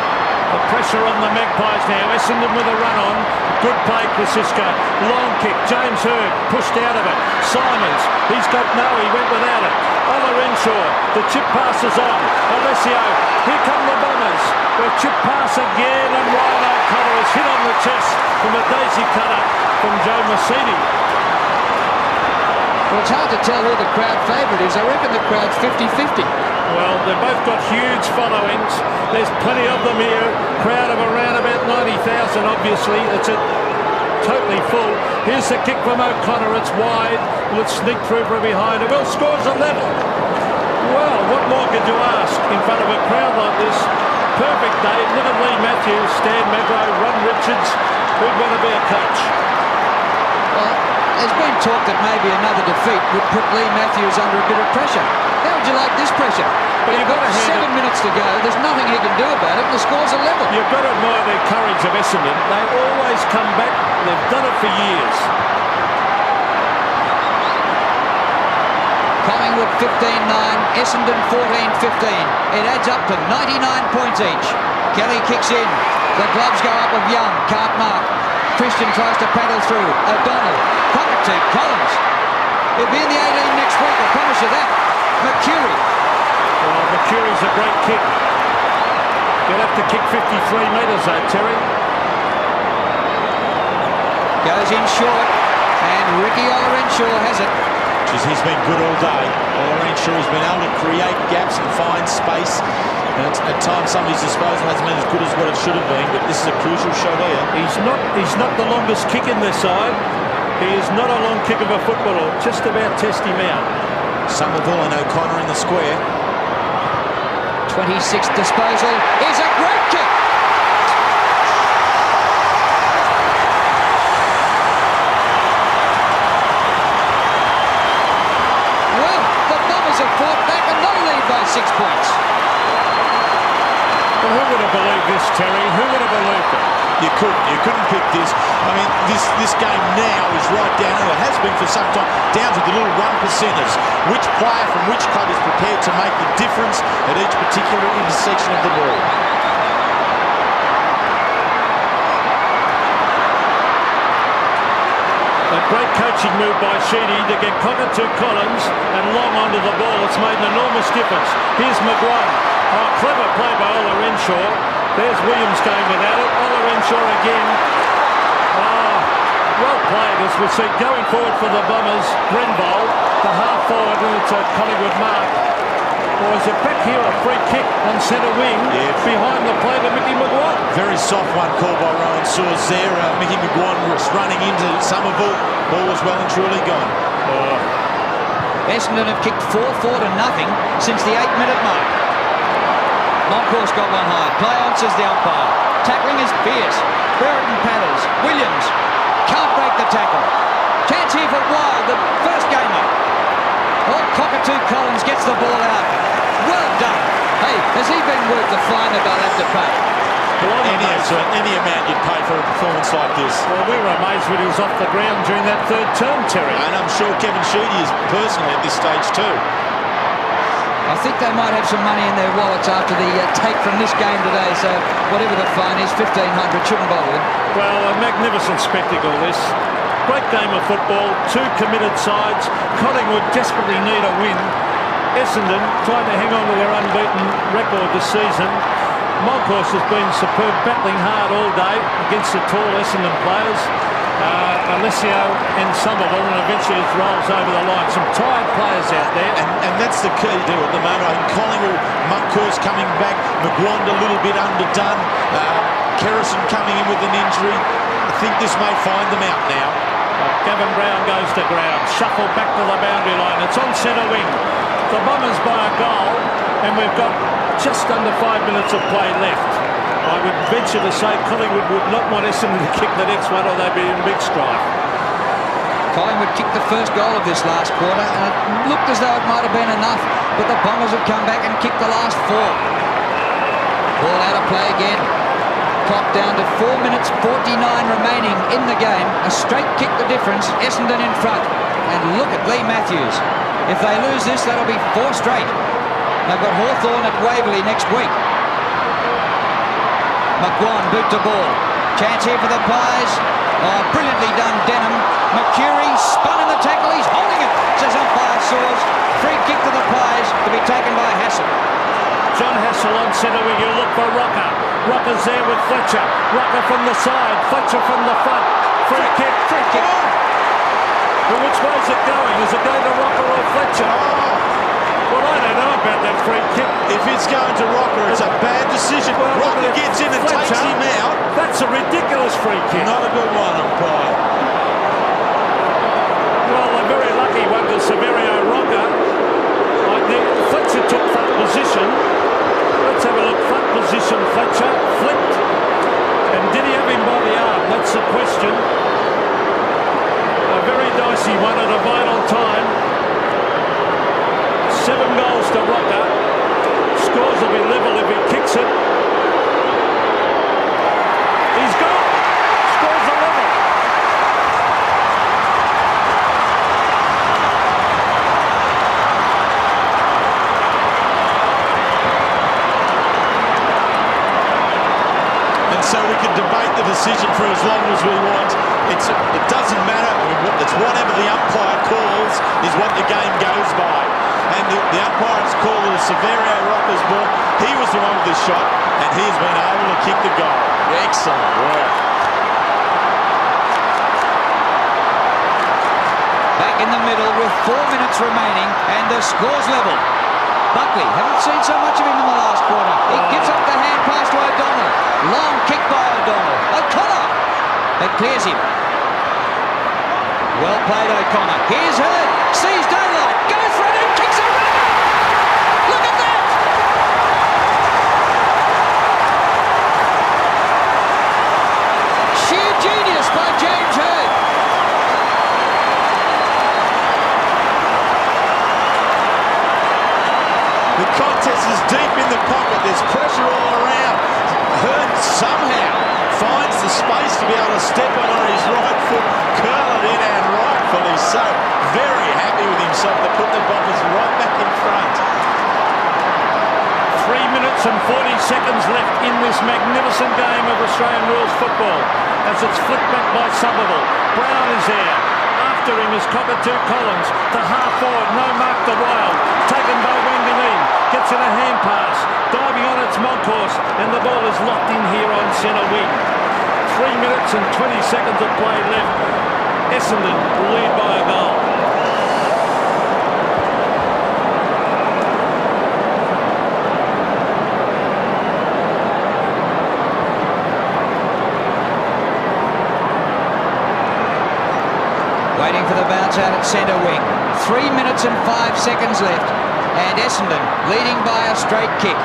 The pressure on the Magpies now. Essendon with a run on. Good play, Francisco. Long kick. James Hurd pushed out of it. Simons. He's got no. He went without it. Ola Renshaw. The chip passes on. Alessio. Here come the Bombers. The chip pass again, and Ryan O'Connor is hit on the chest from a daisy cutter from Joe Masiti. Well, it's hard to tell who the crowd favourite is. I reckon the crowd's 50-50. Well, they've both got huge followings. There's plenty of them here. Crowd of around about 90,000, obviously. It's totally full. Here's the kick from O'Connor. It's wide. Will it sneak through from behind? Well, scores a level. Well, what more could you ask in front of a crowd like this? Perfect day. Look at Lee Matthews, Stan Magro, Ron Richards. Who'd want to be a coach? Well, there's been talk that maybe another defeat would put Lee Matthews under a bit of pressure. How would you like this pressure? But you've got 7 minutes to go. There's nothing he can do about it. The score's a level. You've got to admire their courage of Essendon. They always come back. They've done it for years. Collingwood 15-9, Essendon 14-15. It adds up to 99 points each. Kelly kicks in. The gloves go up of Young. Can't mark. Christian tries to paddle through. O'Donnell. Cockatoo Collins. He'll be in the 18 next week, I promise you that. Mercury. Well, Mercury's a great kick. You'll have to kick 53 metres though, Terry. Goes in short, and Ricky Olorenshaw has it. He's been good all day. Olorenshaw has been able to create gaps and find space. And at times, some of his disposal hasn't been as good as what it should have been, but this is a crucial shot here. He's not the longest kick in this side. He is not a long kick of a footballer. Just about test him out. Somerville and O'Connor in the square. 26th disposal is a great kick. Well, the Bombers have fought back and they lead by 6 points. Well, who would have believed this, Terry? Who would have believed it? You couldn't pick this. I mean, this game now is right down, and it has been for some time, down to the little 1%ers. Which player from which club is prepared to make the difference at each particular intersection of the ball? A great coaching move by Sheedy to get Cockatoo Collins and Long onto the ball. It's made an enormous difference. Here's McGuire. Oh, clever play by Olorenshaw. There's Williams going without it. Olorenshaw again. Oh, well played as we see going forward for the Bombers. Grenville, the half forward, and it's a Collingwood mark. Or is it back here, a free kick on centre wing behind the play to Mickey McGuire? Very soft one called by Rowan Saws there. Mickey McGuire was running into Somerville. Ball was well and truly gone. Essendon have kicked 4-0 since the 8-minute mark. Moncourse got one high. Play on, says the umpire. Tackling is fierce. Brereton padders. Williams can't break the tackle. Chance here for Wild, the first gamer. Oh, Cockatoo Collins gets the ball out. Well done. Hey, has he been worth the fine that they'll have to pay? Any amount you'd pay for a performance like this. Well, we were amazed when he was off the ground during that third term, Terry. And I'm sure Kevin Sheedy is personally at this stage too. I think they might have some money in their wallets after the take from this game today, so whatever the fine is, 1,500 shouldn't bother them. Well, a magnificent spectacle this. Great game of football, two committed sides. Collingwood desperately need a win. Essendon trying to hang on to their unbeaten record this season. Moncourse has been superb, battling hard all day against the tall Essendon players. Alessio and Somerville, and eventually it rolls over the line. Some tired players out there. And that's the key to at the moment. I think Collingwood, Moncourse coming back, McGuire a little bit underdone, Kerrison coming in with an injury. I think this may find them out now. Gavin Brown goes to ground, shuffled back to the boundary line. It's on centre wing. The Bombers by a goal, and we've got just under 5 minutes of play left. I would venture to say Collingwood would not want Essendon to kick the next one, or they'd be in big strife. Collingwood kicked the first goal of this last quarter, and it looked as though it might have been enough, but the Bombers have come back and kicked the last 4. Ball out of play again. Clock down to 4 minutes 49 remaining in the game. A straight kick the difference. Essendon in front. And look at Lee Matthews. If they lose this, that'll be 4 straight. They've got Hawthorn at Waverley next week. McGuire boot to ball. Chance here for the Pies. Oh, brilliantly done, Denham. McCurry spun in the tackle. He's holding it, says umpire Saws. Free kick to the Pies to be taken by Hassel. John Hassel on centre wing. You look for Rocker. Rocker's there with Fletcher. Rocker from the side. Fletcher from the front. Free kick. Free kick. Well, which way is it going? Is it going to Rocker or Fletcher? Well, I don't know about that free kick. If it's going to Rocker, it's a bad decision. Well, Rocker gets in and Fletcher, takes him out. That's a ridiculous free kick. Not a good one, umpire. Well, a very lucky one to Severio Rocker. I think Fletcher took front position. Let's have a look. Front position, Fletcher flipped. And did he have him by the arm? That's the question. A very dicey one at a vital time. 7 goals to Rocker. Scores will be level if he kicks it. He's gone. Scores a level. And so we can debate the decision for as long as we want. It doesn't matter. It's whatever the umpire calls is what the game goes by. And the umpire's call of Severio Rocker's ball. He was the one with the shot, and he's been able to kick the goal. Excellent work. in the middle with 4 minutes remaining, and the score's level. Buckley, haven't seen so much of him in the last quarter. He gives up the hand pass to O'Donnell. Long kick by O'Donnell. O'Connor! That clears him. Well played, O'Connor. Here's Hurd. Sees daylight. Goes for it and kicks a runner. Look at that! Sheer genius by James Hurd. The contest is deep in the pocket. There's pressure all around. Hurd somehow finds the space to be able to step on his right foot, curl it in, and rightfully so. Very happy with himself to put the Bombers right back in front. 3 minutes and 40 seconds left in this magnificent game of Australian rules football as it's flicked back by Somerville. Brown is there. After him is Cockatoo Collins to half forward. No mark to Wild. Taken by Wanganeen. Gets in a hand pass. Diving on its Moncourse. And the ball is locked in here on centre wing. 3 minutes and 20 seconds of play left. Essendon lead by a goal. Waiting for the bounce out at centre wing. 3 minutes and 5 seconds left. And Essendon leading by a straight kick.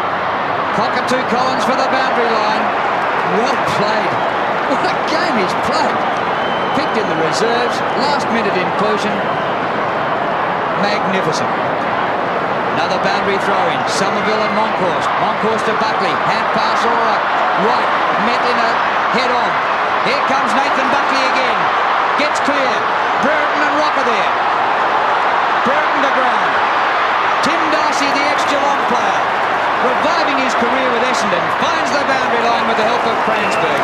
Cockatoo Collins for the boundary line. Well played. What a game he's played. Picked in the reserves. Last minute inclusion. Magnificent. Another boundary throw in. Somerville and Moncourse. Moncourse to Buckley. Hand pass all right. Right. Met in a head on. Here comes Nathan Buckley again. Gets clear. Brereton and Rocker there. Brereton to ground. Tim Darcy, the ex-Geelong player, reviving his career with Essendon, finds the boundary line with the help of Cransberg.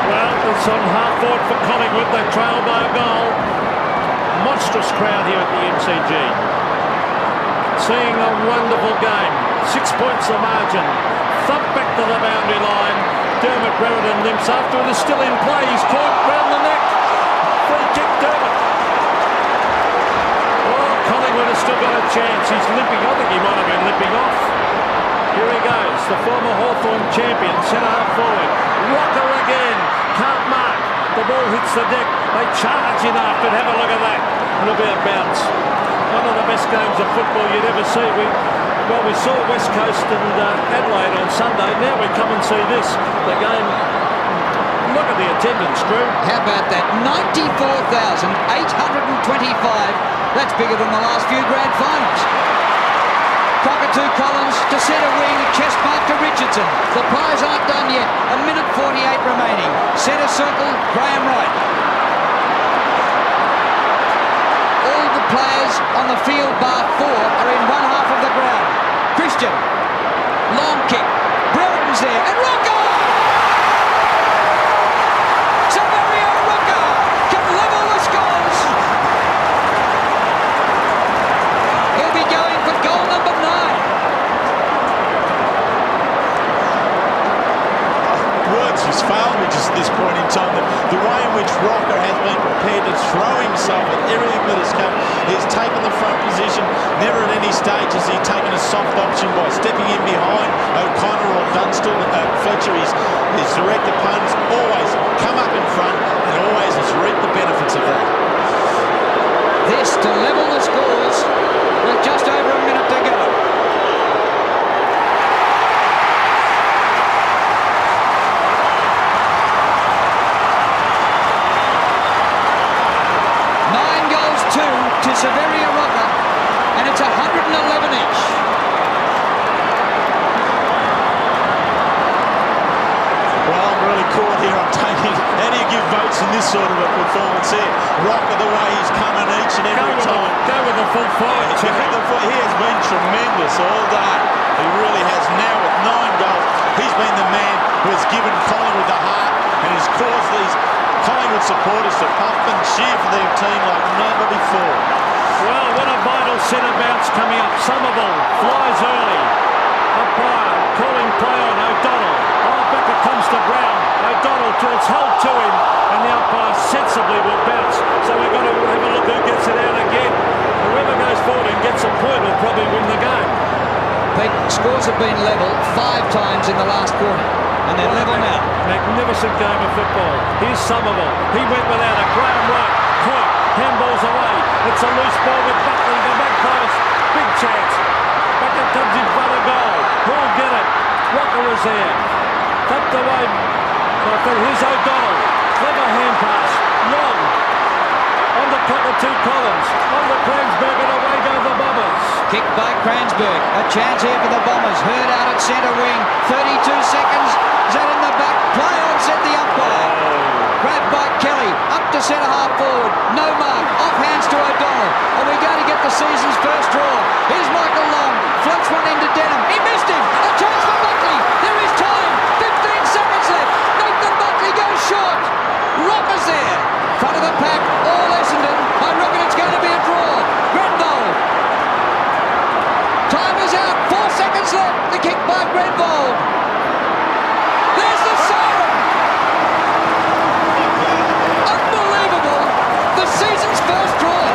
Well, it's on half forward for Collingwood. They trail by a goal. Monstrous crowd here at the MCG. Seeing a wonderful game. 6 points the margin. Thump back to the boundary line. Dermot Brereton limps after it is still in play. He's caught round the neck. Free kick, Dermot. Oh, Collingwood has still got a chance. He's limping. I think he might have been limping off. Here he goes. The former Hawthorn champion, centre half forward. Rocker again. Can't mark. The ball hits the deck. They charge in after it. Have a look at that. It'll be a bounce. One of the best games of football you'd ever see. We saw West Coast and Adelaide on Sunday. Now we come and see this. The game. Look at the attendance, Drew. How about that? 94,825. That's bigger than the last few grand finals. Cockatoo Collins to centre wing. Chest mark to Richardson. The players aren't done yet. 1 minute 48 remaining. Centre circle, Graham Wright. All the players on the field bar 4 are in one half of the ground. Christian, long kick, Brereton's there, and Rocker! Savario Rocker can level the scores! He'll be going for goal number 9. Words has failed me just at this point in time. The way in which Rocker has been prepared to throw himself at everything that has come. He's taken the front position. Never at any stage has he taken a soft option by stepping in behind O'Connor or Dunstall. Fletcher, his direct opponents, always come up in front and always has reaped the benefits of that. This to level the scores with just over a minute to go. To Severia Rocker, and it's 111 each. Well, I'm really caught here. I'm taking. How do you give votes in this sort of a performance here? Rocker, the way he's coming each and every time. Go with the full forward. He has been tremendous all day. He really has. Now with 9 goals, he's been the man who has given Collingwood the heart and has caused these Collingwood supporters to pump and cheer for their team like never before. Well, what a vital centre bounce coming up. Somerville flies early. Umpire calling play on O'Donnell. Oh, back it comes to Brown. O'Donnell it's held to him, and the umpire sensibly will bounce. So we've got to have a look who gets it out again. Whoever goes forward and gets a point will probably win the game. Pete, scores have been level 5 times in the last quarter, and they're level now. Magnificent game of football. Here's Somerville. He went without it. Graham Wright. Point. Handballs away. It's a loose ball with Buckley. The back post. Big chance. Back it comes in front of goal. Who'll get it? Walker is there. Tucked away. Here's O'Donnell. Clever hand pass. Long. On the Cockatoo Collins. On the Cransberg, and away go the Bombers. Kick by Cransberg. A chance here for the Bombers. Hurd out at centre wing. 32 seconds. Is that in the back? Play on, said the umpire. Grabbed by Kelly. Up to centre half forward. No mark. Off hands to O'Donnell. Are we going to get the season's first draw? Here's Michael Long. Floats one into Denham. He missed him. A chance for Buckley. There is time. 15 seconds left. Nathan Buckley goes short. Rockers there. Front of the pack. All Essendon. I reckon it's going to be a draw. Grenvold. Time is out. 4 seconds left. The kick by Grenvold. There's the siren. Unbelievable. The season's first draw.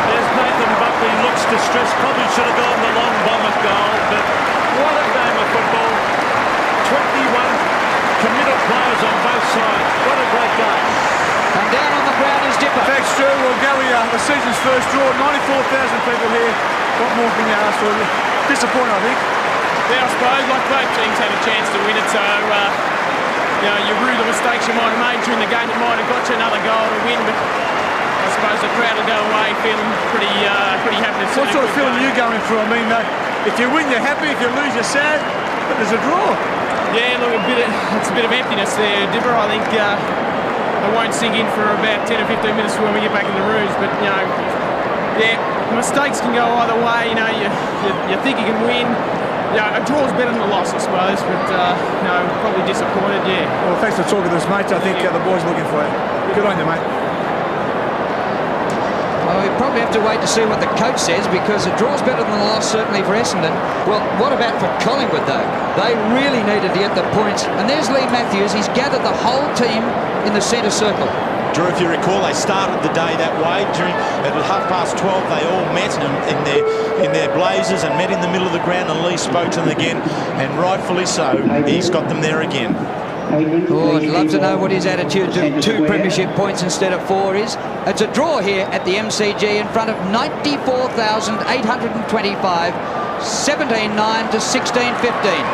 There's Nathan Buckley. Looks distressed. Probably should have gone the long bomber goal, but what a game of football. 21 committed players on both sides. What a great game. And down on the ground is Dipper. Thanks, Stu. Well, Gary, the season's first draw. 94,000 people here. What more can you ask for? Disappointing, I think. Yeah, I suppose. Like, both teams had a chance to win it, so you know, you rue the mistakes you might have made during the game that might have got you another goal to win, but I suppose the crowd will go away feeling pretty happy to see. What sort of feeling are you going through? I mean, if you win, you're happy. If you lose, you're sad. But there's a draw. Yeah, look, it's a bit of emptiness there, Dipper. I think it won't sink in for about 10 or 15 minutes when we get back in the rooms. But, you know, yeah, mistakes can go either way. You know, you think you can win. Yeah, a draw's better than a loss, I suppose. But, you know, probably disappointed, yeah. Well, thanks for talking to us, mate. I think the boys are looking for you. Good on you, mate. Well, we probably have to wait to see what the coach says, because a draw's better than a loss, certainly for Essendon. Well, what about for Collingwood, though? They really needed to get the points. And there's Lee Matthews. He's gathered the whole team in the centre circle. Drew, if you recall, they started the day that way. At 12:30, they all met in their blazers and met in the middle of the ground, and Lee spoke to them again, and rightfully so. He's got them there again. Oh, I'd love to know what his attitude to 2 premiership points instead of 4 is. It's a draw here at the MCG in front of 94,825, 17-9 to 16-15.